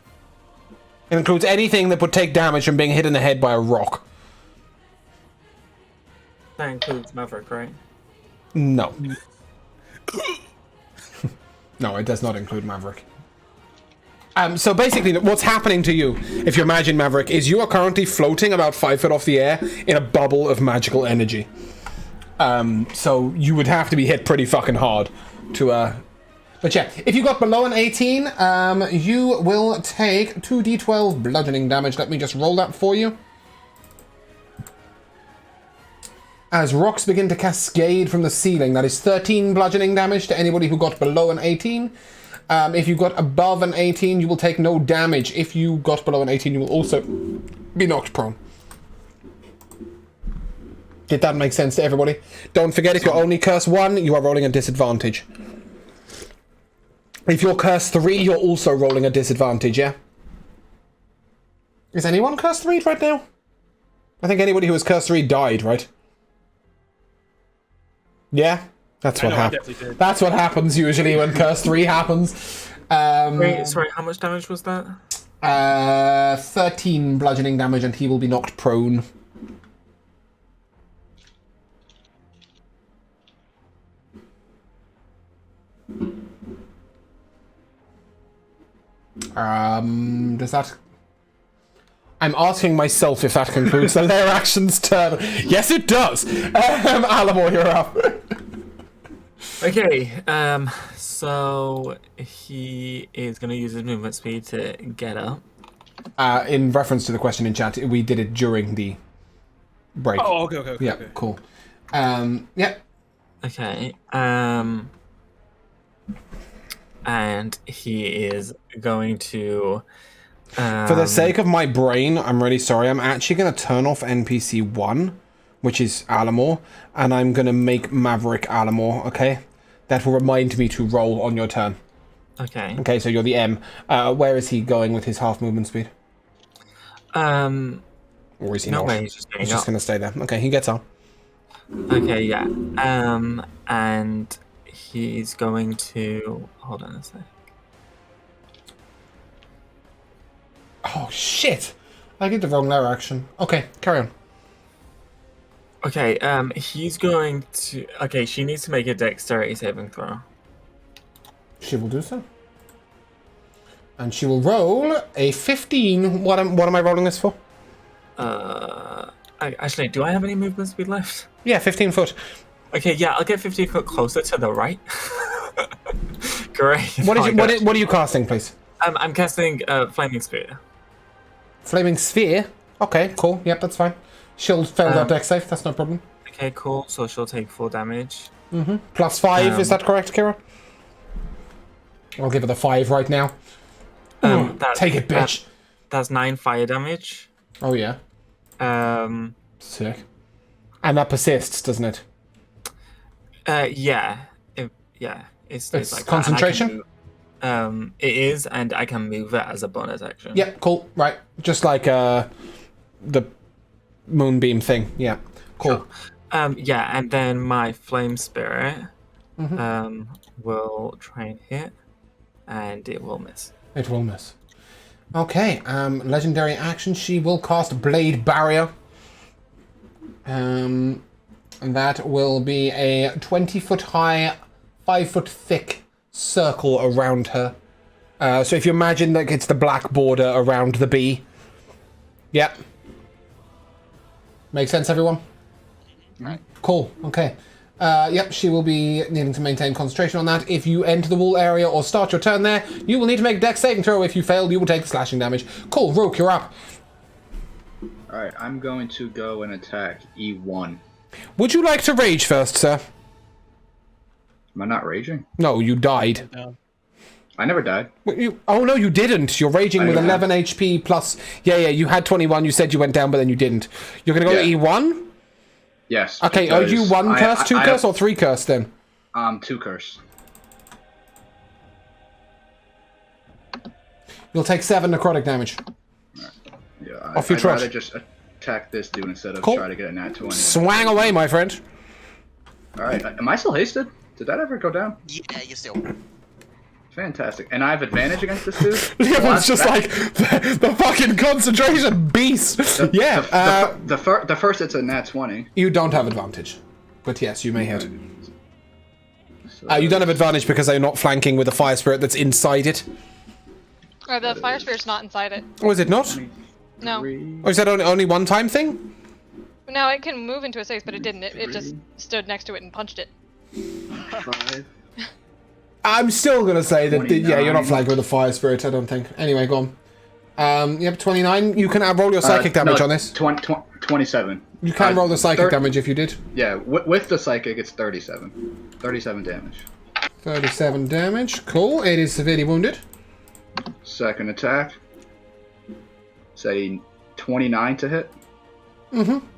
It includes anything that would take damage from being hit in the head by a rock. That includes Maverick, right? No. No, it does not include Maverick. So basically, what's happening to you, if you imagine Maverick, is you are currently floating about 5 foot off the air in a bubble of magical energy. So you would have to be hit pretty fucking hard to, But yeah, if you got below an 18, you will take 2d12 bludgeoning damage. Let me just roll that for you. As rocks begin to cascade from the ceiling, that is 13 bludgeoning damage to anybody who got below an 18. If you got above an 18, you will take no damage. If you got below an 18, you will also be knocked prone. Did that make sense to everybody? Don't forget, if you're only curse 1, you are rolling a disadvantage. If you're curse 3, you're also rolling a disadvantage, yeah? Is anyone curse 3 right now? I think anybody who was curse 3 died, right? Yeah? That's what happens. That's what happens usually when curse 3 happens. Wait, sorry, how much damage was that? 13 bludgeoning damage, and he will be knocked prone. Does that... I'm asking myself if that concludes the lair action's turn. Yes, it does! Alamor, you're up. Okay, so he is going to use his movement speed to get up. In reference to the question in chat, we did it during the break. Oh, okay. Yeah, okay. cool. Yeah. Okay, and he is going to... For the sake of my brain, I'm really sorry, I'm actually going to turn off NPC 1, which is Alamor, and I'm going to make Maverick Alamor, okay? That will remind me to roll on your turn. Okay. Okay, so you're the M. Where is he going with his half movement speed? Or is he not? Way, he's just He's just going to stay there. Okay, he gets on. Okay, yeah. And he's going to... Hold on a sec. Oh, shit! I did the wrong lair action. Okay, carry on. Okay, he's going to... Okay, she needs to make a dexterity saving throw. She will do so. And she will roll a 15. What am I rolling this for? Actually, do I have any movement speed left? Yeah, 15 foot. Okay, yeah, I'll get 15 foot closer to the right. Great. What are you casting, please? I'm casting Flaming Spear. Flaming Sphere? Okay, cool. Yep, that's fine. She'll fail that dex save, that's no problem. Okay, cool. So she'll take 4 damage. Mm-hmm. Plus 5, is that correct, Kira? I'll give her the 5 right now. Take it, bitch. That's 9 fire damage. Oh, yeah. Sick. And that persists, doesn't it? Yeah. It's like concentration? It is, and I can move it as a bonus action. Yep, cool. Right. Just like the moonbeam thing. Yeah. Cool. Sure. Yeah, and then my flame spirit will try and hit, and it will miss. It will miss. Okay. Legendary action. She will cast Blade Barrier. And that will be a 20-foot high, 5-foot thick circle around her. So if you imagine like it's the black border around the bee. Yep. Make sense, everyone? Right. Cool. Okay. Yep, she will be needing to maintain concentration on that. If you enter the wall area or start your turn there, you will need to make a dex saving throw. If you fail, you will take the slashing damage. Cool, Rook, you're up. Alright, I'm going to go and attack E1. Would you like to rage first, sir? Am I not raging? No, you died. No. I never died. Oh, no, you didn't. You're raging with 11 HP plus... Yeah, you had 21. You said you went down, but then you didn't. You're going to go to E1? Yes. Okay, are you 1 curse, 2 curse, or 3 curse then? 2 curse. You'll take 7 necrotic damage. Yeah, Off your I'd trot. rather just attack this dude instead of Cool. try to get a nat 20. Swang away, my friend. Alright, am I still hasted? Did that ever go down? Yeah, you're still. Fantastic. And I have advantage against this dude? Leon's just like the fucking concentration beast. The first it's a nat 20. You don't have advantage, but yes, you may hit. So You don't have advantage because they're not flanking with a fire spirit that's inside it. Or the fire spirit's not inside it. Or is it not? No. Or is that only one time thing? No, it can move into a space, but it didn't. It just stood next to it and punched it. 5. I'm still gonna say that yeah, you're not 29. flanking with a fire spirit. I don't think. Anyway, go on. Yep, 29. You can roll your psychic damage on this. 27. You can roll the psychic damage if you did. Yeah, with the psychic, it's 37. 37 damage. 37 damage. Cool. It is severely wounded. Second attack. Say 29 to hit.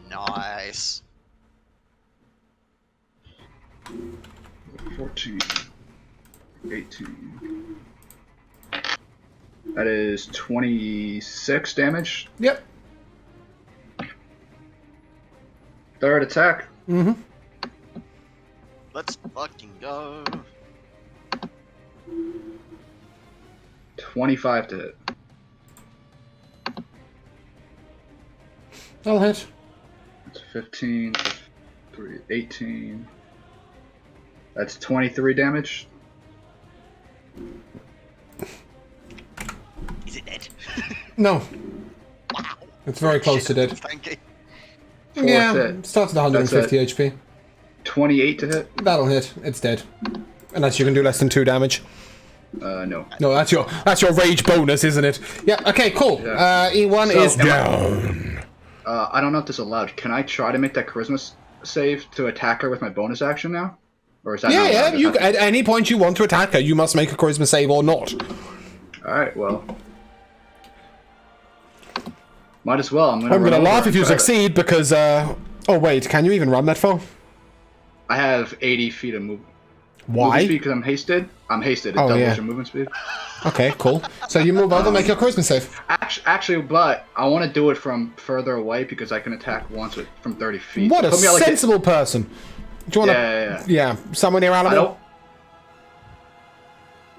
Nice. 14. 18. That is 26 damage. Yep. Third attack. Let's fucking go. 25 to hit. That'll hit. That's 15, 3, 18. That's 23 damage. Is it dead? No. Wow. It's very close to dead. Thank you. Fourth Yeah, hit. starts at 150 That's HP. 28 to hit. That'll hit. It's dead. Unless you can do less than 2 damage. No. No, that's your rage bonus, isn't it? Yeah. Okay. Cool. Yeah. E1 So, is am I- down. I don't know if this is allowed. Can I try to make that charisma save to attack her with my bonus action now? Or is that not Yeah. allowed? You at any point you want to attack her, you must make a charisma save or not. Alright, well. Might as well. I'm gonna I'm run gonna over laugh if and you try to- succeed because. Oh wait, can you even run that far? I have 80 feet of movement. Why? Because I'm hasted. I'm hasted. It Oh, doubles yeah. your movement speed. Okay, cool. So you move over, make your charisma save. Actually, but I want to do it from further away because I can attack once from 30 feet. What a Put me at, like, sensible person. Do you want to? Yeah. Yeah, someone near I Alamo. don't.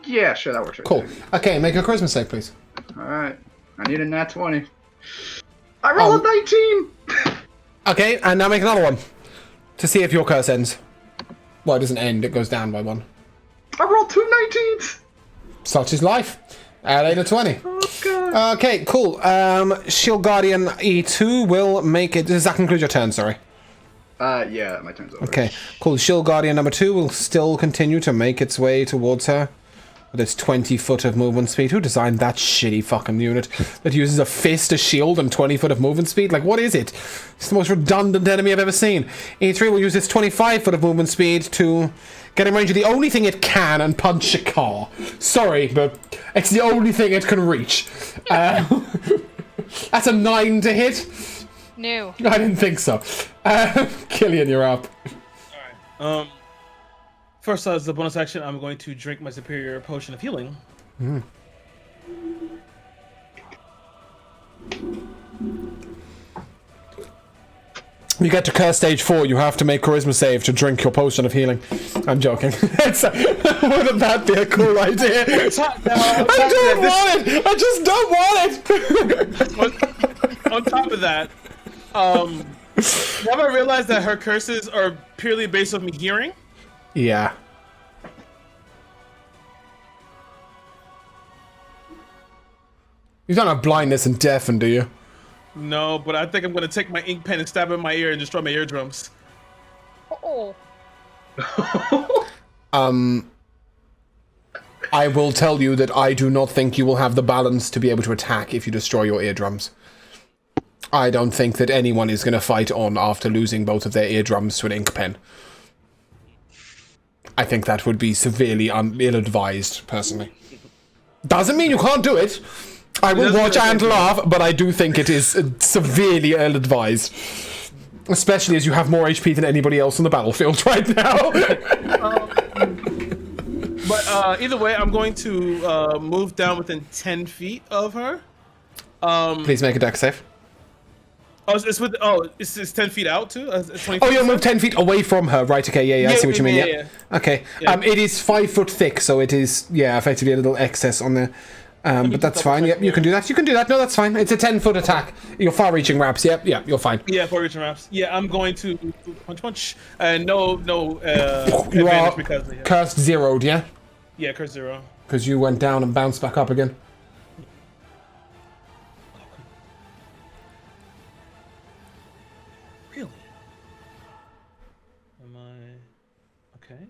Yeah, sure, that works. Right Cool. there. Okay, make a charisma save, please. All right. I need a nat 20. I rolled a 19. Okay, and now make another one to see if your curse ends. Well, it doesn't end; it goes down by 1. I rolled 2 19s. Such is life. Add a 20. Oh god. Okay, cool. Shield Guardian E2 will make it. Does that conclude your turn? Sorry. Yeah, my turn's over. Okay, cool. Shield Guardian number 2 will still continue to make its way towards her. With its 20 foot of movement speed. Who designed that shitty fucking unit that uses a fist, a shield, and 20 foot of movement speed? Like, what is it? It's the most redundant enemy I've ever seen. E3 will use its 25 foot of movement speed to get in range of the only thing it can and punch a car. Sorry, but it's the only thing it can reach. That's a 9 to hit. No. I didn't think so. Killian, you're up. First, as a bonus action, I'm going to drink my superior potion of healing. You get to curse stage 4, you have to make charisma save to drink your potion of healing. I'm joking. Wouldn't that be a cool idea? I don't want it! I just don't want it! On top of that, have I realized that her curses are purely based on me hearing? Yeah. You don't have blindness and deafen, do you? No, but I think I'm going to take my ink pen and stab it in my ear and destroy my eardrums. Oh. I will tell you that I do not think you will have the balance to be able to attack if you destroy your eardrums. I don't think that anyone is going to fight on after losing both of their eardrums to an ink pen. I think that would be severely ill-advised, personally. Doesn't mean you can't do it. I will watch and laugh, but I do think it is severely ill-advised. Especially as you have more HP than anybody else on the battlefield right now. But either way, I'm going to move down within 10 feet of her. Please make a dex save. It's 10 feet out too? It's 20 Oh, feet you'll move 10 feet away from her. Right, okay, yeah, I see what you mean, yeah. Okay, Yeah. it is 5 foot thick, so it is, effectively a little excess on there. But that's fine, yep, you can do that. You can do that, no, that's fine. It's a 10-foot attack. Your far-reaching wraps, yep, you're fine. Yeah, far-reaching wraps. Yeah, I'm going to punch. And no You advantage are because cursed zeroed, yeah? Yeah, curse 0. Because you went down and bounced back up again. Really? Am I... Okay.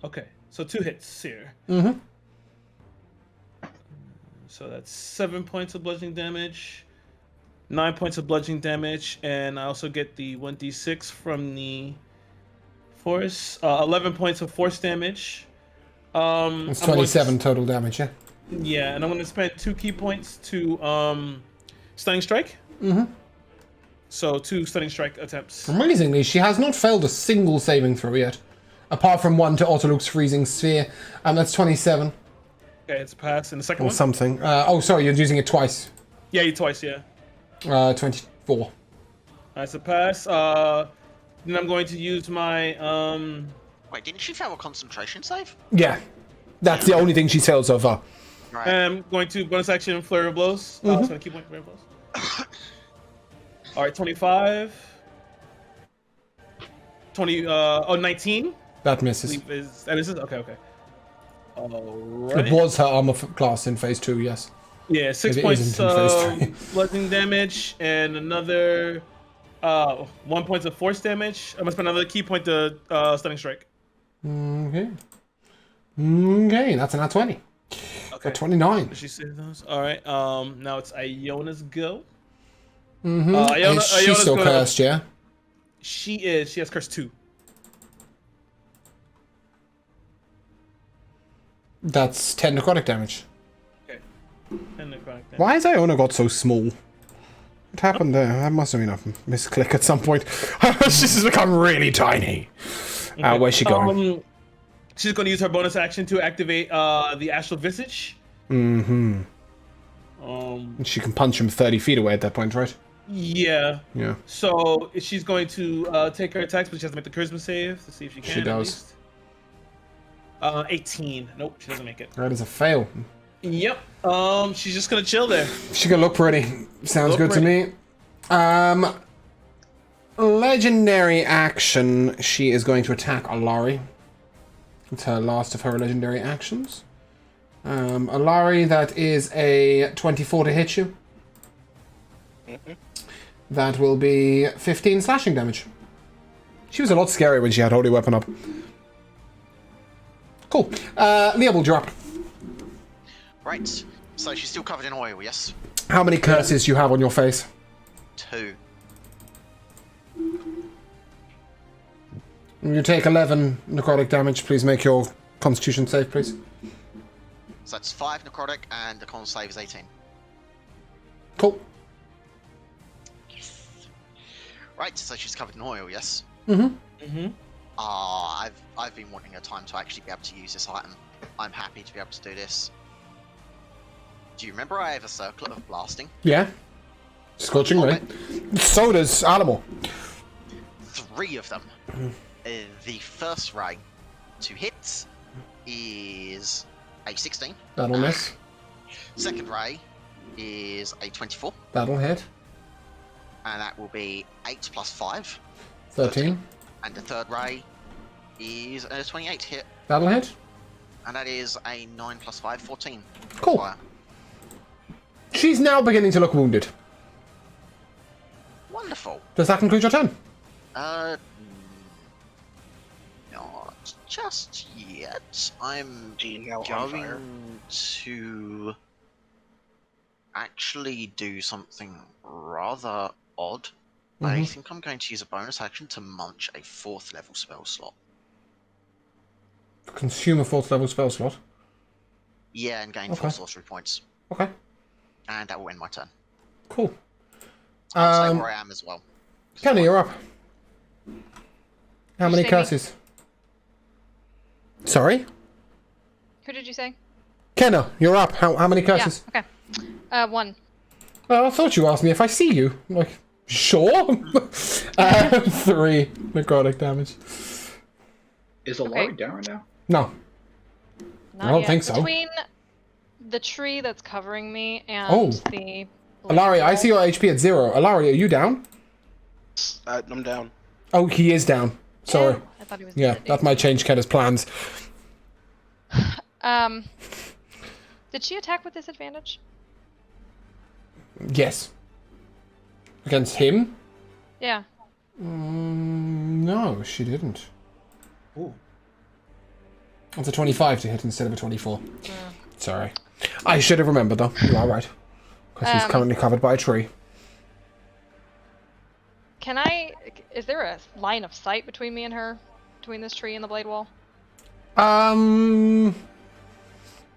Okay, so 2 hits here. Mm-hmm. So that's 7 points of bludgeoning damage, 9 points of bludgeoning damage, and I also get the 1d6 from the force. 11 points of force damage. It's 27 total damage, yeah? Yeah, and I'm going to spend 2 key points to stunning strike. Mm-hmm. So 2 stunning strike attempts. Amazingly, she has not failed a single saving throw yet. Apart from one to Autoluke's freezing sphere, and that's 27. Okay, it's a pass. And the second Or one? something. Oh, sorry, you're using it twice. Yeah, you twice, yeah. 24. That's a pass. Then I'm going to use my... Wait, didn't she fail a concentration save? Yeah. That's the only thing she's failed so far. Right. I'm going to bonus action Flurry of Blows. So I keep Flurry of Blows. Alright, 25. 19. That misses. And this is okay. Alright. It was her armor class in phase 2, yes. Yeah, 6 It points isn't in phase of bludgeoning damage and another 1 point of force damage. I'm gonna spend another key point to stunning strike. Okay. Okay, that's an at 20. Okay. 29. Did she save those? Alright, now it's Iona's go. Mm-hmm. Iona's She's still gonna- cursed, yeah? She has curse 2. That's 10 necrotic damage. Okay. And necrotic damage. Why has Iona got so small? What happened there? That must have been a misclick at some point. She's just become really tiny. Where's she going? She's going to use her bonus action to activate the Astral Visage. Mm-hmm. She can punch him 30 feet away at that point, right? Yeah. Yeah. So she's going to take her attacks, but she has to make the charisma save to see if she can. She does. At least. 18. Nope, she doesn't make it. That is a fail. Yep. She's just gonna chill there. She can look pretty. Sounds good to me. Legendary action. She is going to attack Alari. It's her last of her legendary actions. Alari, that is a 24 to hit you. That will be 15 slashing damage. She was a lot scarier when she had Holy Weapon up. Cool. Leah will drop. Right. So she's still covered in oil, yes? How many curses do you have on your face? 2. You take 11 necrotic damage. Please make your constitution save, please. So that's 5 necrotic and the con save is 18. Cool. Yes. Right, so she's covered in oil, yes? Mm-hmm. I've been wanting a time to actually be able to use this item. I'm happy to be able to do this. Do you remember I have a circlet of blasting? Yeah. Scorching ray. So does Alamo. 3 of them. The first ray to hit is a 16. That'll miss. Second ray is a 24. That'll hit. And that will be 8 plus 5. 13. And the third ray is a 28 hit. That'll hit. And that is a 9 plus 5, 14. Cool. Fire. She's now beginning to look wounded. Wonderful. Does that conclude your turn? just yet. I'm Gene now on fire. going to actually do something rather odd. I think I'm going to use a bonus action to munch a 4th level spell slot. Consume a 4th level spell slot. Yeah, and gain Okay. 4 sorcery points. Okay, And that will end my turn. cool. I'll stay where I am as well. Kenna, you're up. How Did many you say me? curses? Sorry? Who did you say? Kenna, you're up. How many curses? Yeah. Okay. 1. Well, I thought you asked me if I see you. I'm like, sure. 3 necrotic damage. Is Alari down right now? No. Not I don't yet. think so. Between the tree that's covering me and Oh. the Alari, I see your HP at 0. Alari, are you down? I'm down. Oh, he is down. Sorry. Oh, I thought he was Yeah, dead. that might change Kenna's plans. Did she attack with disadvantage? Yes. Against him? Yeah. No, she didn't. Ooh. It's a 25 to hit instead of a 24. Sorry. I should have remembered, though. You are right. Because he's currently covered by a tree. Can I... Is there a line of sight between me and her? Between this tree and the blade wall?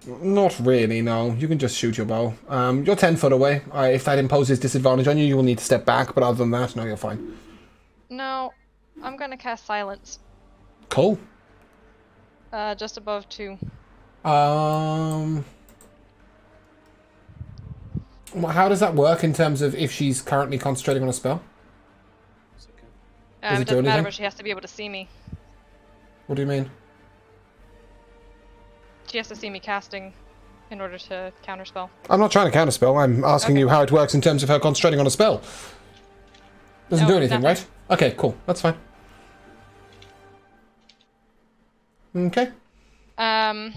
Not really, no. You can just shoot your bow. You're 10 foot away. If that imposes disadvantage on you, you will need to step back, but other than that, no, you're fine. No. I'm gonna cast Silence. Cool. Just above 2. How does that work in terms of if she's currently concentrating on a spell? Does it It do doesn't matter, anything? but she has to be able to see me. What do you mean? She has to see me casting in order to counterspell. I'm not trying to counterspell. I'm asking you how it works in terms of her concentrating on a spell. Doesn't No, do anything, nothing. right? Okay, cool. That's fine. Okay. Um,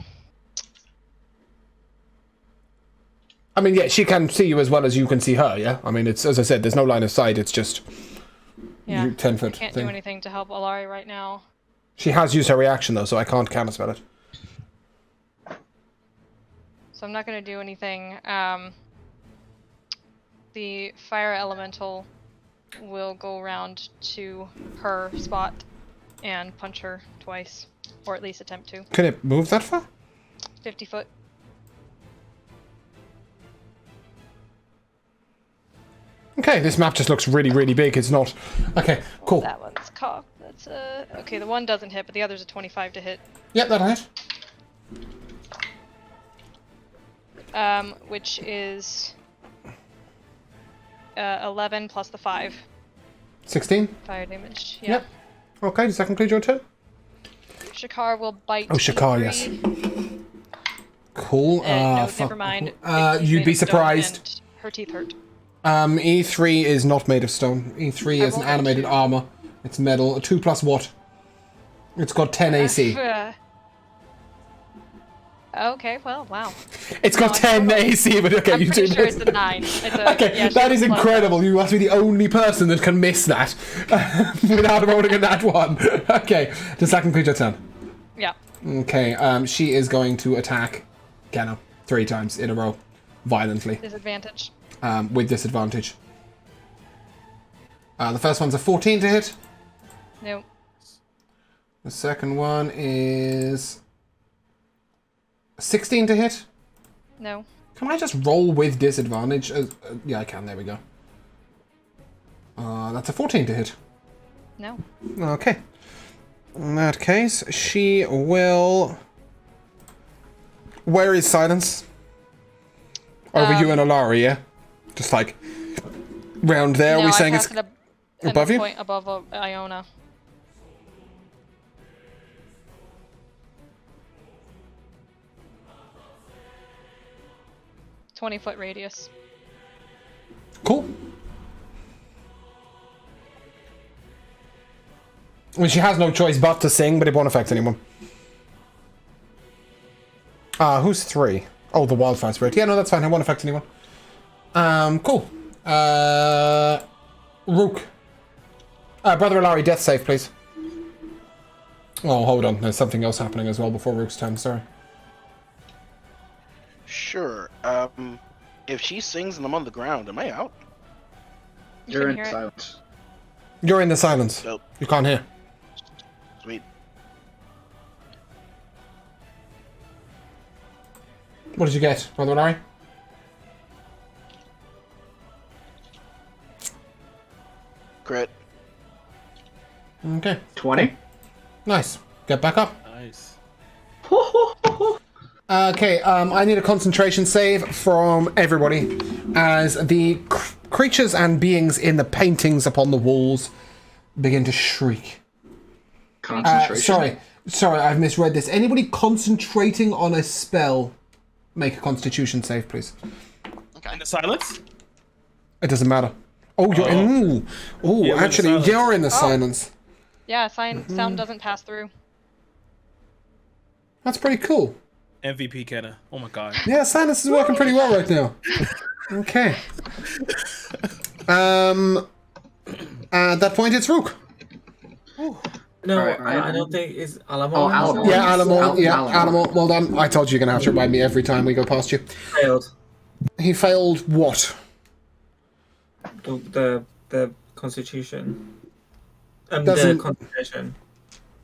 I mean, yeah, she can see you as well as you can see her, yeah? I mean, it's, as I said, there's no line of sight. It's just yeah. 10 foot Can't thing. do anything to help Alari right now. She has used her reaction, though, so I can't counterspell it. So I'm not gonna do anything. The fire elemental will go around to her spot and punch her twice. Or at least attempt to. Can it move that far? 50 foot. Okay, this map just looks really, really big. It's not... Okay, cool. That one's cocked. That's okay, the one doesn't hit, but the other's a 25 to hit. Yep, that'll hit. Which is 11 plus the 5 16? fire damage. Yeah. Yep. Okay, does that conclude your turn? Shakar will bite. Oh, Shakar, yes. Cool. No, fuck. never mind. You'd It's be made of stone surprised. and her teeth hurt. E3 is not made of stone. E3 is an rolled a animated 2. armor. It's metal. A 2 plus what? It's got 10 AC. Okay, well, wow. It's got No, 10 AC, but okay, I'm you pretty do sure miss. it's a 9. It's a, Okay, yeah, that she is was plus incredible. You must be the only person that can miss that without rolling a nat 1. Okay, does that conclude your turn? Yeah. Okay, she is going to attack Kenna 3 times in a row, violently, Disadvantage. with disadvantage. The first one's a 14 to hit. No. The second one is 16 to hit. No. Can I just roll with disadvantage? Yeah, I can. There we go. That's a 14 to hit. No. Okay. In that case, she will... Where is Silence? Over you and Alari, yeah? Just like... Round there, no, are we I saying it's cast it at above a you? point above Iona. "20-foot radius." Cool. I mean, she has no choice but to sing, but it won't affect anyone. Who's 3? Oh, the Wildfire Spirit. Yeah, no, that's fine. It won't affect anyone. Cool. Rook. Brother Alari, death save, please. Oh, hold on. There's something else happening as well before Rook's turn. Sorry. Sure. If she sings and I'm on the ground, am I out? You You're can in hear it. silence. You're in the silence. Dope. You can't hear. Sweet. What did you get, Brother Larry? Crit. Okay. 20. Nice. Get back up. Nice. Okay, I need a concentration save from everybody as the creatures and beings in the paintings upon the walls begin to shriek. Concentration. Sorry, I've misread this. Anybody concentrating on a spell, make a constitution save, please. In the silence? It doesn't matter. Oh, you're in. Ooh, Yeah, we're in the actually, silence. you're in the silence. Yeah, sound doesn't pass through. That's pretty cool. MVP Kenna. Oh my god. Yeah, silence is working pretty well right now. Okay. At that point, it's Rook. No, Alright, I don't think it's Alamo. Oh, Alamo. Yeah, Alamo. Yeah, Alamo. Alamo. Well done. I told you you're gonna have to remind me every time we go past you. Failed. He failed what? The Constitution. The Doesn't- Concentration.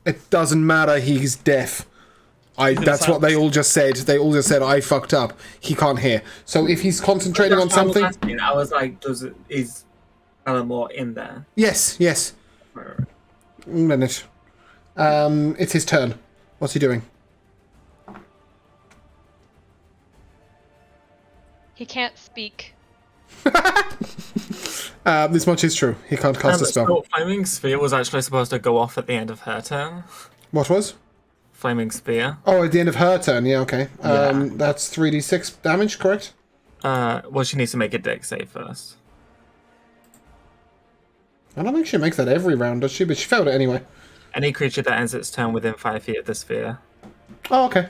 It doesn't matter. He's deaf. That's what they all just said. They all just said I fucked up. He can't hear. So if he's concentrating on That's what something, I was asking. I was like, is Alamo in there? yes. Right. Minute. It's his turn. What's he doing? He can't speak. This much is true. He can't cast a spell. So Flaming Sphere was actually supposed to go off at the end of her turn. What was? Flaming Sphere. Oh, at the end of her turn. Yeah, okay. Yeah. That's 3d6 damage, correct? Well, she needs to make a dex save first. I don't think she makes that every round, does she? But she failed it anyway. Any creature that ends its turn within 5 feet of the sphere. Oh, okay.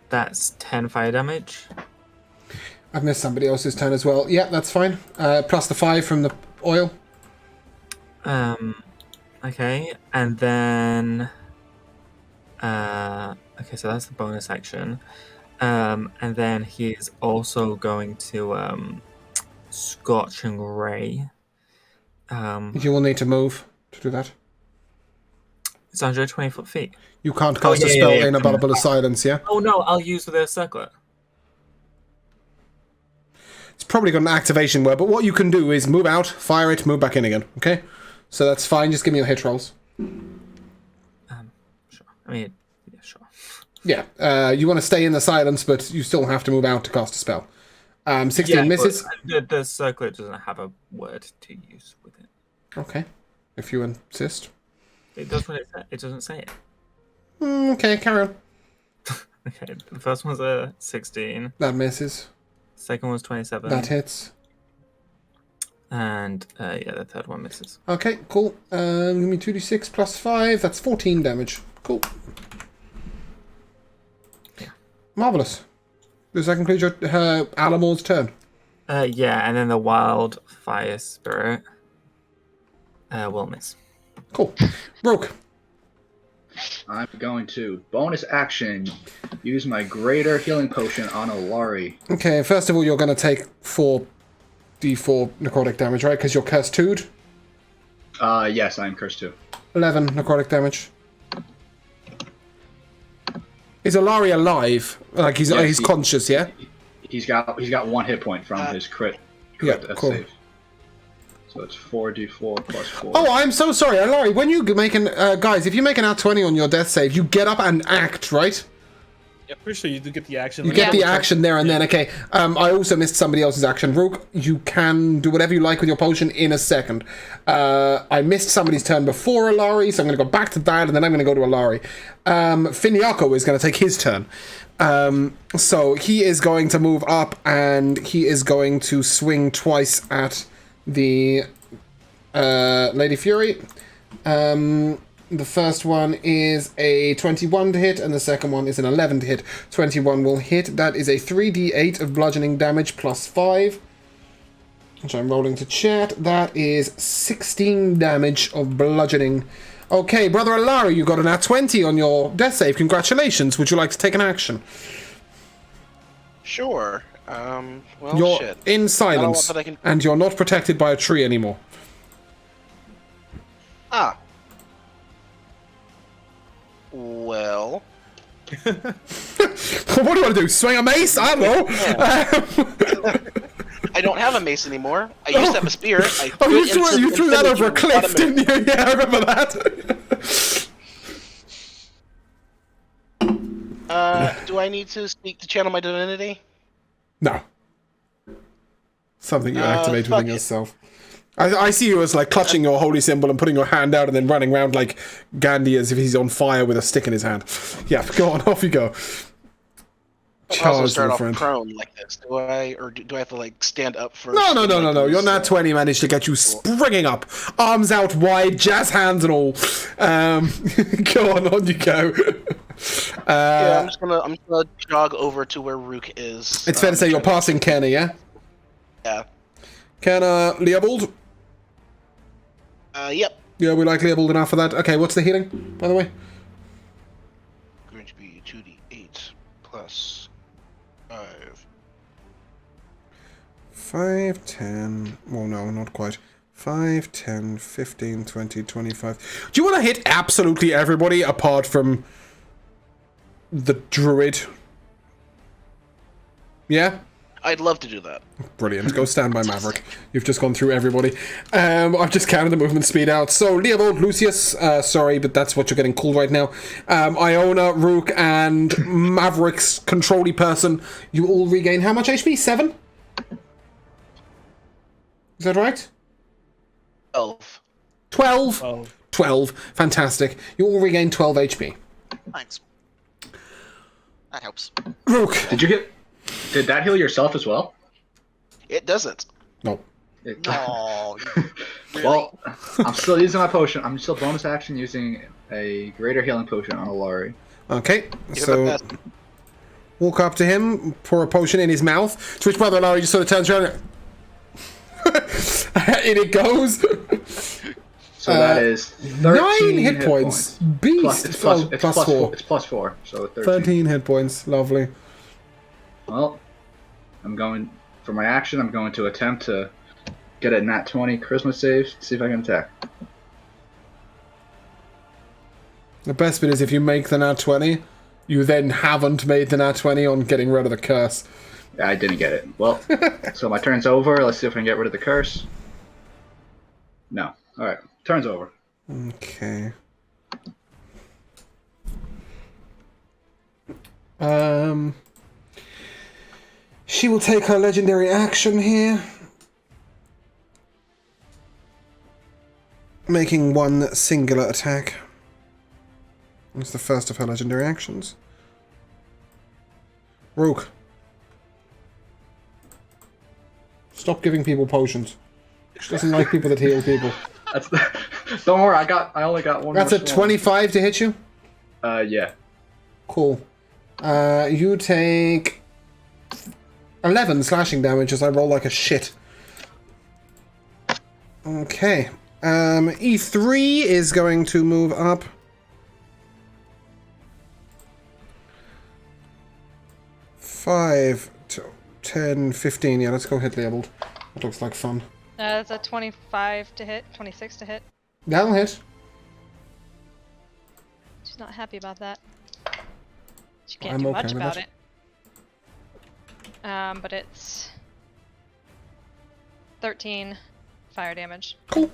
That's 10 fire damage. I've missed somebody else's turn as well. Yeah, that's fine. Plus the 5 from the oil. Okay, and then okay, so that's the bonus action. And then he is also going to Scorching Ray. You will need to move to do that. It's 120 foot feet. You can't cast a yeah, spell yeah, in a bubble of silence, yeah? Oh no, I'll use the circlet. It's probably got an activation word, but what you can do is move out, fire it, move back in again, okay? So that's fine, just give me your hit rolls. Sure. I mean, yeah, sure. Yeah, you want to stay in the silence, but you still have to move out to cast a spell. 16 Yeah, misses. but the circlet doesn't have a word to use with it. Okay, if you insist. It does what it doesn't say it. Okay, carry on. Okay, the first one's a 16. That misses. Second one's 27. That hits. And yeah, the third one misses. Okay, cool. Give me 2d6 plus 5. That's 14 damage. Cool. Yeah. Marvellous. Does that conclude your Alamore's turn? Yeah, and then the wild fire spirit will miss. Cool. Rook. I'm going to bonus action use my greater healing potion on Olari. Okay, first of all, you're going to take 4d4 necrotic damage, right? Because you're cursed 2'd. Yes, I'm cursed too. 11 necrotic damage. Is Olari alive? Like he's Yes, he's conscious, yeah? He's got 1 hit point from his crit Yeah, cool. save. So it's 4d4 plus 4. Oh, I'm so sorry, Olari. When you make an guys, if you make an out 20 on your death save, you get up and act, right? Yeah, pretty sure you do get the action. You get the action there and then. Okay. I also missed somebody else's action. Rook, you can do whatever you like with your potion in a second. I missed somebody's turn before Olari, so I'm going to go back to that, and then I'm going to go to Olari. Finiako is going to take his turn. So he is going to move up, and he is going to swing twice at the Lady Fury. The first one is a 21 to hit, and the second one is an 11 to hit. 21 will hit. That is a 3d8 of bludgeoning damage plus 5. which I'm rolling to chat. That is 16 damage of bludgeoning. Okay, Brother Alari, you got an nat 20 on your death save. Congratulations. Would you like to take an action? Sure. Well, You're shit. in silence, Not a lot that I can- and you're not protected by a tree anymore. Ah. Well. What do you want to do? Swing a mace? I don't know. I don't have a mace anymore. I used to have a spear. Oh, you threw that over a cliff, didn't you? Yeah, I remember that. Do I need to speak to channel my divinity? No. Something you activate fuck within it. yourself. I see you as like clutching your holy symbol and putting your hand out and then running around like Gandhi as if he's on fire with a stick in his hand. Yeah, go on, off you go. I also Charge, start my off friend. prone like this. Do I, or do I have to like stand up first? No. Your Your nat 20 managed to get you springing up, arms out wide, jazz hands and all. Go on you go. Yeah, I'm just gonna jog over to where Rook is. It's fair to say you're passing Kenna, yeah? Yeah. Kenna, Leopold? Yep. Yeah, we like Leopold enough for that. Okay, what's the healing, by the way? Going to be 2d8 plus 5. 5, 10... Well, no, not quite. 5, 10, 15, 20, 25... Do you want to hit absolutely everybody apart from the druid? Yeah? I'd love to do that. Brilliant. Go stand by Maverick. You've just gone through everybody. I've just counted the movement speed out. So, Leopold, Lucius, sorry, but that's what you're getting called right now. Iona, Rook, and Maverick's controlly person. You all regain how much HP? 7? Is that right? 12. 12? Oh. 12. Fantastic. You all regain 12 HP. Thanks. That helps. Rook. Did that heal yourself as well? It doesn't. No. No. Really? Well, I'm still using my potion. I'm still bonus action using a greater healing potion on Alari. Okay, Give it so a best. walk up to him, pour a potion in his mouth, to which Brother Larry just sort of turns around and in it goes. So that is 13 9 hit points. Beast. It's plus 4. It's plus 4, so 13. 13 hit points. Lovely. Well, I'm going for my action. I'm going to attempt to get a nat 20 charisma save. See if I can attack. The best bit is if you make the nat 20, you then haven't made the nat 20 on getting rid of the curse. Yeah, I didn't get it. Well, so my turn's over. Let's see if I can get rid of the curse. No. All right, turn's over. Okay. She will take her legendary action here. Making one singular attack. It's the first of her legendary actions. Rook. Stop giving people potions. She doesn't like people that heal people. Don't worry, I only got one. That's more a swing. 25 to hit you? Yeah. Cool. You take 11 slashing damage as I roll like a shit. Okay. E3 is going to move up. 5 to 10, 15. Yeah, let's go hit Leopold. That looks like fun. That's a 25 to hit, 26 to hit. That'll hit. She's not happy about that. She can't I'm do okay much with about it. it. But it's 13 fire damage. Cool.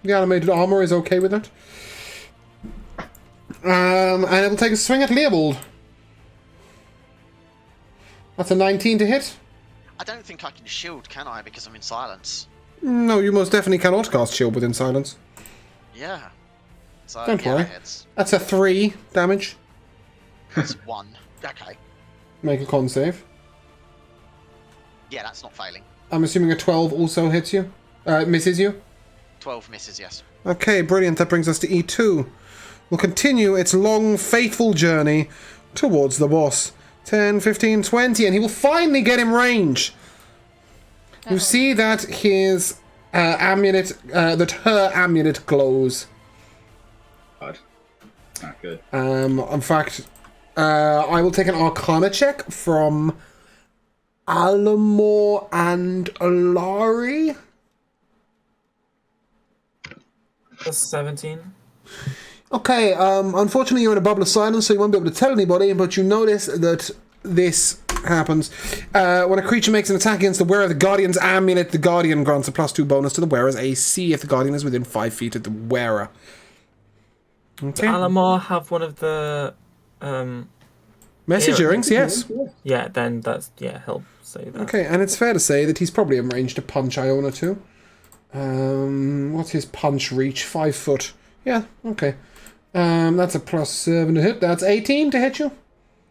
The animated armor is okay with it. And it'll take a swing at Leopold. That's a 19 to hit. I don't think I can shield, can I? Because I'm in silence. No, you most definitely cannot cast shield within silence. Yeah. So, Don't yeah, worry. it's That's a 3 damage. 1. Okay. Make a con save. Yeah, that's not failing. I'm assuming a 12 also hits you. Misses you. 12 misses, yes. Okay, brilliant. That brings us to E2. Will continue its long, faithful journey towards the boss. 10, 15, 20, and he will finally get in range. You see that his amulet, that her amulet glows. God. Not good. In fact, I will take an Arcana check from Alamor and Alari. That's 17. Okay, unfortunately you're in a bubble of silence, so you won't be able to tell anybody, but you notice that this happens. When a creature makes an attack against the wearer of the Guardian's amulet, the Guardian grants a +2 bonus to the wearer's AC if the Guardian is within 5 feet of the wearer. Okay. Does Alamar have one of the Message earrings, yes. Yeah, then that's he'll say that. Okay, and it's fair to say that he's probably arranged to punch Iona too. What's his punch reach? 5 foot. Yeah, okay. That's a +7 to hit. That's 18 to hit you.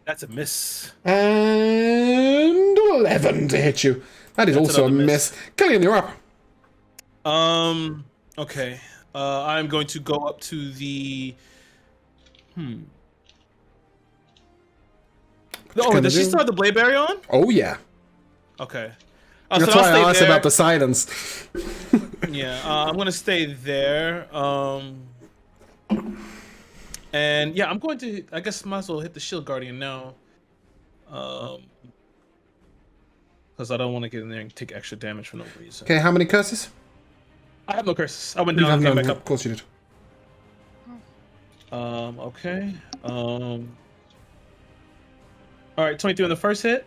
That's a miss. And 11 to hit you. That is also a miss. Killian, you're up. Okay. I'm going to go up to the. Oh, does she still have the blade barrier on? Oh yeah. Okay. That's so why I'll I asked stay there. about the silence. Yeah, I'm gonna stay there. And yeah, I'm going to. I guess might as well hit the shield guardian now. Because I don't want to get in there and take extra damage for no reason. Okay, how many curses? I have no curses. I went down and came back up. Of course you did. Okay. All right, 22 on the first hit.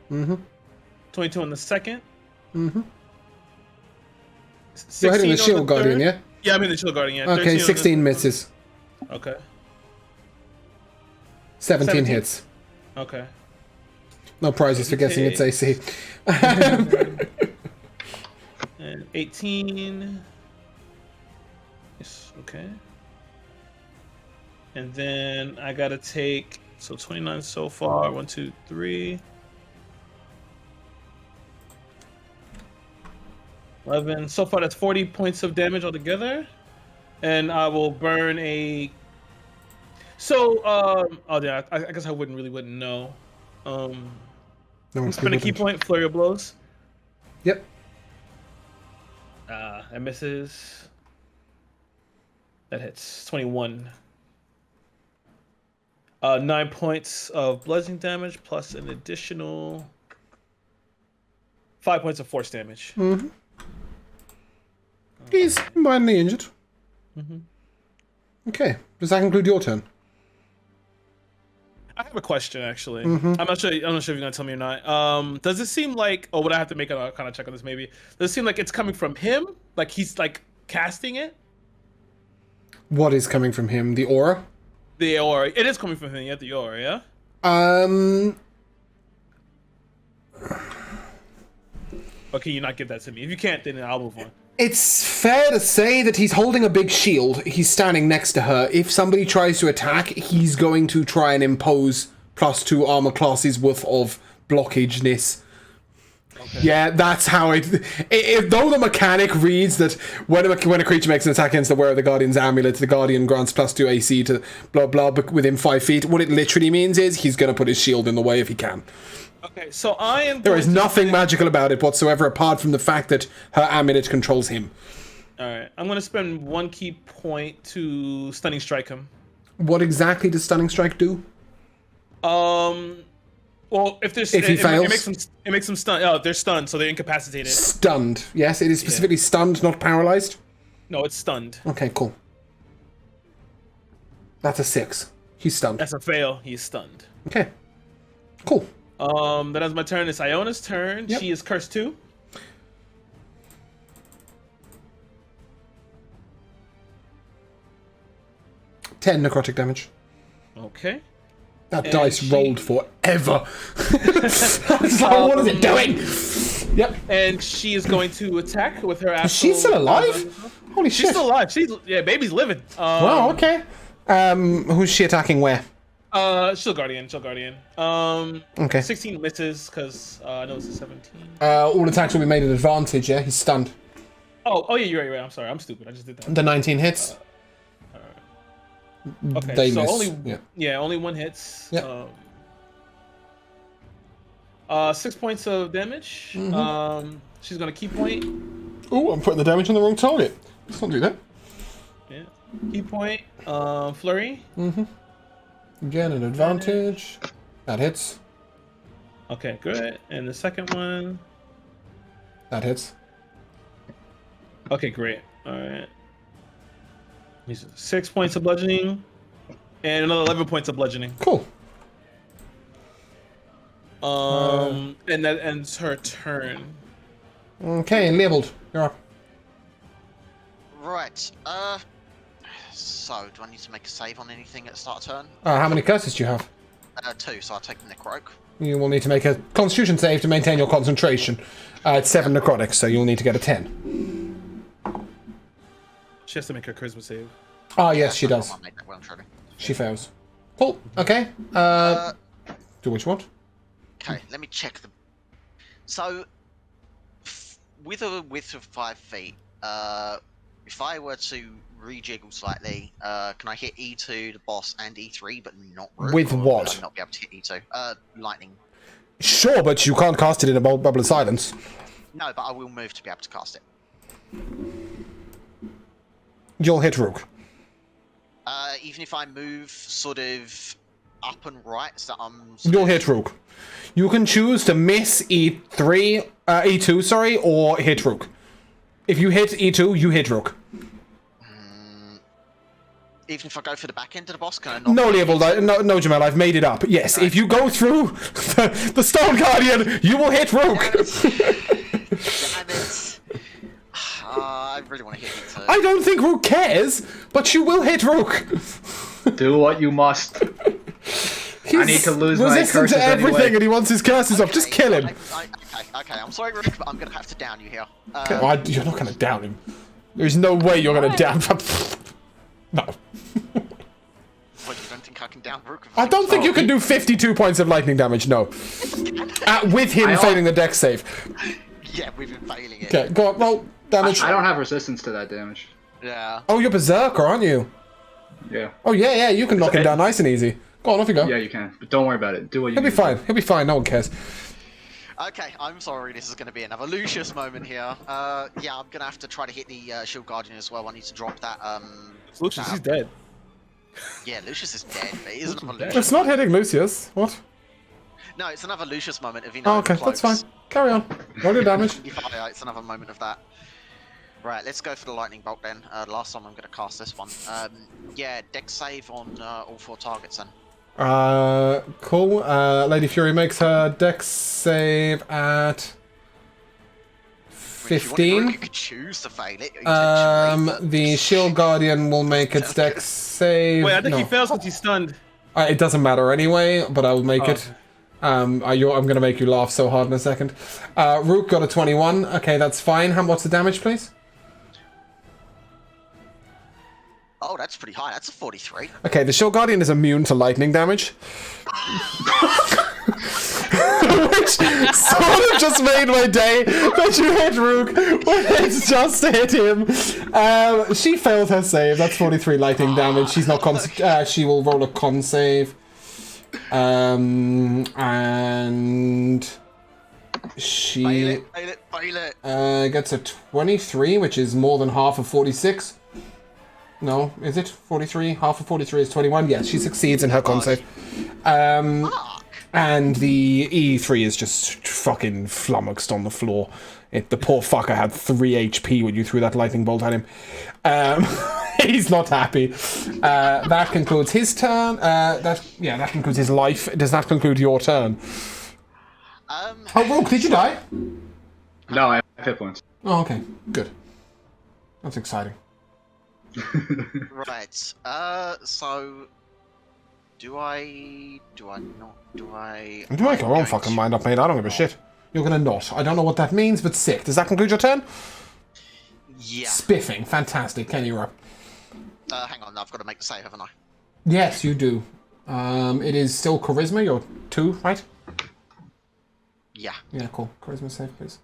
22 on the second. You're hitting the shield guardian, yeah? Yeah, I'm in the shield guardian. Yeah. Okay, 16 misses. Okay. 17 hits. Okay. No prizes for guessing its AC. And 18. Yes, okay. And then I gotta take, so 29 so far. 1, 2, 3. 11. So far, that's 40 points of damage altogether. And I will burn a. So, oh yeah, I guess I wouldn't know. Spend a key point, flurry of blows. Yep. That misses. That hits 21. 9 points of bludgeoning damage plus an additional 5 points of force damage. He's mildly injured. Okay, does that conclude your turn? I have a question actually. I'm not sure if you're gonna tell me or not. Does it seem like, or would I have to make a kind of check on this maybe? Does it seem like it's coming from him? Like he's like casting it? What is coming from him? The aura? The aura. It is coming from him, yeah, the aura, yeah? Or can you not give that to me? If you can't, then I'll move on. It's fair to say that he's holding a big shield. He's standing next to her. If somebody tries to attack, he's going to try and impose +2 armor classes worth of blockageness. Okay. Yeah, that's how it. Though the mechanic reads that when a creature makes an attack against the wearer of the Guardian's amulet, the Guardian grants +2 AC to blah blah within 5 feet. What it literally means is he's going to put his shield in the way if he can. Okay, so I am. There is nothing magical about it whatsoever, apart from the fact that her amulet controls him. All right, I'm going to spend 1 key point to stunning strike him. What exactly does stunning strike do? Well, if there's he fails, it makes them stun. Oh, they're stunned, so they're incapacitated. Stunned. Yes, it is specifically stunned, not paralyzed. No, it's stunned. Okay, cool. That's a 6. He's stunned. That's a fail. He's stunned. Okay. Cool. That is my turn. It's Iona's turn. Yep. She is cursed too. Ten necrotic damage. Okay. That dice rolled forever. What is it doing? Yep. And she is going to attack with her. Is she still alive? Holy shit! She's still alive. Baby's living. Wow. Okay. Who's she attacking? Where? Shield Guardian. Okay. 16 misses because I know it's a 17. All attacks will be made at advantage. Yeah, he's stunned. Oh yeah, you're right. I'm sorry. I'm stupid. I just did that. The 19 hits. Okay, they so miss. only 1 hits. Yep. 6 points of damage. She's gonna key point. Oh, I'm putting the damage on the wrong target. Let's not do that. Yeah. Key point. Flurry. Again, an advantage. That hits. Okay, good. And the second one. That hits. Okay, great. All right. These are 6 points of bludgeoning, and another 11 points of bludgeoning. Cool. And that ends her turn. Okay, labeled. You're up. Right. So, do I need to make a save on anything at the start of turn? How many curses do you have? 2, so I'll take the necrotic. You will need to make a Constitution save to maintain your concentration. It's 7 necrotics, so you'll need to get a 10. She has to make her charisma save. Ah, yes, she does. I'll make that when I'm trading. She fails. Cool. Okay. Do what you want. Okay, let me check the. So, with a width of 5 feet, if I were to rejiggle slightly, can I hit E2, the boss, and E3, but not Rook? With Or what? would I not be able to hit E2. Lightning. Sure, but you can't cast it in a bubble of silence. No, but I will move to be able to cast it. You'll hit Rook. Even if I move sort of up and right, so that I'm. You'll hit Rook. You can choose to miss E2, sorry, or hit Rook. If you hit E2, you hit Rook. Even if I go for the back end of the boss, can I not? No, label, no, Jamel, I've made it up. Yes, if you go through the Stone Guardian, you will hit Rook. Damn it. I really want to hit E2. I don't think Rook cares, but you will hit Rook. Do what you must. I need to lose my resistant curses to everything, anyway. and he wants his curses off. Just kill him. Okay, I'm sorry, Rick, but I'm going to have to down you here. You're not going to down him. There's no way you're going to down. No. What, you don't think I can down Rook? I don't think you can do 52 points of lightning damage. No. With him failing the dex save. Yeah, we've been failing it. Okay, go on, roll damage. I don't have resistance to that damage. Yeah. Oh, you're berserker, aren't you? Yeah. Oh yeah, you can knock him down nice and easy. Go on, off you go. Yeah, you can. But don't worry about it. Do what you He'll be need to fine. do. He'll be fine. No one cares. Okay, I'm sorry, this is going to be another Lucius moment here. Yeah, I'm going to have to try to hit the Shield Guardian as well. I need to drop that, Lucius, he's dead. Yeah, Lucius is dead, but it is another dead. Lucius. It's not hitting Lucius. What? No, it's another Lucius moment if you Oh, know okay, cloaks. that's fine. Carry on. Roll your damage. It's another moment of that. Right, let's go for the lightning bolt then. Last time I'm going to cast this one. Yeah, dex save on all 4 targets then. Cool. Lady Fury makes her dex save at I mean, if you wanted, 15. you could choose to fail it. intentionally, but- The Shield Guardian will make its dex save. Wait, I think no. he fails because he's stunned. It doesn't matter anyway, but I will make it. I'm gonna make you laugh so hard in a second. Rook got a 21. Okay, that's fine. What's the damage, please? Oh, that's pretty high. That's a 43. Okay, the Shield Guardian is immune to lightning damage. Which sort of just made my day that you hit Rook when it's just hit him. She failed her save. That's 43 lightning damage. She's not she will roll a con save. And she Fail it. gets a 23, which is more than half of 46. No, is it 43? Half of 43 is 21. Yes, she succeeds in her con save. And the E3 is just fucking flummoxed on the floor. The poor fucker had 3 HP when you threw that lightning bolt at him. He's not happy. That concludes his turn. That concludes his life. Does that conclude your turn? Oh, Rook, did you die? No, I have hit points. Oh, okay. Good. That's exciting. Right. So do I not? Do I? You make your own fucking mind up, mate. I don't give a shit. You're gonna not. I don't know what that means, but sick. Does that conclude your turn? Yeah. Spiffing. Fantastic. Kenny, you're up. Hang on. I've got to make the save, haven't I? Yes, you do. It is still charisma. You're 2, right? Yeah. Yeah, cool. Charisma save, please.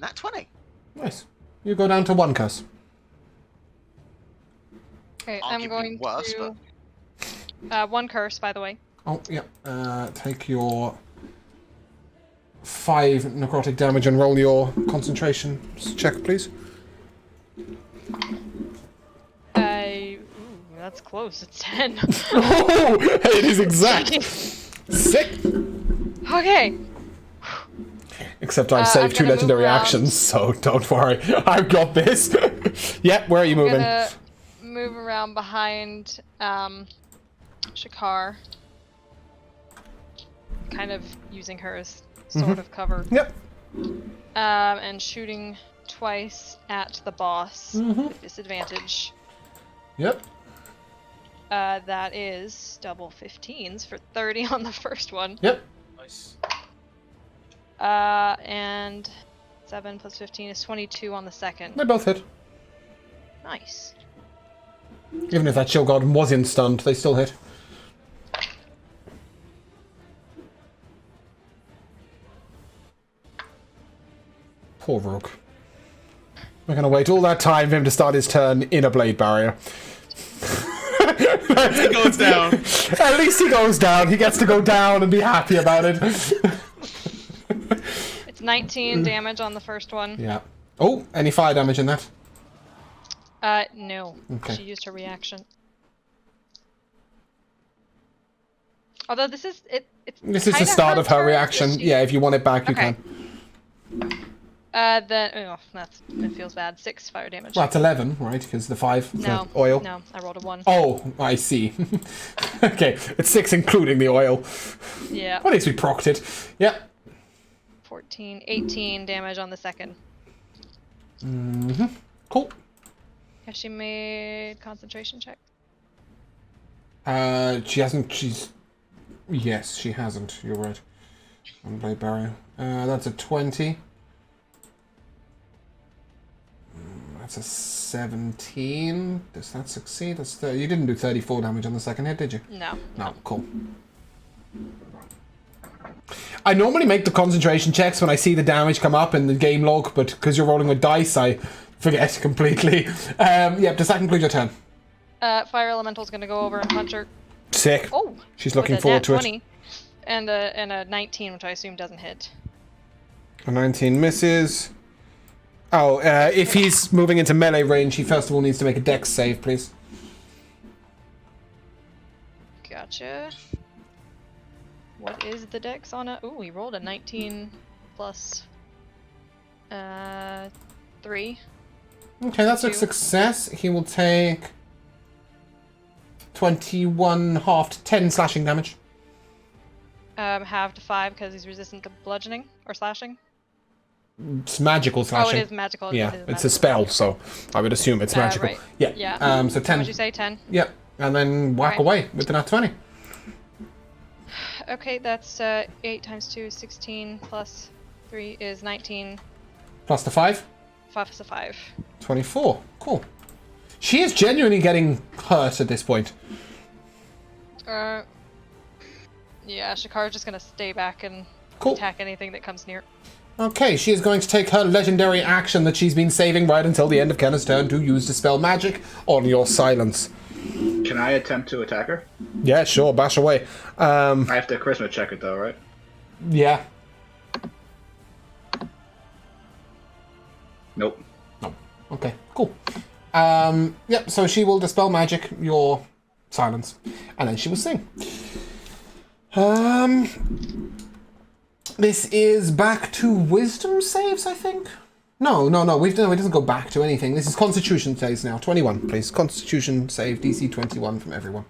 Nat 20. Nice. You go down to 1 curse. Okay, Arguably I'm going worse, to... 1 curse, by the way. Oh, yeah. Take your 5 necrotic damage and roll your concentration check, please. That's close. It's 10. Oh, it is exact. Sick. Okay. Except I've saved I'm 2 gonna legendary move around. actions, so don't worry. I've got this. Yep, where are you I'm moving? gonna move around behind Shakar. Kind of using her as sort of cover. Yep. And shooting twice at the boss with disadvantage. Yep. That is double 15s for 30 on the first one. Yep. Nice. And 7 plus 15 is 22 on the second. They both hit. Nice. Even if that Chill God wasn't stunned, they still hit. Poor Rook. We're gonna wait all that time for him to start his turn in a blade barrier. He goes down. At least he goes down. He gets to go down and be happy about it. It's 19 damage on the first one. Yeah. Oh, any fire damage in that? No. Okay. She used her reaction. Although this is it's This is the kinda start of her turn, reaction. is she- Yeah, if you want it back, you Okay. can. Then it feels bad. 6 fire damage. Well, that's 11, right? Because the 5 for No. oil. No, I rolled a 1. Oh, I see. Okay, it's 6 including the oil. Yeah. Well, at least we procced it. Yeah. 14, 18 damage on the second. Cool. Has she made concentration check? She hasn't. Yes, she hasn't. You're right. On blade barrier. That's a 20. That's a 17. Does that succeed? That's you didn't do 34 damage on the second hit, did you? No. No. Cool. I normally make the concentration checks when I see the damage come up in the game log, but because you're rolling with dice, I forget completely. Yeah, does that conclude your turn? Fire Elemental's gonna go over and punch her. Sick. Oh! She's with looking a forward nat to 20 and a 19, which I assume doesn't hit. it. A 19 misses. Oh, if he's moving into melee range, he first of all needs to make a dex save, please. Gotcha. What is the dex on it? Ooh, he rolled a 19 plus 3. Okay, that's a 2. success. He will take 21 halved 10 slashing damage. Halved to 5 because he's resistant to bludgeoning or slashing. It's magical slashing. Oh, it is magical. Yeah, it is it's a magical. spell, so I would assume it's magical. Right. Yeah. Yeah. So How 10. would you say 10? Yep. And then whack Right. away with the nat 20. Okay, that's 8 times 2 is 16 plus 3 is 19. Plus the 5. 5 is a 5. 24. Cool. She is genuinely getting hurt at this point. Yeah, Shakar's just gonna stay back and Cool. attack anything that comes near. Okay, she is going to take her legendary action that she's been saving right until the end of Kenna's turn to use Dispel Magic on your silence. Can I attempt to attack her? Yeah, sure, bash away. I have to charisma check it though, right? Yeah. Nope. No. Okay, cool. Yep, so she will Dispel Magic your silence. And then she will sing. This is back to Wisdom saves, I think? No, it doesn't go back to anything. This is Constitution saves now. 21, please. Constitution save, DC 21 from everyone.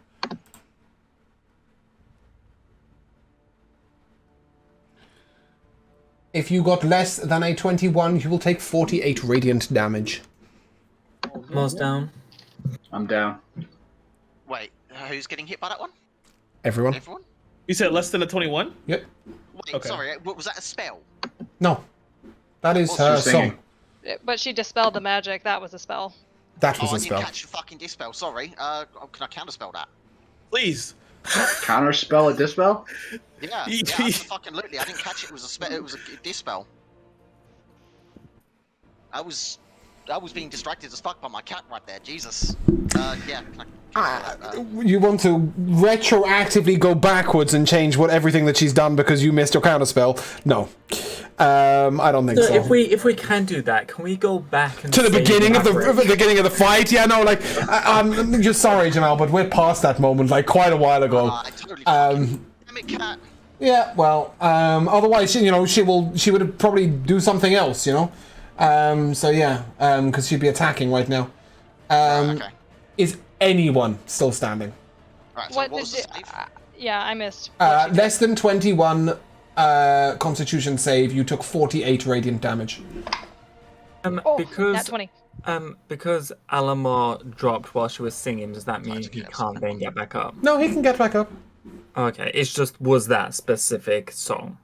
If you got less than a 21, you will take 48 radiant damage. Most down. I'm down. Wait, who's getting hit by that one? Everyone? Everyone? You said less than a 21? Yep. Wait, Okay. sorry, what was that a spell? No. That is What's her she singing? song. But she dispelled the magic. That was a spell. That was Oh, I a didn't spell. catch the fucking dispel, sorry. Can I counterspell that? Please. Counter spell a dispel? Yeah, absolutely. I didn't catch it. It was a dispel. I was being distracted as fuck by my cat right there. Jesus. Yeah. You want to retroactively go backwards and change everything that she's done because you missed your counterspell? No. I don't think So so. if we can do that, can we go back and To the save beginning of the Maverick? beginning of the fight, yeah, no, like, I'm just sorry, Jamal, but we're past that moment, like, quite a while ago. I totally damn it, cat. Yeah, well, otherwise, she would probably do something else, you know. So yeah, because she'd be attacking right now. Okay. Is anyone still standing? Right, so What what was the did save? yeah, I missed. What she Less than 21 Constitution save. You took 48 radiant damage. Oh, because nat 20. Because Alamar dropped while she was singing, does that mean Tides of he Chaos. can't then get back up? No, he can get back up. Okay, it's just was that specific song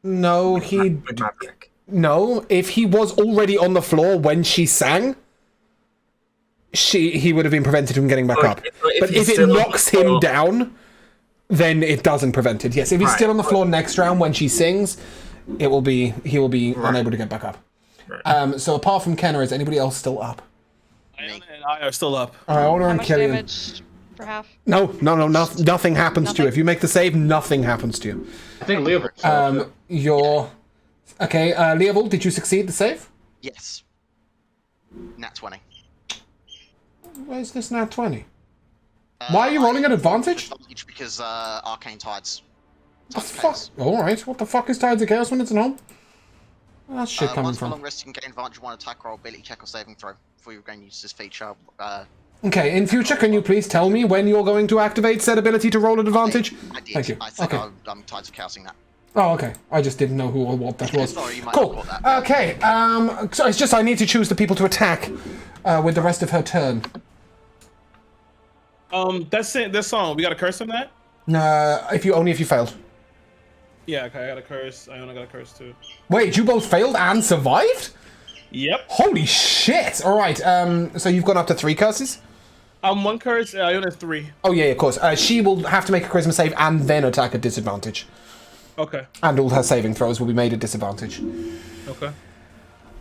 No, with Maverick? No, if he was already on the floor when she sang, he would have been prevented from getting back Okay, up. so if But he's if it still on the knocks him floor- down, then it doesn't prevent it. Yes, if he's Right. still on the floor next round when she sings, he will be Right. unable to get back up. Right. So apart from Kenner, is anybody else still up? Iona and I are still up. Iona How and much Killian. damage for half? No, nothing happens to you. Nothing? If you make the save, nothing happens to you. I think Leo. You're... Okay, Leovold, did you succeed the save? Yes. Nat 20. Where's this nat 20? Why are you rolling at advantage? Advantage because Arcane Tides. The fuck? Alright, what the fuck is Tides of Chaos when it's an home? Where's that shit coming Once per from? long rest, you can gain advantage of one attack roll, ability check, or saving throw. Before you again use this feature. Okay, in future, can you please tell me when you're going to activate said ability to roll at advantage? I did. Thank you. I said Okay. I'm Tides of Chaosing that. Oh, okay. I just didn't know who or what that was. Sorry, you might Cool. have caught that. Okay, so it's just I need to choose the people to attack with the rest of her turn. That's it. This song. We got a curse on that? If you failed. Yeah, okay, I got a curse. Iona got a curse too. Wait, you both failed and survived? Yep. Holy shit! Alright, so you've gone up to 3 curses? One curse, Iona 3. Oh yeah, of course. She will have to make a charisma save and then attack at disadvantage. Okay. And all her saving throws will be made at disadvantage. Okay.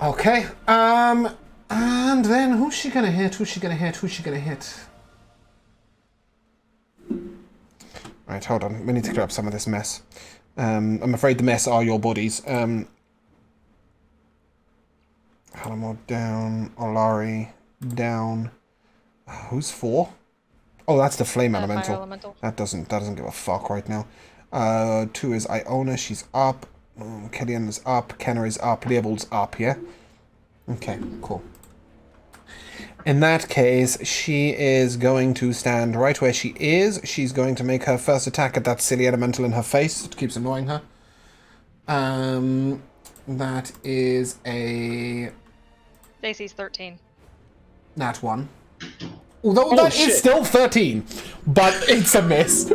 Okay, and then who's she gonna hit? Who's she gonna hit? Right, hold on. We need to clear up some of this mess. I'm afraid the mess are your bodies. Halamor down, Olari down. Who's 4? Oh, that's the flame Fire elemental. elemental. That doesn't give a fuck right now. 2 is Iona, she's up. Killian is up. Kenner is up. Leovold's up, yeah? Okay, cool. In that case, she is going to stand right where she is. She's going to make her first attack at that silly elemental in her face. It keeps annoying her. That is a... Stacy's 13. nat 1. Although that is still 13, but it's a miss.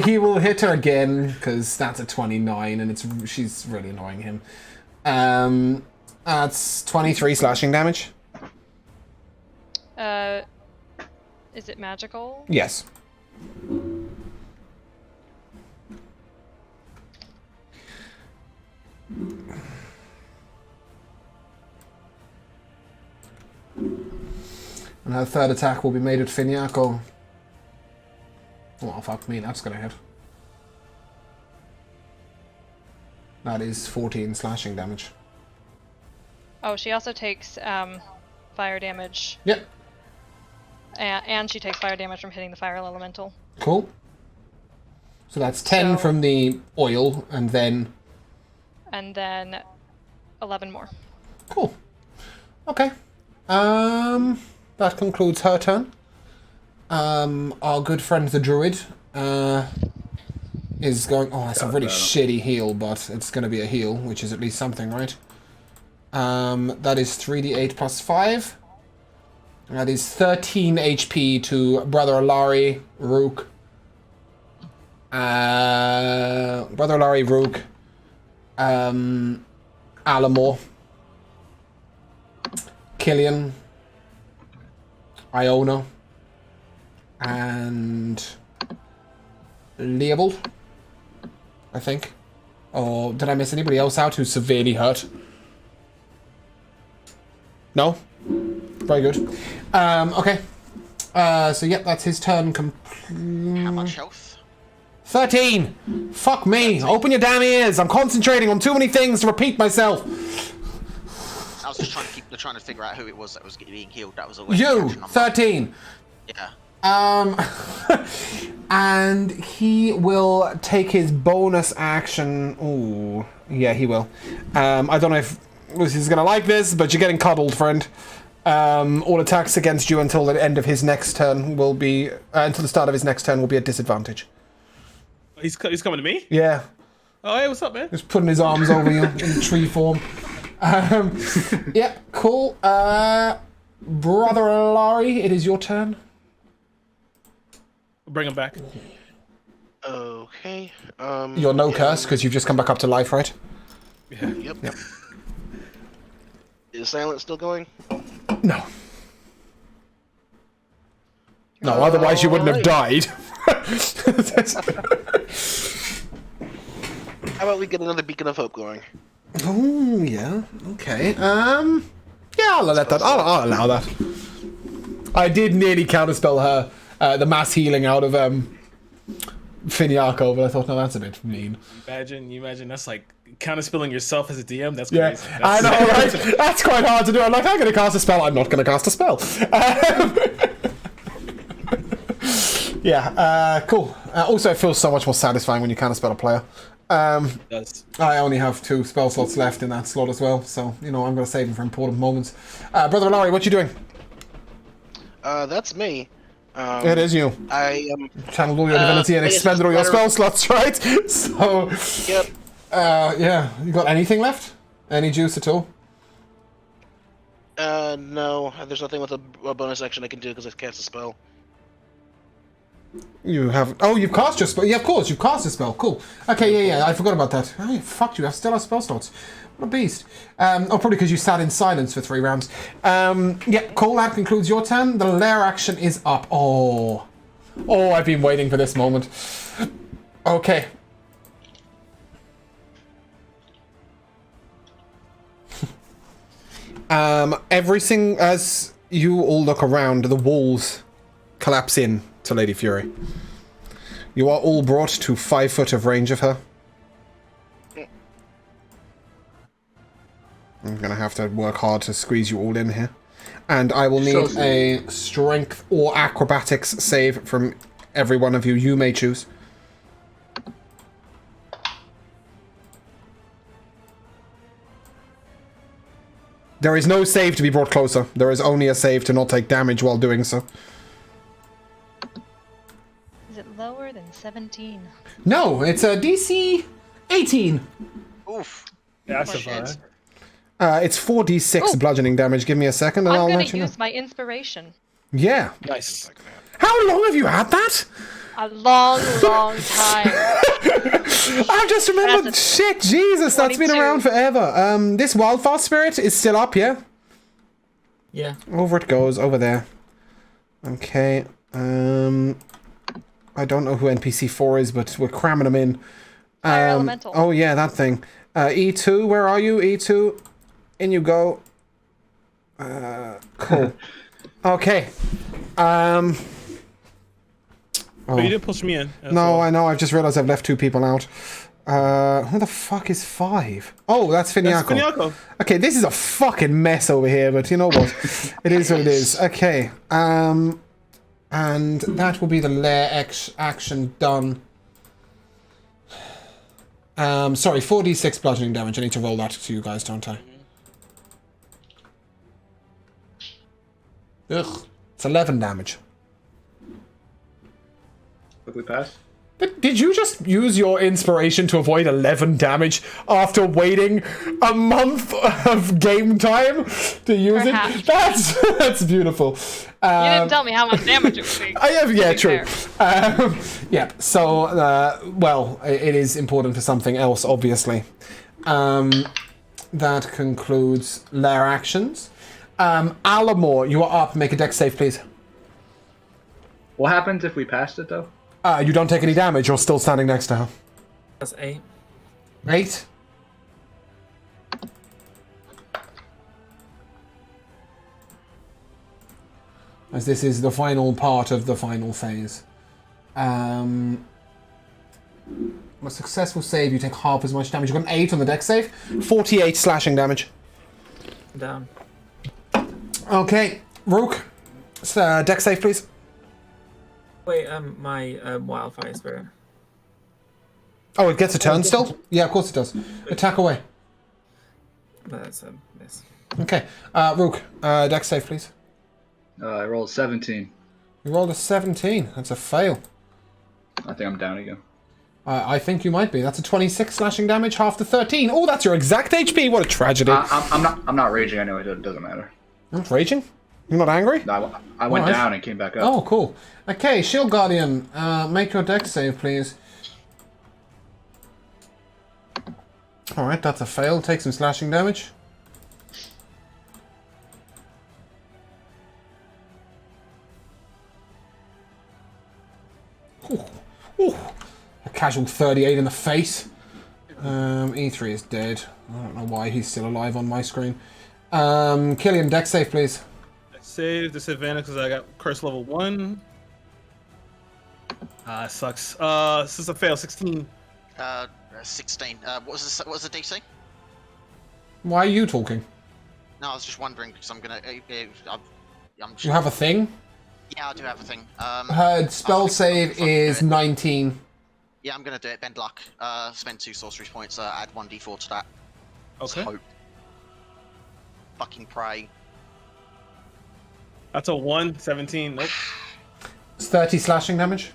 He will hit her again because that's a 29, and she's really annoying him. That's 23 slashing damage. Is it magical? Yes. And her third attack will be made at Finiaco. Oh, fuck me, that's gonna hit. That is 14 slashing damage. Oh, she also takes fire damage. Yep, And she takes fire damage from hitting the fire elemental. cool. So that's 10 So- from the oil, and then... And then 11 more. Cool. Okay. That concludes her turn. Our good friend the druid is going... Oh, that's a really shitty heal, but it's going to be a heal, which is at least something, right? That is 3d8 plus 5. That is 13 HP to Brother Alari, Rook. Brother Alari, Rook. Alamor. Killian. Iona. And Leopold, I think. Or did I miss anybody else out who's severely hurt? No? Very good. Okay. So, yep, that's his turn. How much health? 13. Fuck me. Open your damn ears. I'm concentrating on too many things to repeat myself. I was just trying to figure out who it was that was being healed. That was always You, 13. Yeah. And he will take his bonus action. Ooh, yeah, he will. I don't know if Lucy's gonna like this, but you're getting cuddled, friend. All attacks against you until the end of his next turn will be until the start of his next turn will be at disadvantage. He's coming to me? Yeah. Oh, hey, what's up, man? Just putting his arms over you in tree form. Yep, cool. Brother Laurie, it is your turn. Bring him back. Okay. You're no curse because you've just come back up to life, right? Yeah. Yep. Is silence still going? No. No, otherwise you wouldn't have died. How about we get another beacon of hope going? Oh, yeah. Okay. Yeah, I'll let that. I'll allow that. I did nearly counterspell her the mass healing out of Finiaco, but I thought, no, that's a bit mean. You imagine that's like counterspelling yourself as a DM. That's Yeah, crazy. I know, right? That's quite hard to do. I'm like, I'm going to cast a spell. I'm not going to cast a spell. Yeah, cool. Also, it feels so much more satisfying when you counterspell a player. It does. I only have 2 spell slots left in that slot as well, so, you know, I'm going to save them for important moments. Brother Laurie, what you doing? That's me. It is you. I am. Channeled all your divinity and expended all your spell slots, right? So, Yep. yeah. You got anything left? Any juice at all? No. There's nothing with a bonus action I can do because I've cast a spell. You have. Oh, you've cast your spell. Yeah, of course, you've cast a spell. Cool. Okay, yeah. I forgot about that. Oh, fuck you. I still have spell slots. What a beast. Probably because you sat in silence for 3 rounds. Yeah, cool. That concludes your turn. The lair action is up. Oh, I've been waiting for this moment. Okay. Everything as you all look around, the walls collapse in to Lady Fury. You are all brought to 5 foot of range of her. I'm gonna have to work hard to squeeze you all in here. And I will need a strength or acrobatics save from every one of you. You may choose. There is no save to be brought closer. There is only a save to not take damage while doing so. Is it lower than 17? No, it's a DC 18. Oof. Yeah, that's a Shit. It's 4d6 bludgeoning damage. Give me a second and I'm I'll gonna let you know. use my inspiration. Yeah. Nice. How long have you had that? A long, long time. I just remembered. That's Shit, Jesus, that's been 22. around forever. This wildfire spirit is still up, yeah? Yeah. Over it goes, over there. Okay. I don't know who NPC 4 is, but we're cramming them in. Fire elemental. Oh yeah, that thing. E2, where are you? E2. In you go. Cool. Okay. Oh, you didn't push me in. That's No, all. I know. I've just realized I've left 2 people out. Who the fuck is 5? Oh, that's Finiaco. That's Finiaco. Okay, this is a fucking mess over here, but you know what? It is what it is. Okay. And that will be the lair action done. Sorry, 4d6 bludgeoning damage. I need to roll that to you guys, don't I? Ugh. It's 11 damage. Did we pass? Did you just use your inspiration to avoid 11 damage after waiting a month of game time to use Perhaps. it? That's beautiful. You didn't tell me how much damage it would be. I have, yeah, to be true. fair. Yeah, so, well, it is important for something else, obviously. That concludes lair actions. Alamore, you are up. Make a dex save, please. What happens if we passed it, though? You don't take any damage. You're still standing next to her. That's 8. 8. As this is the final part of the final phase. On a successful save, you take half as much damage. You've got an 8 on the dex save. 48 slashing damage. Down. Okay, Rook. Dex save, please. Wait, my wildfire spirit. Oh, it gets a turn still? Yeah, of course it does. Attack away. That's a miss. Okay, Rook. Dex save, please. I rolled 17. You rolled a 17. That's a fail. I think I'm down again. I think you might be. That's a 26 slashing damage, half the 13. Oh, that's your exact HP. What a tragedy. I'm not raging anyway. It doesn't matter. You're not raging? You're not angry? No, I went Alright. down and came back up. Oh, cool. Okay, Shield Guardian, make your dex save, please. Alright, that's a fail. Take some slashing damage. Ooh. Ooh. A casual 38 in the face. E3 is dead. I don't know why he's still alive on my screen. Killian, dex save, please. Save disadvantage because I got curse level 1. It sucks. This is a fail. 16. 16. What was the DC? Why are you talking? No, I was just wondering because I'm gonna. I'm You have a thing? Yeah, I do have a thing. Her spell save is 19. Yeah, I'm gonna do it. Bend luck. Spend 2 sorcery points. Add 1d4 to that. Okay. Hope. Fucking pray. That's a 1. 17. Nope. It's 30 slashing damage.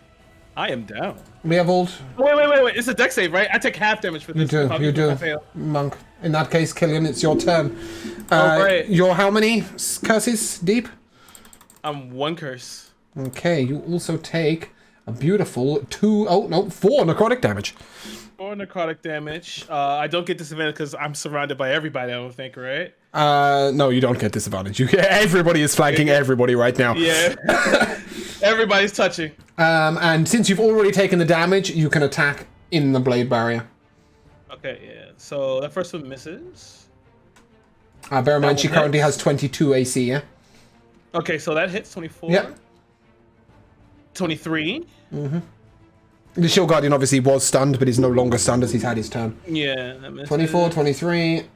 I am down. We have all... Wait. It's a dex save, right? I take half damage for this. You do. I fail. Monk. In that case, Killian, it's your turn. Right. You're how many curses deep? I'm 1 curse. Okay, you also take a beautiful 4 necrotic damage. 4 necrotic damage. I don't get disadvantage because I'm surrounded by everybody, I don't think, right? No, you don't get disadvantage. Everybody is flanking everybody right now. Yeah. Everybody's touching. And since you've already taken the damage, you can attack in the blade barrier. Okay, yeah. So that first one misses. Bear in mind, she one currently hits. has 22 AC, yeah? Okay, so that hits 24. Yeah. 23. The Shield Guardian obviously was stunned, but he's no longer stunned as he's had his turn. Yeah, that misses. 24, 23.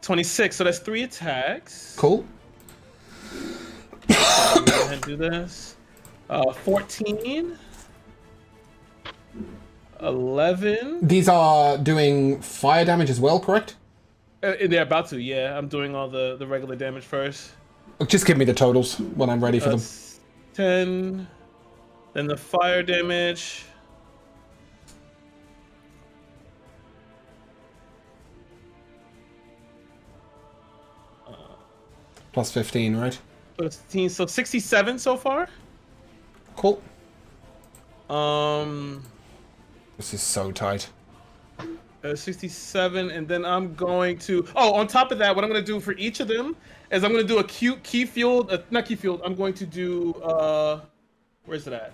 26, so that's 3 attacks. Cool. Go ahead and do this. 14. 11. These are doing fire damage as well, correct? They're about to, yeah. I'm doing all the regular damage first. Just give me the totals when I'm ready for them. 10. Then the fire damage. Plus 15, right? 15, so 67 so far. Cool. Um, This is so tight. 67, and then I'm going to. Oh, on top of that, what I'm going to do for each of them is I'm going to do a key field. Not key field. I'm going to do. Where's it at?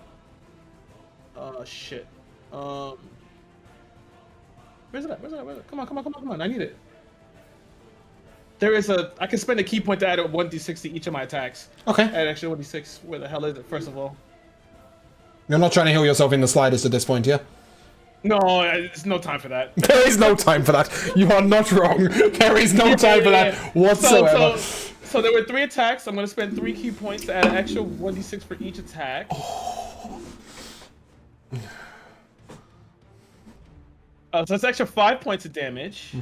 Shit. Where's it at? Come on. I need it. There is a. I can spend a key point to add a 1d6 to each of my attacks. Okay. Add extra 1d6. Where the hell is it? First of all. You're not trying to heal yourself in the slightest at this point, yeah? No, there's no time for that. There is no time for that. You are not wrong. There is no time for that whatsoever. So there were 3 attacks. I'm going to spend 3 key points to add an extra 1d6 for each attack. So that's extra 5 points of damage.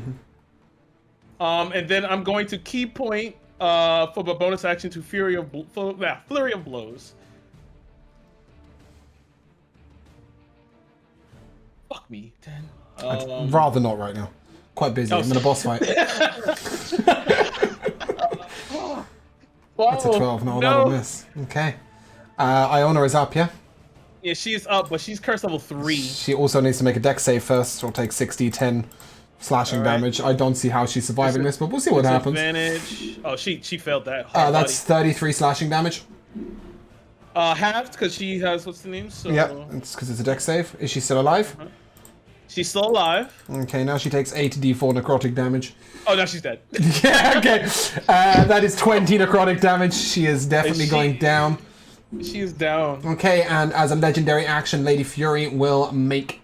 And then I'm going to key point for the bonus action to Flurry of Blows. Fuck me, 10. I'd rather not right now. Quite busy. I'm in a boss fight. That's a 12. No, that'll miss. Okay. Iona is up, yeah? Yeah, she's up, but she's curse level 3. She also needs to make a dex save first. She'll take 10 slashing damage. I don't see how she's surviving this, but we'll see what happens. Advantage. Oh, she failed that. That's 33 slashing damage. Halved because she has what's the name? So Yeah, it's because it's a dex save. Is she still alive? she's still alive. Okay, now she takes 8d4 necrotic damage. Oh, now she's dead. Yeah, okay. That is 20 necrotic damage. She is definitely going down. She is down. Okay, and as a legendary action, Lady Fury will make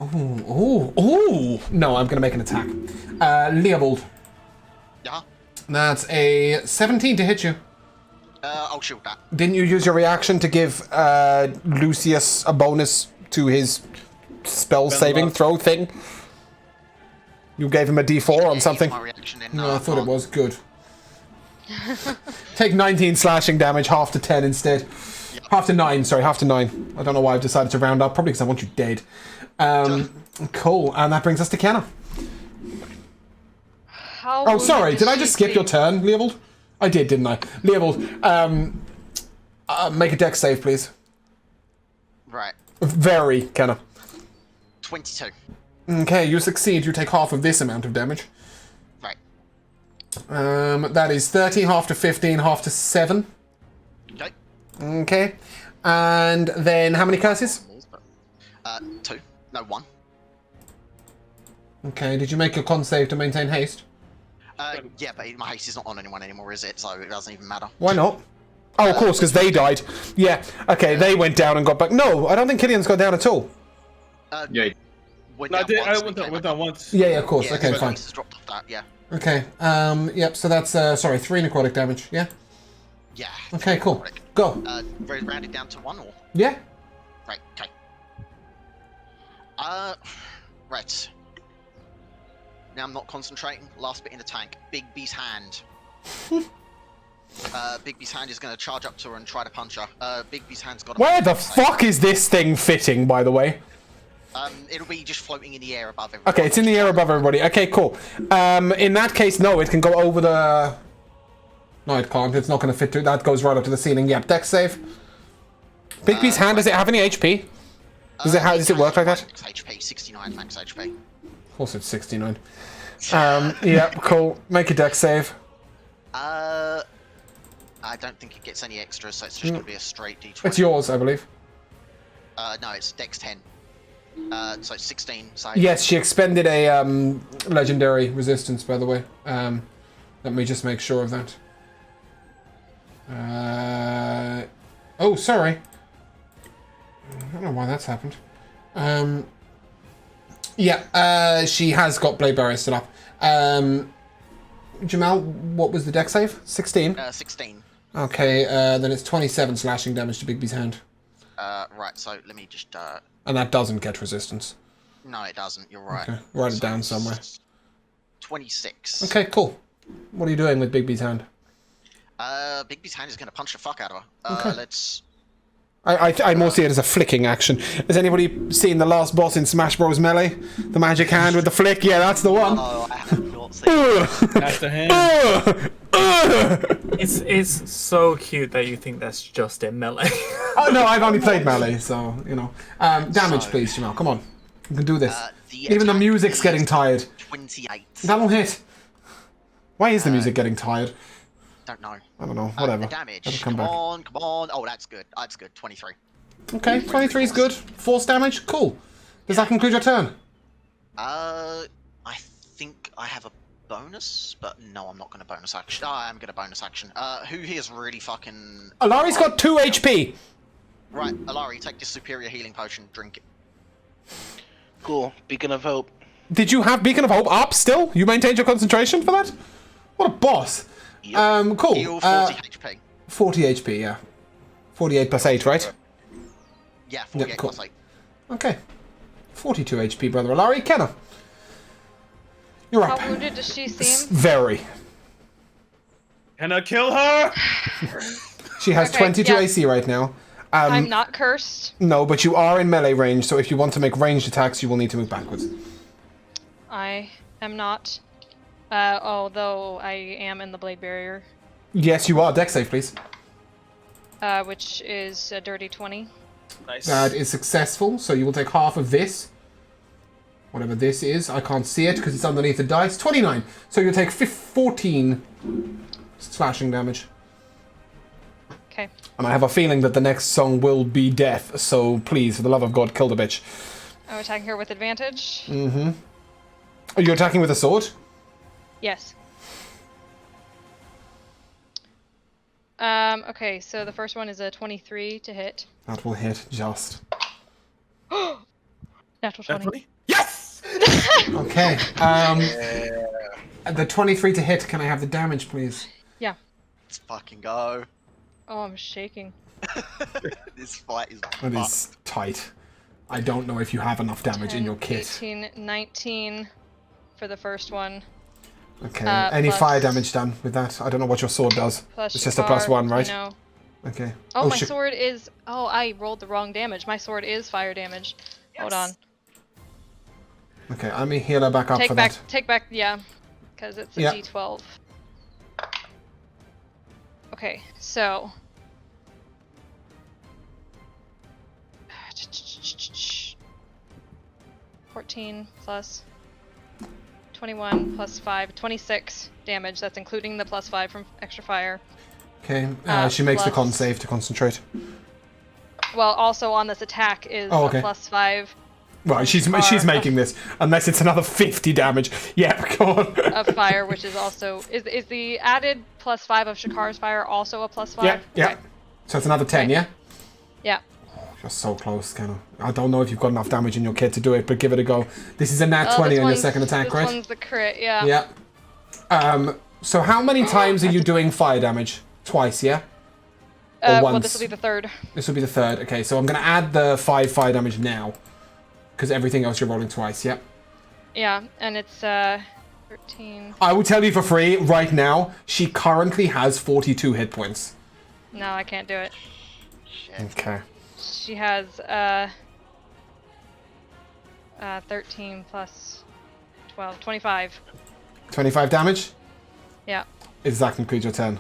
Ooh. No, I'm going to make an attack. Leopold. Yeah. That's a 17 to hit you. I'll shield that. Didn't you use your reaction to give Lucius a bonus to his spell saving throw thing? You gave him a D4 on something? My reaction in, No, I thought it was good. Take 19 slashing damage, half to 10 instead. Yep. Half to 9, sorry, half to 9. I don't know why I've decided to round up, probably because I want you dead. Cool, and that brings us to Kenna. Oh, sorry, did I just skip your turn, Leopold? I did, didn't I? Leopold, make a dex save, please. Right. Very, Kenna. 22. Okay, you succeed. You take half of this amount of damage. Right. That is 30, half to 15, half to 7. Okay. Okay. And then how many curses? 2. No, 1. Okay, did you make your con save to maintain haste? Yeah, but my haste is not on anyone anymore, is it? So it doesn't even matter. Why not? Oh, of course, because they died. Yeah, okay, they went down and got back. No, I don't think Killian's gone down at all. Yeah. I went down once. Yeah, of course. Yeah, Okay, my fine. haste has dropped off that, yeah. Okay, yep, so that's, 3 necrotic damage, yeah? Yeah. Okay, cool. Go. Rounded down to 1 or? Yeah? Right, okay. Right. Now I'm not concentrating. Last bit in the tank. Bigby's hand. Bigby's hand is going to charge up to her and try to punch her. Bigby's hand's got. Where the fuck is this thing fitting, by the way? It'll be just floating in the air above everyone. Okay, it's in the air above everybody. Okay, cool. In that case, no, it can go over the... No, it can't. It's not going to fit through. That goes right up to the ceiling. Yep, dex save. Bigby's hand, does it have any HP? Does it work like that? Max HP, 69 max HP. Of course it's 69. Yeah, cool. Make a dex save. I don't think it gets any extras, so it's just going to be a straight D20. It's yours, I believe. No, it's Dex 10. So 16. So Yes, she expended a legendary resistance, by the way. Let me just make sure of that. Oh, sorry. I don't know why that's happened. Yeah, she has got Blade Barrier still up. Jamal, what was the dex save? 16? 16. Okay, then it's 27 slashing damage to Bigby's hand. Right, so let me just... And that doesn't get resistance. No, it doesn't, you're right. Okay, write it down somewhere. 26. Okay, cool. What are you doing with Bigby's hand? Bigby's hand is going to punch the fuck out of her. Okay. Let's... I more see it as a flicking action. Has anybody seen the last boss in Smash Bros. Melee? The magic hand with the flick? Yeah, that's the one. Oh, I have not seen it. That's the hand. It's so cute that you think that's just in Melee. Oh, no, I've only played Melee, so, you know. Damage, please, Jamal. Come on. You can do this. Even the music's getting tired. 28. That'll hit. Why is the music getting tired? Don't know. I don't know. Whatever. The damage. That'll Come back. on, come on. Oh, that's good. That's good. 23. Okay, 23 is good. Force damage? Cool. Does that conclude your turn? I think I have a bonus, but no, I'm not going to bonus action. Oh, I am going to bonus action. Who here is really fucking... Alari's got 2 HP. Right, Alari, take this superior healing potion, drink it. Cool. Beacon of Hope. Did you have Beacon of Hope up still? You maintained your concentration for that? What a boss. Yep. Cool. Heal 40 HP. 40 HP, yeah. 48 plus 8, right? Yeah, 48 Yeah, cool. plus 8. Okay. 42 HP, brother Alari. Kenna. You're up. How wounded does she seem? Very. Can I kill her? She has Okay, 22 yeah. AC right now. I'm not cursed. No, but you are in melee range, so if you want to make ranged attacks, you will need to move backwards. I am not. Although I am in the blade barrier, Yes, you are. Dex save, please. which is a dirty 20. Nice. That is successful, so you will take half of this. Whatever this is. I can't see it because it's underneath the dice. 29. So you'll take 14 slashing damage. Okay. And I have a feeling that the next song will be death, so please, for the love of God, kill the bitch. I'm attacking her with advantage. Mm-hmm. Are you attacking with a sword? Yes. Okay, so the first one is a 23 to hit. That will hit, just. A Natural Nat 20. 20? Yes! Okay. Yeah. The 23 to hit. Can I have the damage, please? Yeah. Let's fucking go. Oh, I'm shaking. This fight is It fucked. is tight. I don't know if you have enough damage 10, in your kit. 18, 19 for the first one. Okay. Uh, Any plus- fire damage done with that? I don't know what your sword does. Plus It's just a plus Shakar, 1, right? No. Okay. Oh, my shit. sword is. Oh, I rolled the wrong damage. My sword is fire damage. Hold on. Okay, let me heal her back up Take for back. that. Take back. Yeah, because it's a Yeah. D12. Okay, so. 14 plus 21 plus 5, 26 damage. That's including the plus 5 from extra fire. Okay, she makes the con plus- save to concentrate. Well, also on this attack is Oh, okay. a plus 5 Right, she's making this, unless it's another 50 damage. Yeah, go on. of fire, which is also is the added plus 5 of Shakar's fire also a plus 5? Yeah, yeah. Okay. So it's another 10, Okay. yeah? Yeah. You're so close, Kenna. I don't know if you've got enough damage in your kit to do it, but give it a go. This is a nat Oh, 20 this on your one's- second attack, this right? one's the crit, yeah. Yeah. So how many times are you doing fire damage? Twice, yeah? Or Well, once? this will be the third. This will be the third. Okay, so I'm going to add the 5 fire damage now. Because everything else you're rolling twice, yeah? Yeah, and it's 13. I will tell you for free, right now, she currently has 42 hit points. No, I can't do it. Okay. She has 13 plus 12, 25. 25 damage? Yeah. Does that conclude your turn?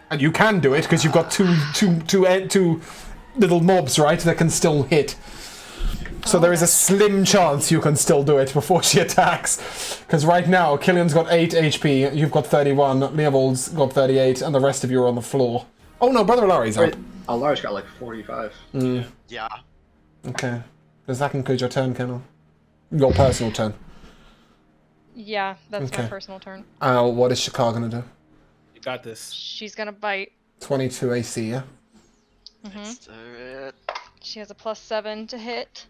And you can do it, because you've got two little mobs, right, that can still hit. So there is a slim chance you can still do it before she attacks. Because right now, Killian's got 8 HP, you've got 31, Leovold's got 38, and the rest of you are on the floor. Oh no, Brother Larry's up. Wait, Alari's got like 45. Yeah. Okay. Does that conclude your turn, Kennel? Your personal turn. Yeah, that's my Okay. personal turn. What is Shakar gonna do? You got this. She's gonna bite. 22 AC, yeah? Let's do it. She has a plus 7 to hit.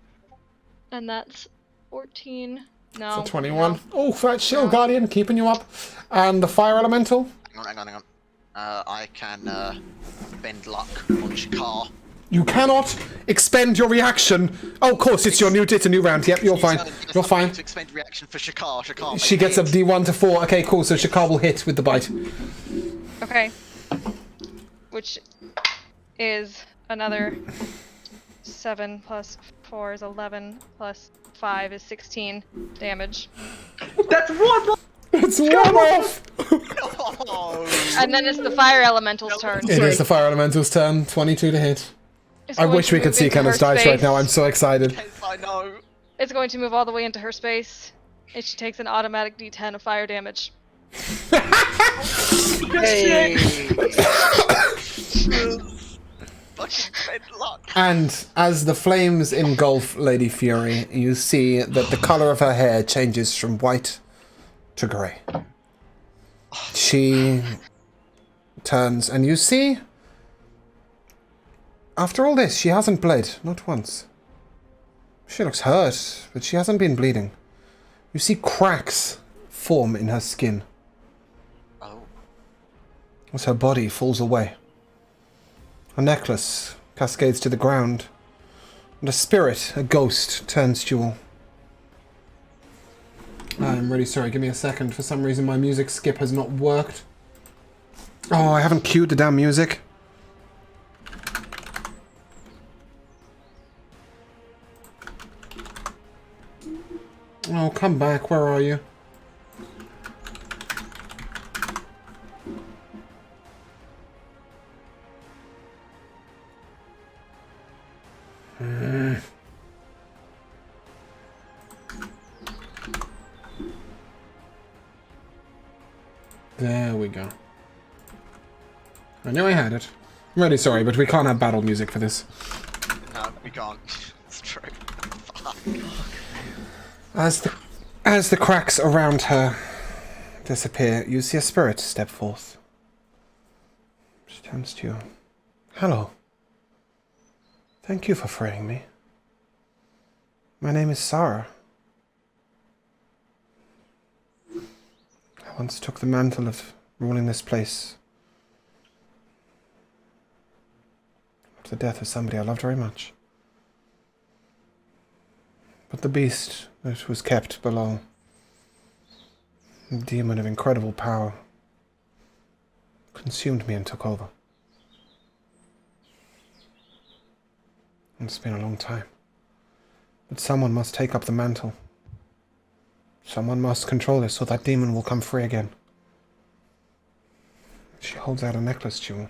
And that's 14. No. So 21. no. Oh, Fat Shield No. Guardian, keeping you up. And the Fire Elemental? Hang on. I can bend luck on Shakar. You cannot expend your reaction. Oh, of course, it's a new round. Yep, you're fine. You're fine. To expend reaction for Shakar. Shakar. She gets a D1 to 4. Okay, cool. So Shakar will hit with the bite. Okay. Which is another 7 plus 4 is 11 plus 5 is 16 damage. That's one! It's one off. Oh, And then it's the fire elemental's turn. It is the Fire Elemental's turn. 22 to hit. It's I going wish to we could move see into Kenneth's her dice right space. now. I'm so excited. yes, I know. It's going to move all the way into her space. And she takes an automatic d10 of fire damage. Hey. Fucking bend luck. And as the flames engulf Lady Fury, you see that the colour of her hair changes from white to grey. She turns, and you see, after all this, she hasn't bled, not once. She looks hurt, but she hasn't been bleeding. You see cracks form in her skin Oh. as her body falls away. A necklace cascades to the ground, and a spirit, a ghost, turns to you. I'm really sorry, give me a second. For some reason my music skip has not worked. Oh, I haven't queued the damn music. Oh, come back, where are you? There we go. I knew I had it. I'm really sorry, but we can't have battle music for this. No, we can't. It's true. Fuck. As the cracks around her disappear, you see a spirit step forth. She turns to you. Hello. Thank you for freeing me. My name is Sarah. I once took the mantle of ruling this place. After the death of somebody I loved very much. But the beast that was kept below, a demon of incredible power, consumed me and took over. It's been a long time. But someone must take up the mantle. Someone must control this so that demon will come free again. She holds out a necklace jewel.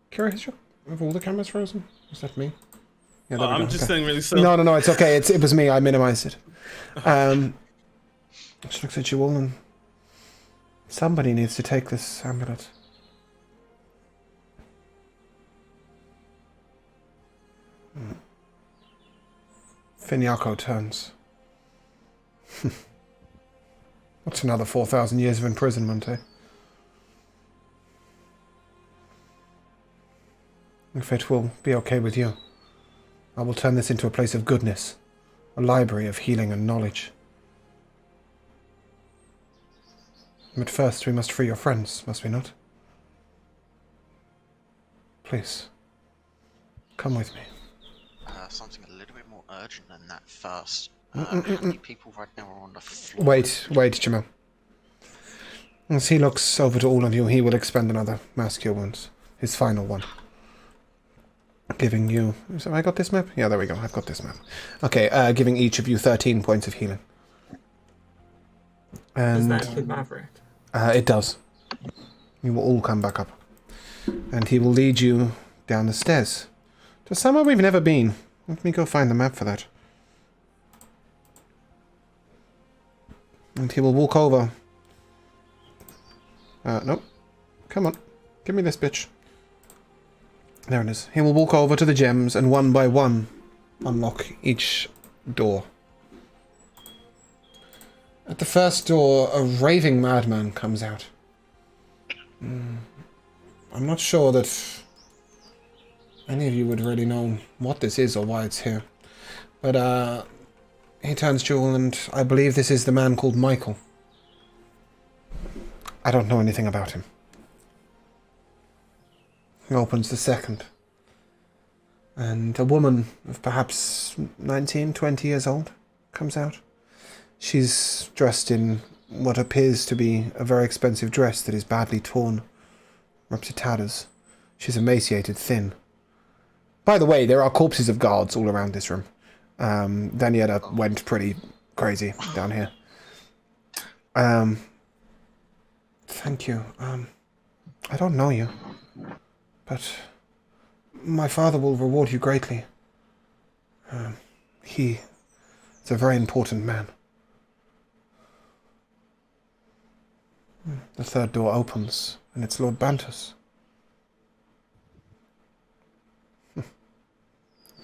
Curious, have all the cameras frozen? Is that me? Yeah, there we I'm go. just Okay. saying really slow. No, it's okay. It was me. I minimized it. She looks at you all and... Somebody needs to take this amulet. Finyako turns. What's another 4,000 years of imprisonment, eh? If it will be okay with you, I will turn this into a place of goodness, a library of healing and knowledge. But first we must free your friends, must we not? Please, come with me. Something a little bit more urgent than that first. How many people right now are on the floor? Wait, Jamel. As he looks over to all of you, he will expend another Mass Cure Wounds. His final one. Giving you... Have I got this map? Yeah, there we go. I've got this map. Okay, giving each of you 13 points of healing. Does And that include Maverick? it does. You will all come back up. And he will lead you down the stairs. To somewhere we've never been. Let me go find the map for that. And he will walk over. Nope. Come on. Give me this bitch. There it is. He will walk over to the gems and one by one unlock each door. At the first door, a raving madman comes out. I'm not sure that any of you would really know what this is or why it's here. But, he turns to you all, and I believe this is the man called Michael. I don't know anything about him. He opens the second. And a woman of perhaps 19, 20 years old comes out. She's dressed in what appears to be a very expensive dress that is badly torn, up to tatters. She's emaciated, thin. By the way, there are corpses of guards all around this room. Daniela went pretty crazy down here. Thank you. I don't know you, but my father will reward you greatly. He is a very important man. The third door opens, and it's Lord Bantus.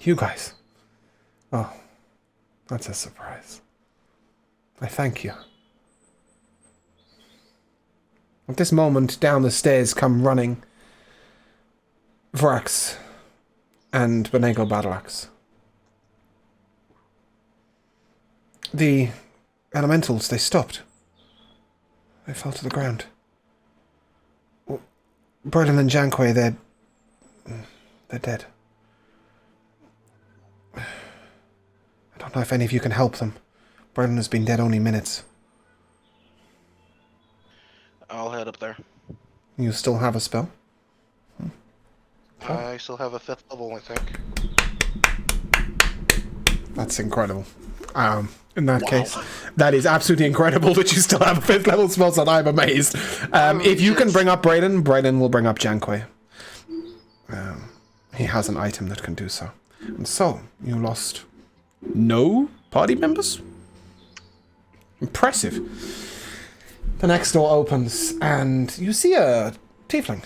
You guys. Oh, that's a surprise. I thank you. At this moment, down the stairs come running Vrax and Benego Battleaxe. The elementals, they stopped. They fell to the ground. Braden and Janquay, they're dead. I don't know if any of you can help them. Braden has been dead only minutes. I'll head up there. You still have a spell? I still have a 5th level, I think. That's incredible. In that case, that is absolutely incredible that you still have a 5th level spell slot. I'm amazed. If you can bring up Braden will bring up Janquay. He has an item that can do so. And so, you lost no party members? Impressive. The next door opens, and you see a tiefling.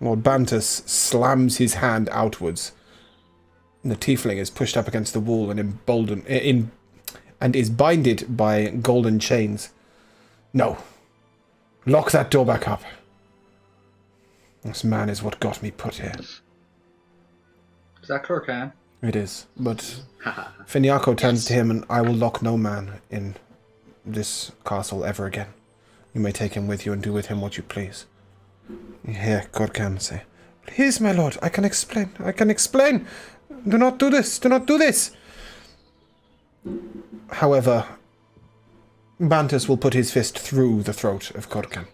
Lord Bantus slams his hand outwards. And the tiefling is pushed up against the wall and emboldened, and is binded by golden chains. No. Lock that door back up. This man is what got me put here. Is that Kirkan? It is, but Finiaco turns to him, and I will lock no man in this castle ever again. You may take him with you and do with him what you please. You hear Korkan say, "Please, my lord, I can explain. I can explain. Do not do this. Do not do this." However, Bantus will put his fist through the throat of Korkan.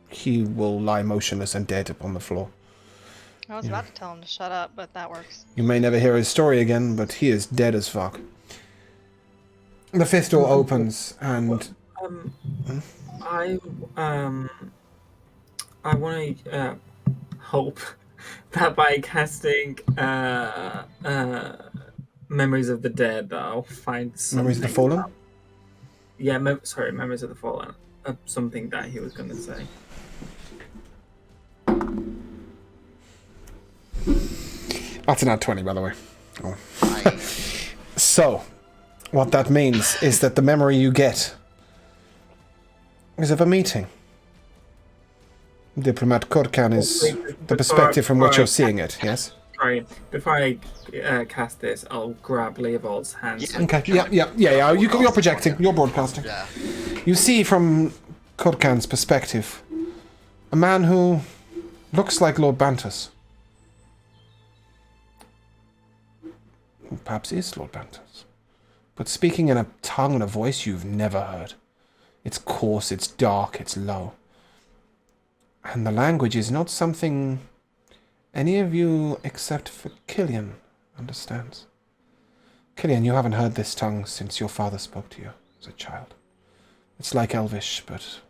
He will lie motionless and dead upon the floor. I was about to tell him to shut up, but that works. You may never hear his story again, but he is dead as fuck. The fifth door opens, and I want to hope that by casting Memories of the Dead, I'll find something. Memories of the Fallen? Yeah, Memories of the Fallen. Something that he was going to say. That's an ad 20, by the way. Oh. Nice. So, what that means is that the memory you get is of a meeting. Diplomat Korkan is the perspective from which you're seeing it, yes? Sorry, before I cast this, I'll grab Leovold's hands. Yeah. Okay, yeah. You're projecting, you're broadcasting. Yeah. You see from Korkan's perspective a man who looks like Lord Bantus. Perhaps is Lord Bantus, but speaking in a tongue and a voice you've never heard. It's coarse, it's dark, it's low. And the language is not something any of you except for Killian understands. Killian, you haven't heard this tongue since your father spoke to you as a child. It's like Elvish, but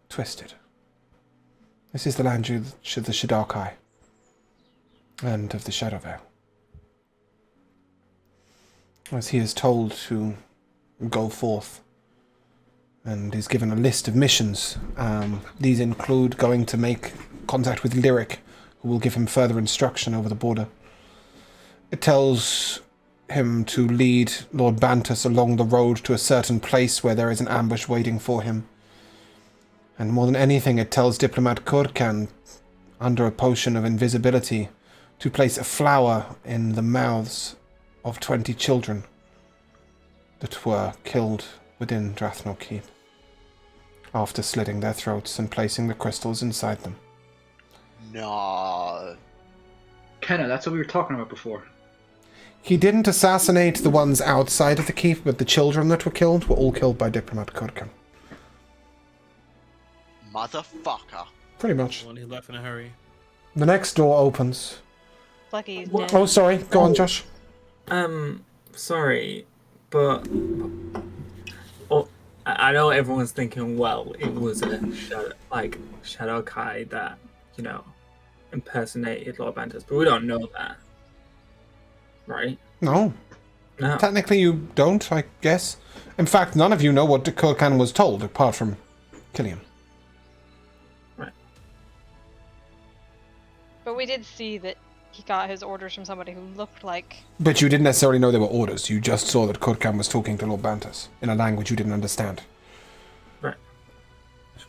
twisted. This is the language of the Shadar-kai and of the Shadow Veil. As he is told to go forth and is given a list of missions. These include going to make contact with Lyric, who will give him further instruction over the border. It tells him to lead Lord Bantus along the road to a certain place where there is an ambush waiting for him. And more than anything, it tells Diplomat Korkan, under a potion of invisibility, to place a flower in the mouths of 20 children that were killed within Drathnor Keep, after slitting their throats and placing the crystals inside them. No. Kenna, that's what we were talking about before. He didn't assassinate the ones outside of the keep, but the children that were killed were all killed by Diplomat Korkan. Motherfucker. Pretty much. When he left in a hurry. The next door opens. Lucky he's What? dead. Oh, sorry. Go on, Josh. Sorry, but I know everyone's thinking, well, it was a Shadow Kai that, impersonated Lord Bantus, but we don't know that, right? No. No. Technically you don't, I guess. In fact, none of you know what Korkan was told, apart from Killian. Right. But we did see that he got his orders from somebody who looked like... But you didn't necessarily know they were orders. You just saw that Korkan was talking to Lord Bantus in a language you didn't understand. Right.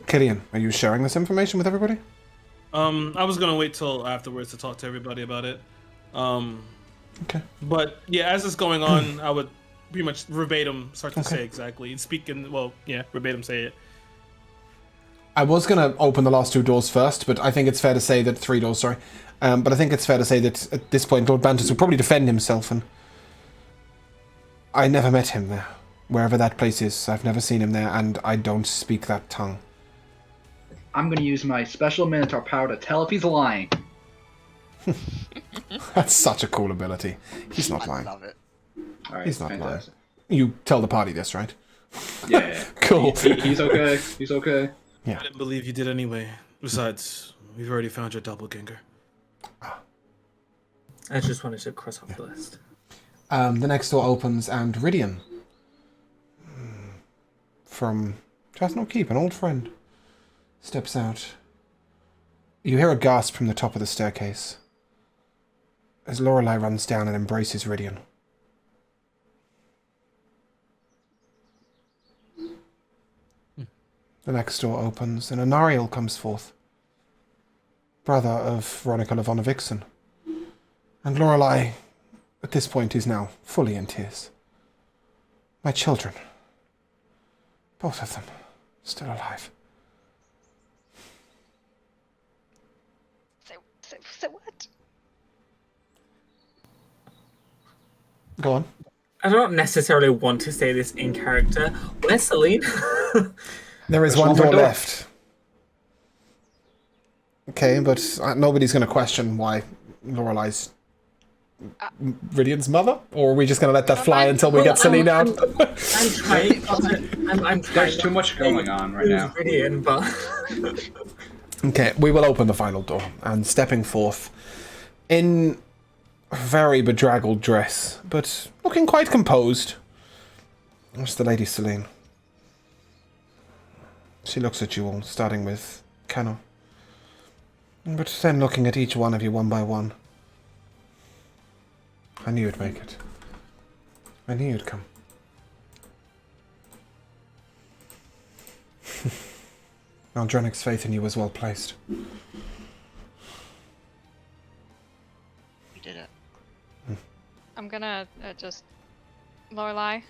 Killian, are you sharing this information with everybody? I was gonna wait till afterwards to talk to everybody about it. Okay. But yeah, as it's going on, I would pretty much verbatim start to say exactly and speak in verbatim say it. I was going to open the last two doors first, but I think it's fair to say that... 3 doors, sorry. But I think it's fair to say that at this point Lord Bantus will probably defend himself, and I never met him there. Wherever that place is, I've never seen him there, and I don't speak that tongue. I'm going to use my special Minotaur power to tell if he's lying. That's such a cool ability. He's not I lying. love it. All right, He's not fantastic. lying. You tell the party this, right? Yeah. Cool. He's okay. He's okay. Yeah. I didn't believe you did anyway. Besides, we've already found your doppelganger. I just wanted to cross off the list. The next door opens, and Rydian, from Drathnor Keep, an old friend, steps out. You hear a gasp from the top of the staircase as Lorelei runs down and embraces Rydian. The next door opens, and Anariel comes forth. brother of Veronica Levona Vixen. And Lorelei, at this point, is now fully in tears. My children, both of them, still alive. So what? Go on. I don't necessarily want to say this in character. Where's Celine? There is There's one one more door door. left. Okay, but nobody's going to question why Lorelei's Ridian's mother? Or are we just going to let that fly until we get Celine out? I'm trying. I'm trying. There's too much going on right now. Ridian, but Okay, we will open the final door, and stepping forth in a very bedraggled dress, but looking quite composed, it's the Lady Celine. She looks at you all, starting with Kenna, but then looking at each one of you one by one. I knew you'd make it. I knew you'd come. Aldrenic's faith in you was well placed. We did it. I'm gonna just... Lorelei,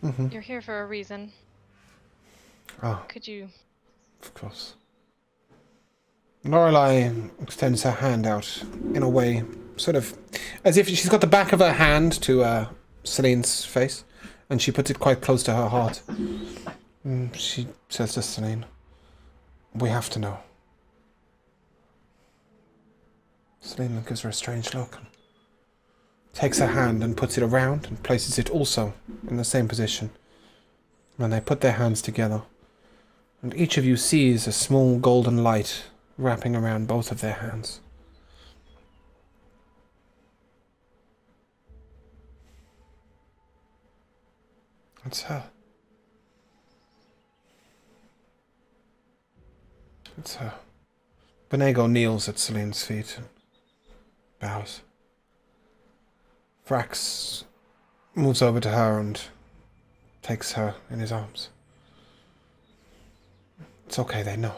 Mm-hmm. you're here for a reason. Oh, Could you... of course. Lorelei extends her hand out in a way, sort of, as if she's got the back of her hand to Celine's face, and she puts it quite close to her heart. She says to Celine, "We have to know." Celine gives her a strange look, takes her hand and puts it around and places it also in the same position. And they put their hands together, and each of you sees a small golden light wrapping around both of their hands. It's her. It's her. Benego kneels at Celine's feet and bows. Vrax moves over to her and takes her in his arms. It's okay, they know.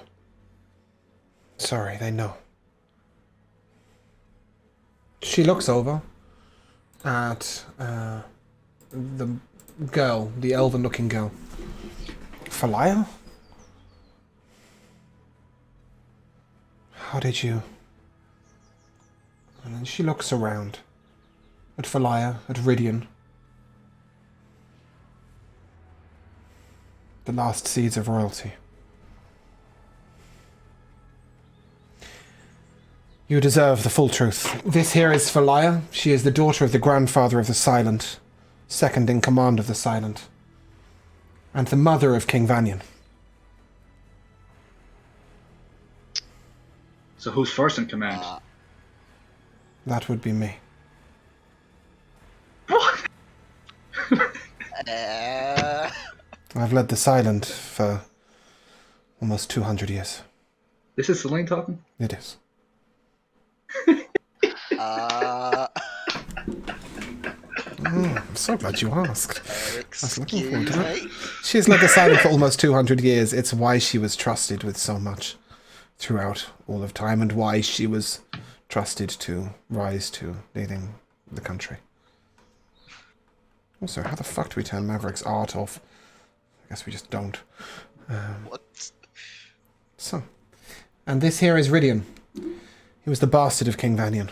Sorry, they know. She looks over at the girl, the elven-looking girl. Falia? How did you... And then she looks around at Falia, at Ridian. The last seeds of royalty. You deserve the full truth. This here is Falia. She is the daughter of the grandfather of the Silent, second in command of the Silent, and the mother of King Vanyan. So who's first in command? That would be me. I've led the Silent for almost 200 years. This is Celine talking? It is. I'm so glad you asked. I was looking forward to it. She has led the Silent for almost 200 years. It's why she was trusted with so much throughout all of time, and why she was trusted to rise to leading the country. Also, how the fuck do we turn Maverick's art off? I guess we just don't. What? So, and this here is Ridian. He was the bastard of King Vanyan,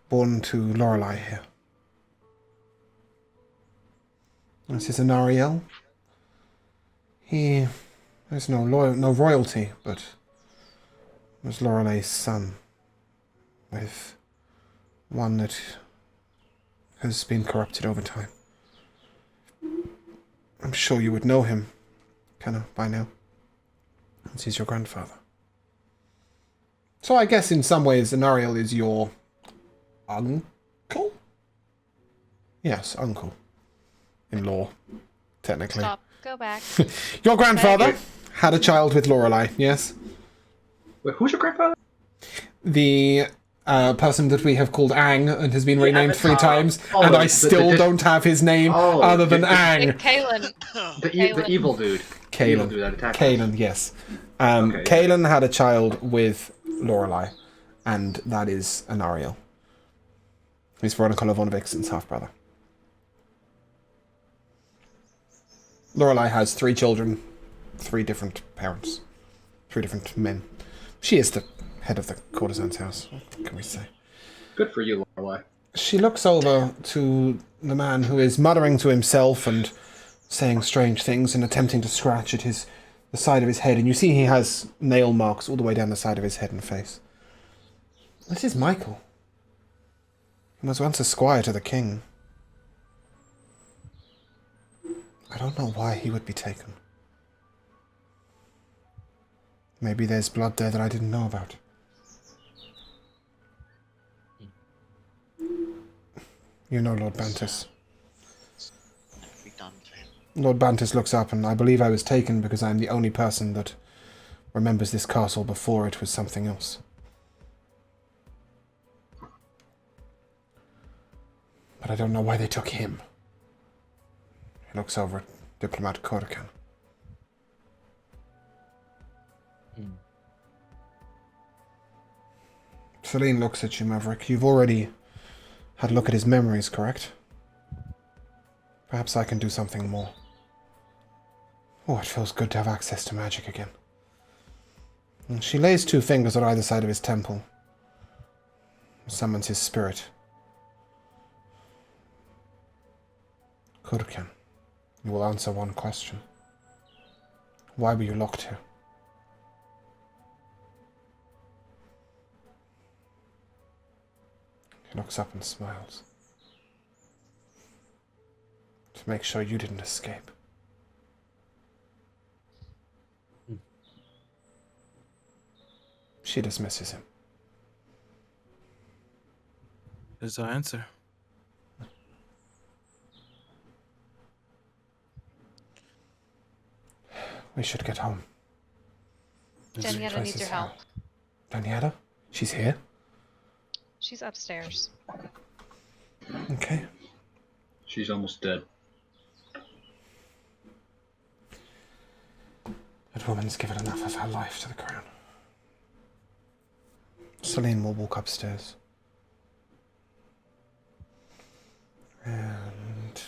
born to Lorelei here. This is Anariel. He has no royalty, but was Lorelei's son, with one that has been corrupted over time. I'm sure you would know him, Kenna, by now, as he's your grandfather. So I guess in some ways Anariel is your uncle? Yes, uncle. In law, technically. Stop. Go back. Your grandfather had a child with Lorelei, yes? Wait, who's your grandfather? The person that we have called Ang and has been renamed 3 times, Oh, and I the- still don't have his name Oh, other than the- Ang. Kaylin. The evil dude. You'll do that attack. Kaelin, yes. Okay, Kaelin had a child with Lorelei, and that is an Ariel. He's Veronica Lovonvixen's half-brother. Lorelei has 3 children, 3 different parents, 3 different men. She is the head of the courtesan's house, what can we say? Good for you, Lorelei. She looks over to the man who is muttering to himself and saying strange things and attempting to scratch at the side of his head, and you see he has nail marks all the way down the side of his head and face. This is Michael. He was once a squire to the king. I don't know why he would be taken. Maybe there's blood there that I didn't know about. You know Lord Bantis. Lord Bantis looks up, and I believe I was taken because I'm the only person that remembers this castle before it was something else. But I don't know why they took him. He looks over at Diplomat Korkan. Celine looks at you, Maverick. You've already had a look at his memories, correct? Perhaps I can do something more. Oh, it feels good to have access to magic again. And she lays 2 fingers on either side of his temple. Summons his spirit. Kurkan, you will answer one question. Why were you locked here? He looks up and smiles. To make sure you didn't escape. She dismisses him. There's our answer. We should get home. Daniela needs your help. Daniela? She's here? She's upstairs. Okay. She's almost dead. That woman's given enough of her life to the crown. Celine will walk upstairs. And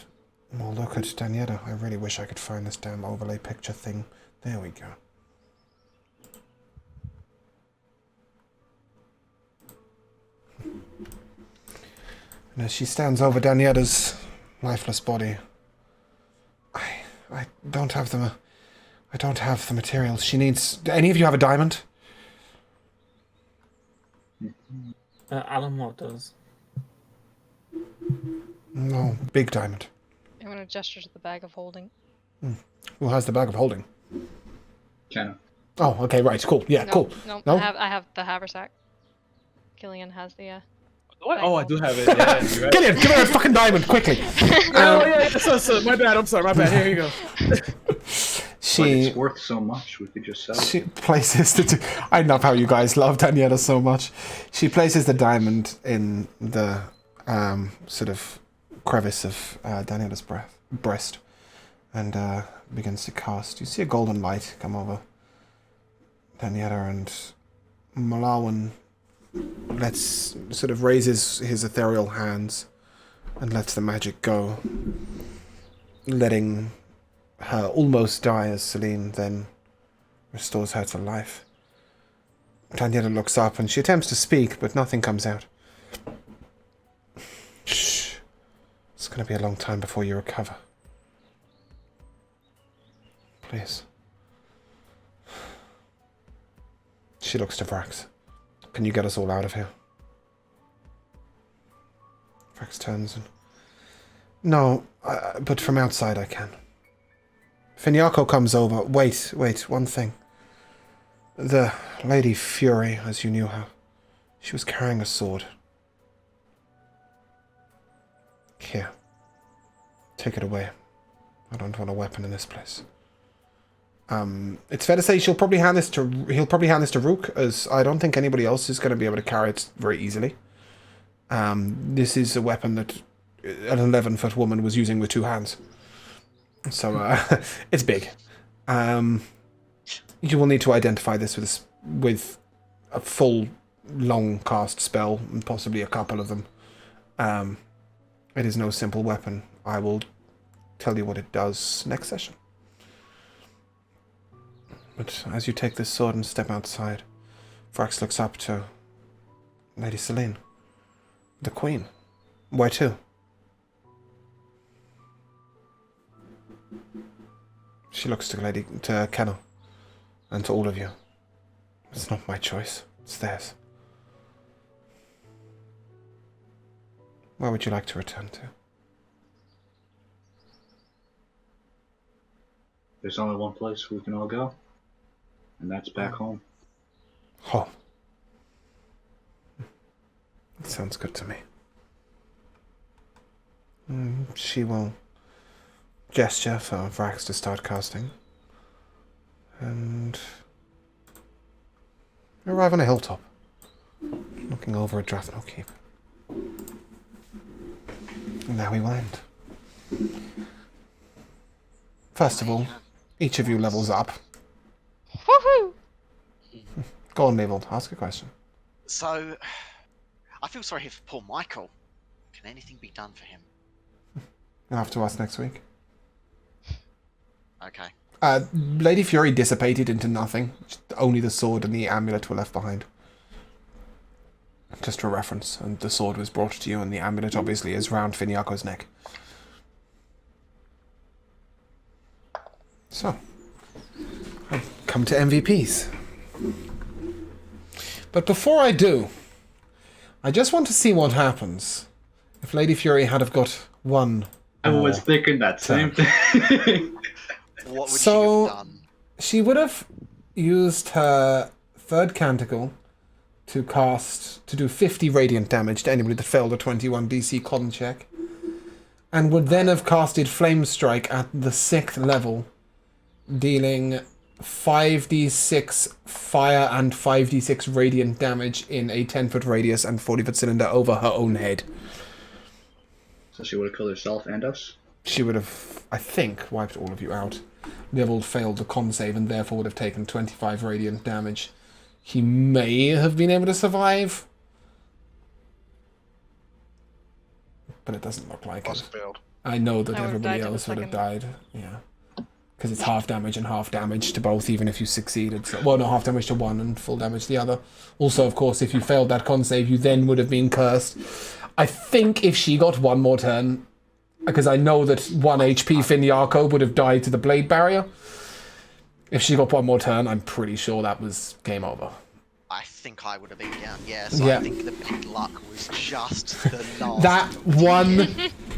we'll look at Daniela. I really wish I could find this damn overlay picture thing. There we go. And as she stands over Daniela's lifeless body, I don't have the materials she needs. Do any of you have a diamond? Alan Watt does. No, big diamond. I'm gonna gesture to the bag of holding. Who has the bag of holding? Kenna. Oh, okay, right, cool. Yeah, No, cool. No, No? I have the haversack. Killian has the What? Oh, I do have it. Yeah, you're right. Killian, give her a fucking diamond, quickly! Oh, yeah, so, my bad, I'm sorry, my bad. Here you go. But She it's worth so much, we could just sell it. she places I love how you guys love Daniela so much. She places the diamond in the sort of crevice of Daniela's breast and begins to cast. You see a golden light come over Daniela, and Malawan raises his ethereal hands and lets the magic go, letting her almost die as Celine then restores her to life. Daniela looks up and she attempts to speak, but nothing comes out. Shh. It's going to be a long time before you recover. Please. She looks to Vrax. Can you get us all out of here? Vrax turns and... No, but from outside I can. Finyako comes over. Wait, one thing. The Lady Fury, as you knew her, she was carrying a sword. Here. Take it away. I don't want a weapon in this place. It's fair to say he'll probably hand this to Rook, as I don't think anybody else is going to be able to carry it very easily. This is a weapon that an 11-foot woman was using with 2 hands. So, it's big. You will need to identify this with a full long cast spell, and possibly a couple of them. It is no simple weapon. I will tell you what it does next session. But as you take this sword and step outside, Vrax looks up to Lady Selene. The Queen. Where to? She looks to Kenna, and to all of you. It's not my choice. It's theirs. Where would you like to return to? There's only one place we can all go, and that's back home. Home. That sounds good to me. She will gesture for Vrax to start casting, and arrive on a hilltop, looking over at Drathnor Keep. And there we will end. First of all, each of you levels up. Woohoo! Go on, Neville, ask a question. So, I feel sorry here for poor Michael. Can anything be done for him? You'll have to ask next week. Okay. Lady Fury dissipated into nothing. Only the sword and the amulet were left behind. Just for reference, and the sword was brought to you, and the amulet obviously is round Finyako's neck. So, I've come to MVPs. But before I do, I just want to see what happens if Lady Fury had have got one. I was thinking that same thing. What would she have done? She would have used her third canticle to do 50 radiant damage to anybody that failed a 21 DC con check, and would then have casted Flame Strike at the 6th level, dealing 5d6 fire and 5d6 radiant damage in a 10-foot radius and 40-foot cylinder over her own head. So she would have killed herself and us? She would have, I think, wiped all of you out. Neville failed the con save and therefore would have taken 25 radiant damage. He may have been able to survive, but it doesn't look like Also it. failed. I know that I would've everybody died to the else would have second. died. Yeah. Because it's half damage and half damage to both, even if you succeeded. So, well, no, half damage to one and full damage to the other. Also, of course, if you failed that con save, you then would have been cursed. I think if she got one more turn, because I know that 1 HP Finyarko would have died to the blade barrier. If she got one more turn, I'm pretty sure that was game over. I think I would have been down, yeah. So Yeah. I think the big luck was just the last. That one...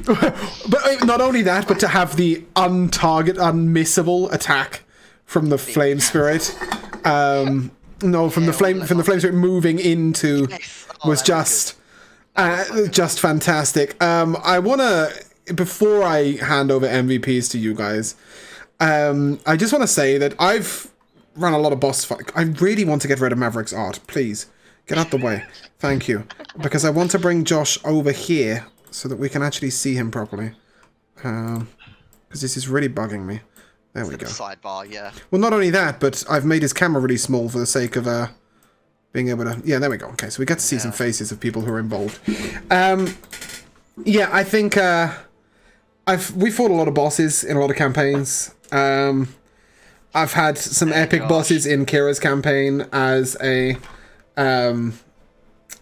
But not only that, but to have the unmissable attack from the Flame Spirit. No, from the Flame Spirit moving into... Yes. was that just fantastic. I want to, before I hand over MVPs to you guys, I just want to say that I've run a lot of boss fight. I really want to get rid of Maverick's art. Please, get out the way. Thank you. Because I want to bring Josh over here so that we can actually see him properly. Because this is really bugging me. There we good. go. Sidebar, yeah. Well, not only that, but I've made his camera really small for the sake of being able to... Yeah, there we go. Okay, so we get to see some faces of people who are involved. Yeah, I think we fought a lot of bosses in a lot of campaigns. I've had some epic bosses in Kira's campaign as a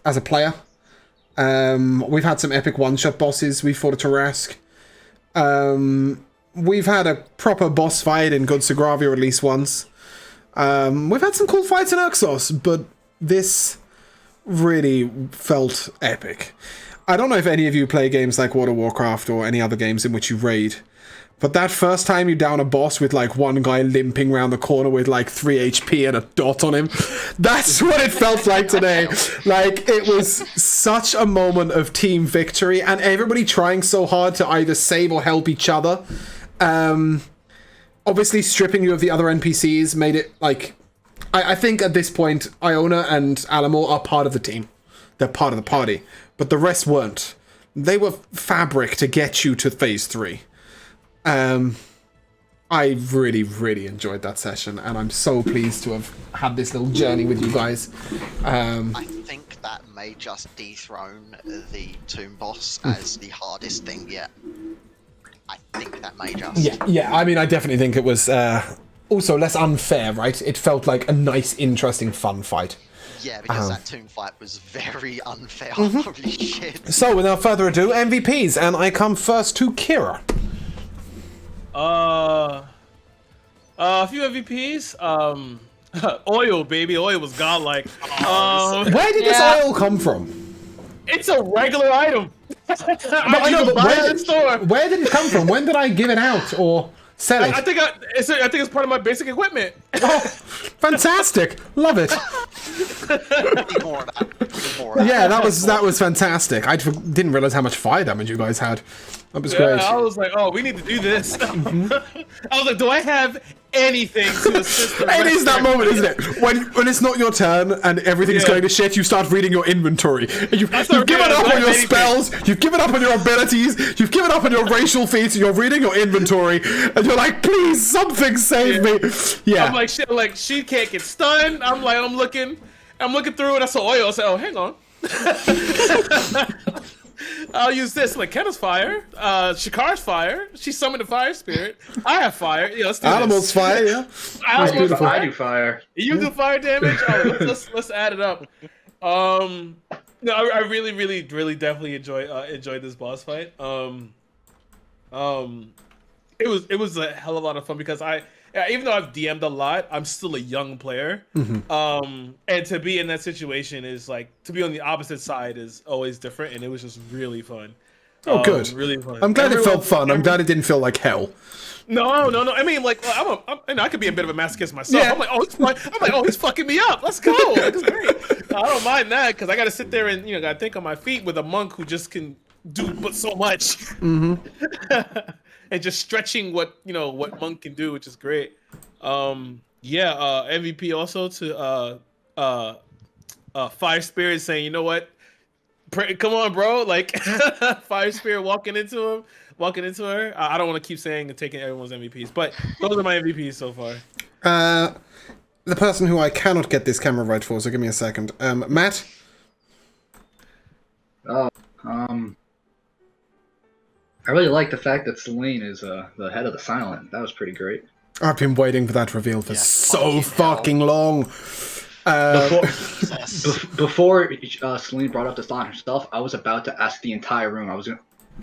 player. We've had some epic one-shot bosses. We fought a Tarask. We've had a proper boss fight in Good Sagravia at least once. We've had some cool fights in Uxos, but this really felt epic. I don't know if any of you play games like World of Warcraft or any other games in which you raid, but that first time you down a boss with like one guy limping around the corner with like 3 HP and a dot on him, that's what it felt like today. Like, it was such a moment of team victory and everybody trying so hard to either save or help each other. Obviously stripping you of the other NPCs made it like... I think at this point, Iona and Alamo are part of the team. They're part of the party. But the rest weren't. They were fabric to get you to phase 3. I I really, really enjoyed that session, and I'm so pleased to have had this little journey with you guys. I think that may just dethrone the tomb boss as the hardest thing yet. I think that may just. Yeah. I mean, I definitely think it was also less unfair, right? It felt like a nice, interesting, fun fight. Yeah, because that tomb fight was very unfair. Holy shit. So, without further ado, MVPs, and I come first to Kira. A few MVPs. Oil, baby. Oil was godlike. Where did this oil come from? It's a regular item. I know, but where did it come from? When did I give it out or sell it? I think it's part of my basic equipment. Oh, fantastic! Love it. Need more of that. Yeah, that was fantastic. I didn't realize how much fire damage you guys had. That was great. I was like, oh, we need to do this. I was like, do I have anything to assist the It is that moment, isn't it? When it's not your turn and everything's going to shit, you start reading your inventory. You've given up on your spells, you've given up on your abilities, you've given up on your racial feats, you're reading your inventory, and you're like, please, something save me. Yeah. I'm like, shit, like, she can't get stunned. I'm looking through it. I saw oil. I said, oh, hang on. I'll use this. Like, Kenna's fire. Shikar's fire. She summoned a fire spirit. I have fire. Yeah, let's do Animals this. fire, yeah. I do fire. You do fire damage? Oh, let's add it up. No, I really definitely enjoyed this boss fight. It was a hell of a lot of fun because even though I've DM'd a lot, I'm still a young player. And to be in that situation is like, to be on the opposite side is always different, and it was just really fun. Oh, good. Really fun. I'm glad it felt fun. I'm glad it didn't feel like hell. No. I mean, like, I could be a bit of a masochist myself. Yeah. I'm like, oh, he's fucking me up. Let's go. Like, it's great. I don't mind that because I got to sit there and got to think on my feet with a monk who just can do but so much. And just stretching what monk can do, which is great. MVP also to Fire Spirit saying, you know what, come on, bro, like Fire Spirit walking into her. I don't want to keep saying and taking everyone's MVPs, but those are my MVPs so far. The person who I cannot get this camera right for, so give me a second. Matt? I really like the fact that Celine is the head of the Silent. That was pretty great. I've been waiting for that reveal for so fucking long. Before Celine brought up the Silent herself, I was about to ask the entire room.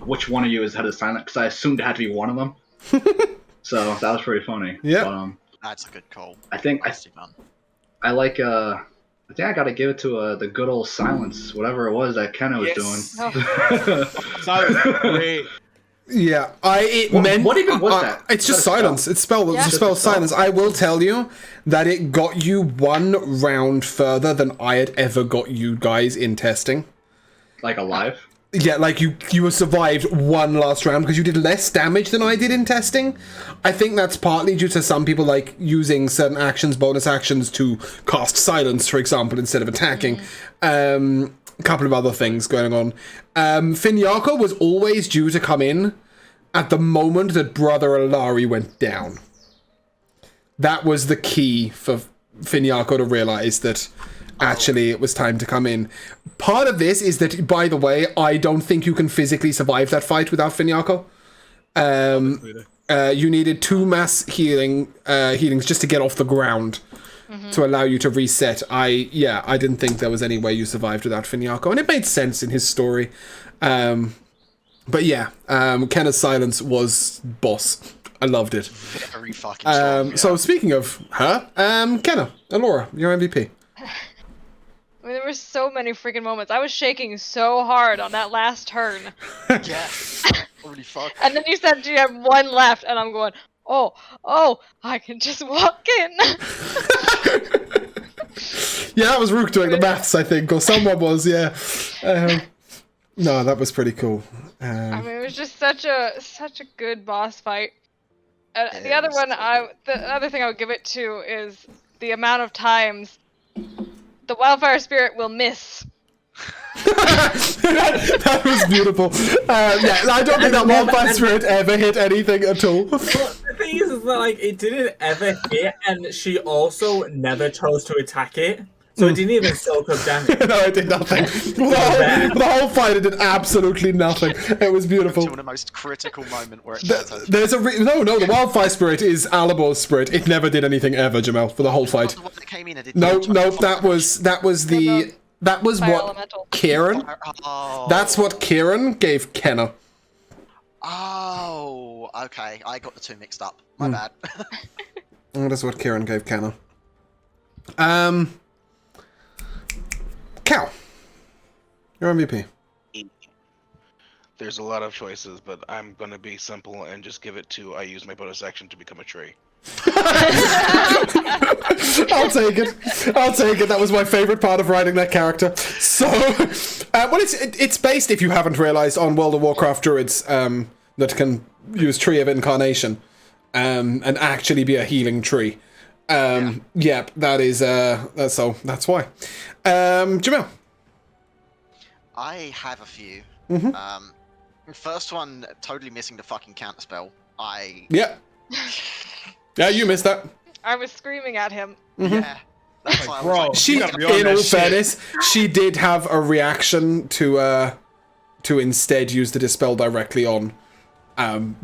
Which one of you is head of the Silent? Because I assumed it had to be one of them. So that was pretty funny. Yeah, but, that's a good call. I think I like I think I gotta give it to the good old Silence, whatever it was that Kenna was doing. Silence, great. Yeah, what even was that? It's just silence. It's spelled silence. I will tell you that it got you one round further than I had ever got you guys in testing. Like alive? Yeah, like you survived one last round because you did less damage than I did in testing. I think that's partly due to some people like using certain actions, bonus actions to cast silence, for example, instead of attacking. A couple of other things going on. Finyako was always due to come in at the moment that Brother Alari went down. That was the key for Finyako to realize that actually it was time to come in. Part of this is that, by the way, I don't think you can physically survive that fight without Finyako. You needed 2 mass healings just to get off the ground. To allow you to reset. I didn't think there was any way you survived without Finyako, and it made sense in his story. But yeah, Kenna's silence was boss. I loved it. Very fucking strong, So speaking of her, Kenna, Alora, your MVP. I mean, there were so many freaking moments. I was shaking so hard on that last turn. Yes. Holy fuck. And then you said you have one left, and I'm going, oh, I can just walk in. Yeah, that was Rook doing the maths, I think, or someone was, yeah. No, that was pretty cool. I mean, it was just such a good boss fight. The other thing I would give it to is the amount of times the Wildfire Spirit will miss that was beautiful. Yeah, I don't think that wildfire spirit ever hit anything at all. But the thing is that like it didn't ever hit, and she also never chose to attack it, so it didn't even soak up damage. No, it did nothing. The whole fight, it did absolutely nothing. It was beautiful. Until the most critical moment where it does actually. There's a no. The wildfire spirit is Alabor's spirit. It never did anything ever, Jamel, for the whole fight. The one that came in and did No, 225 that was Fire what elemental. Kieran. Oh. That's what Kieran gave Kenna. Oh, okay. I got the two mixed up. My bad. That's what Kieran gave Kenna. Cal, your MVP. There's a lot of choices, but I'm gonna be simple and just give it to I use my bonus action to become a tree. I'll take it. That was my favorite part of writing that character. So, well, it's based, if you haven't realized, on World of Warcraft druids that can use Tree of Incarnation and actually be a healing tree. Yep, that is that's why. Jamil. I have a few. Mm-hmm. First one, totally missing the fucking counterspell. Yeah, you missed that. I was screaming at him. Yeah. That's why I was Bro, like, She, You gotta be on in that all shit. fairness, she did have a reaction to instead use the dispel directly on.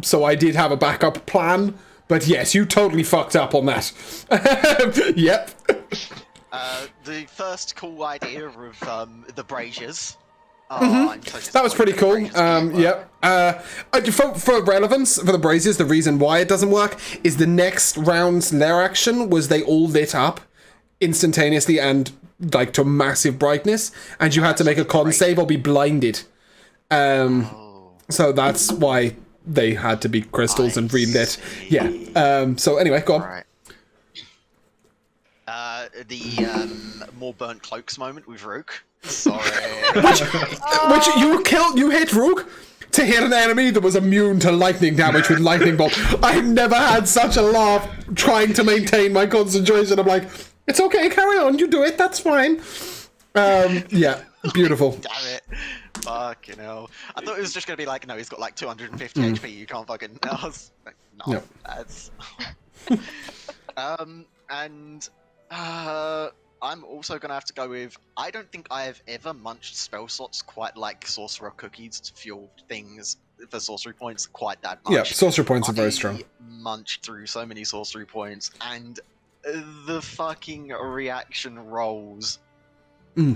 So I did have a backup plan, but yes, you totally fucked up on that. Yep. the first cool idea of the braziers. That was pretty cool. Yep. For relevance, for the braziers, the reason why it doesn't work is the next round's lair action was they all lit up instantaneously and like to massive brightness, and you had to make a con save or be blinded. So that's why they had to be crystals and relit. Yeah. So anyway, go on. Alright. The more burnt cloaks moment with Rook. Sorry. Which you hit Rook to hit an enemy that was immune to lightning damage with lightning bolt. I've never had such a laugh trying to maintain my concentration. I'm like, it's okay, carry on, you do it, that's fine. Yeah, beautiful. Damn it. Fucking hell. I thought it was just gonna be like, no, he's got like 250 HP, you can't fucking... I was like, no, No. that's... I'm also gonna have to go with, I don't think I have ever munched spell slots quite like Sorcerer cookies to fuel things for sorcery points quite that much. Yeah, sorcery points are very strong. Munched through so many sorcery points, and the fucking reaction rolls.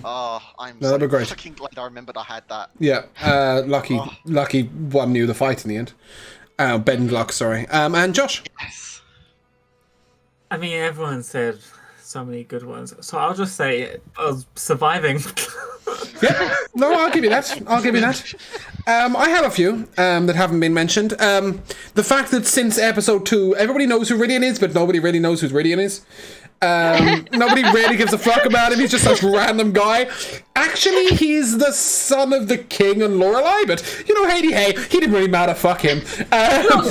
Oh, I'm No, that'd be great. fucking glad I remembered I had that. Yeah, lucky one knew the fight in the end. Ben Luck, sorry. And Josh? Yes. I mean, everyone said so many good ones, so I'll just say surviving. Yeah, no, I'll give you that. I have a few that haven't been mentioned. The fact that since episode 2, everybody knows who Rydian is, but nobody really knows who Rydian is. Nobody really gives a fuck about him. He's just such a random guy. Actually, he's the son of the king and Lorelei, but you know, hey, he didn't really matter. Fuck him.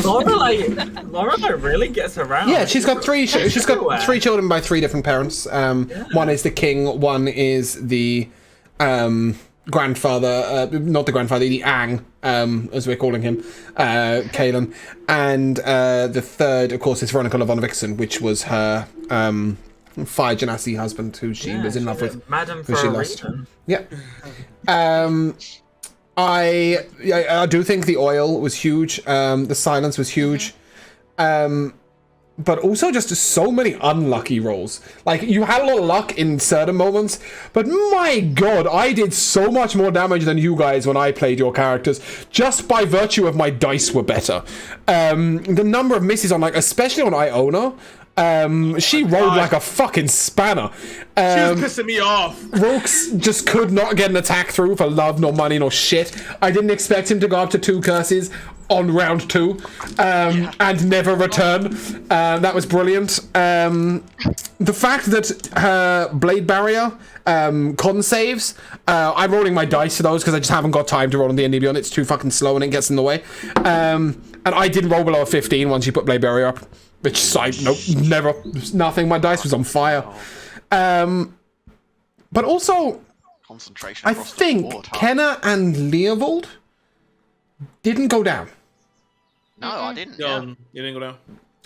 Lorelei really gets around. Yeah, she's got three children by 3 different parents. One is the king. One is the grandfather, not the grandfather, the Ang, as we're calling him, Kaelin. And the third, of course, is Veronica Levon Vixen, which was her Fire Genasi husband, who she was in love with, Madam who for she a lost. reason. Yeah. I do think the oil was huge. The silence was huge. But also just so many unlucky rolls. Like, you had a lot of luck in certain moments, but my god, I did so much more damage than you guys when I played your characters, just by virtue of my dice were better. The number of misses on, like, especially on Iona, she rolled like a fucking spanner. She was pissing me off. Rooks just could not get an attack through for love, nor money, nor shit. I didn't expect him to go up to 2 curses on round 2 and never return. That was brilliant. The fact that her blade barrier con saves, I'm rolling my dice for those because I just haven't got time to roll on the D&D Beyond. It's too fucking slow and it gets in the way. And I didn't roll below a 15 once you put blade barrier up. Which, nothing. My dice was on fire. But also, concentration I across the think board. Kenna and Leovold didn't go down. No, I didn't. Yeah. You didn't go down.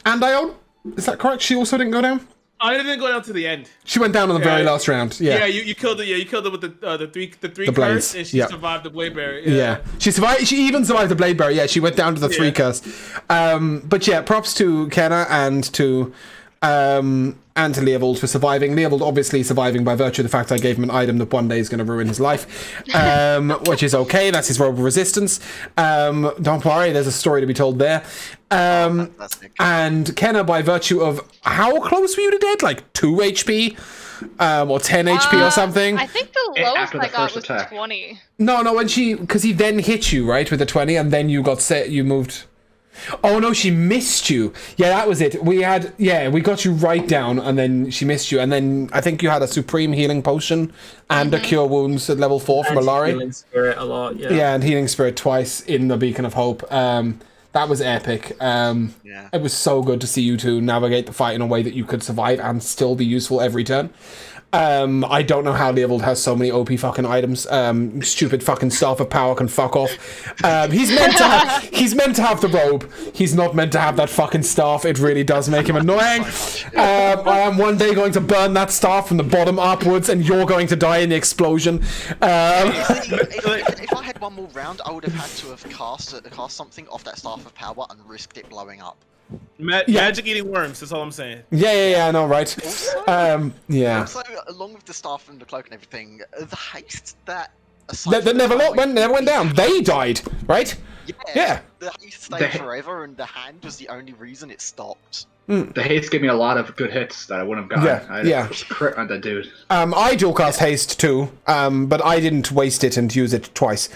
And Ione, is that correct? She also didn't go down? I didn't go down to the end. She went down on the very last round. Yeah. Yeah, you killed it. Yeah, you killed it with the three The blades. curse, and she survived the blade bearer. Yeah, she survived. She even survived the blade bearer. Yeah, she went down to the 3 curse. But yeah, props to Kenna and to Leovold for surviving. Leovold obviously surviving by virtue of the fact I gave him an item that one day is going to ruin his life, which is okay. That's his robe of resistance. Don't worry, there's a story to be told there. And Kenna, by virtue of how close were you to dead? Like 2 HP? Or 10 HP or something? I think the lowest After the I got first was attack. 20. No, when because he then hit you, right, with the 20, and then you got set, you moved. Oh no, she missed you. Yeah, that was it. We got you right down, and then she missed you, and then I think you had a supreme healing potion and a cure wounds at level 4 from Alari. Healing spirit a lot, yeah. Yeah, and healing spirit twice in the Beacon of Hope. That was epic. It was so good to see you two navigate the fight in a way that you could survive and still be useful every turn. I don't know how Leovold has so many OP fucking items. Stupid fucking Staff of Power can fuck off. He's meant to have the robe. He's not meant to have that fucking staff. It really does make him annoying. I am one day going to burn that staff from the bottom upwards, and you're going to die in the explosion. If I had one more round, I would have had to have cast something off that Staff of Power and risked it blowing up. Magic eating worms. That's all I'm saying. Yeah, I know, right? Also, along with the staff and the cloak and everything, the haste that never went down. They died, right? Yeah. The haste stayed forever, and the hand was the only reason it stopped. The haste gave me a lot of good hits that I wouldn't have gotten. Yeah. I was crit on that dude. I dual cast haste too, but I didn't waste it and use it twice.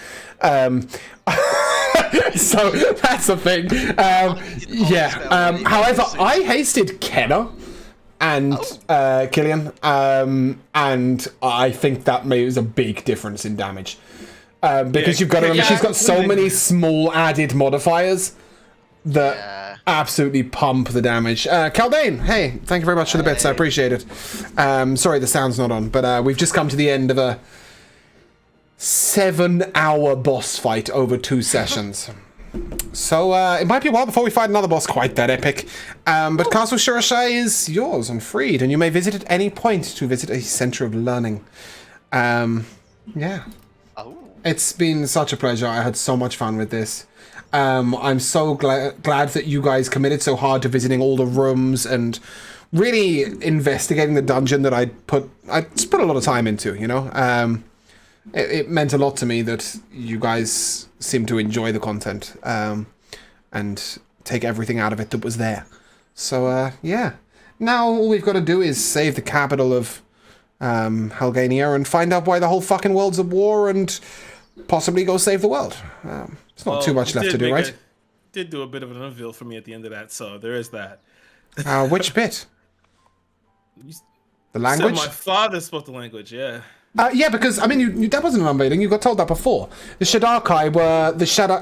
So that's the thing. However, I hasted Kenna and Killian, and I think that was a big difference in damage. Because you've got to remember, she's got so many small added modifiers that absolutely pump the damage. Kaldane, hey, thank you very much for the bits. I appreciate it. Sorry, the sound's not on, but we've just come to the end of a 7-hour boss fight over 2 sessions. So it might be a while before we fight another boss quite that epic. But Castle Shurashai is yours and freed, and you may visit at any point to visit a center of learning. It's been such a pleasure. I had so much fun with this. I'm so glad that you guys committed so hard to visiting all the rooms and really investigating the dungeon that I put a lot of time into, you know? It meant a lot to me that you guys seem to enjoy the content and take everything out of it that was there. So, now all we've got to do is save the capital of Halgania and find out why the whole fucking world's at war and possibly go save the world. It's not too much left to do, right? Did do a bit of an unveil for me at the end of that, so there is that. Which bit? The language? My father spoke the language, yeah. Yeah, because I mean, that wasn't an unveiling. You got told that before. The Shadarkai were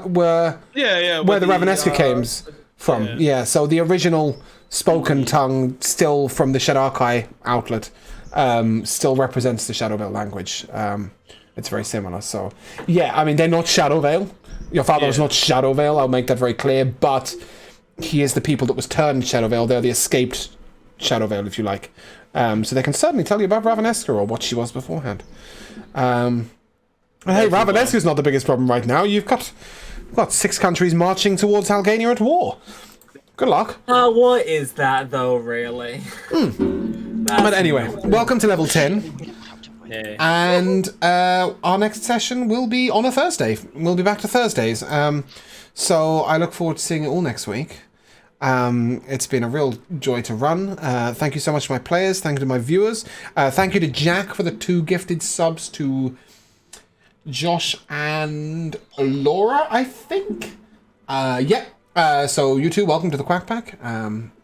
where the Raveneska came from. Yeah, so the original spoken tongue, still from the Shadarkai outlet, still represents the Shadowvale language. It's very similar. So yeah, I mean, they're not Shadowvale. Your father was not Shadowvale. I'll make that very clear. But he is the people that was turned Shadowvale. They're the escaped Shadowvale, if you like. So they can certainly tell you about Raveneska or what she was beforehand. Hey, Raveneska's not the biggest problem right now. You've got 6 countries marching towards Halgania at war. Good luck. What is that though, really? But anyway, welcome to level 10. And our next session will be on a Thursday. We'll be back to Thursdays. So I look forward to seeing you all next week. It's been a real joy to run. Thank you so much to my players. Thank you to my viewers. Thank you to Jack for the 2 gifted subs to Josh and Laura, I think. So you two, welcome to the Quack Pack.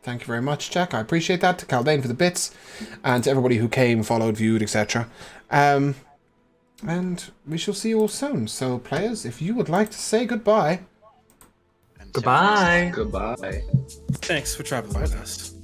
Thank you very much, Jack. I appreciate that. To Kaldane for the bits. And to everybody who came, followed, viewed, etc. And we shall see you all soon. So players, if you would like to say goodbye. Goodbye. Goodbye. Thanks for dropping by us.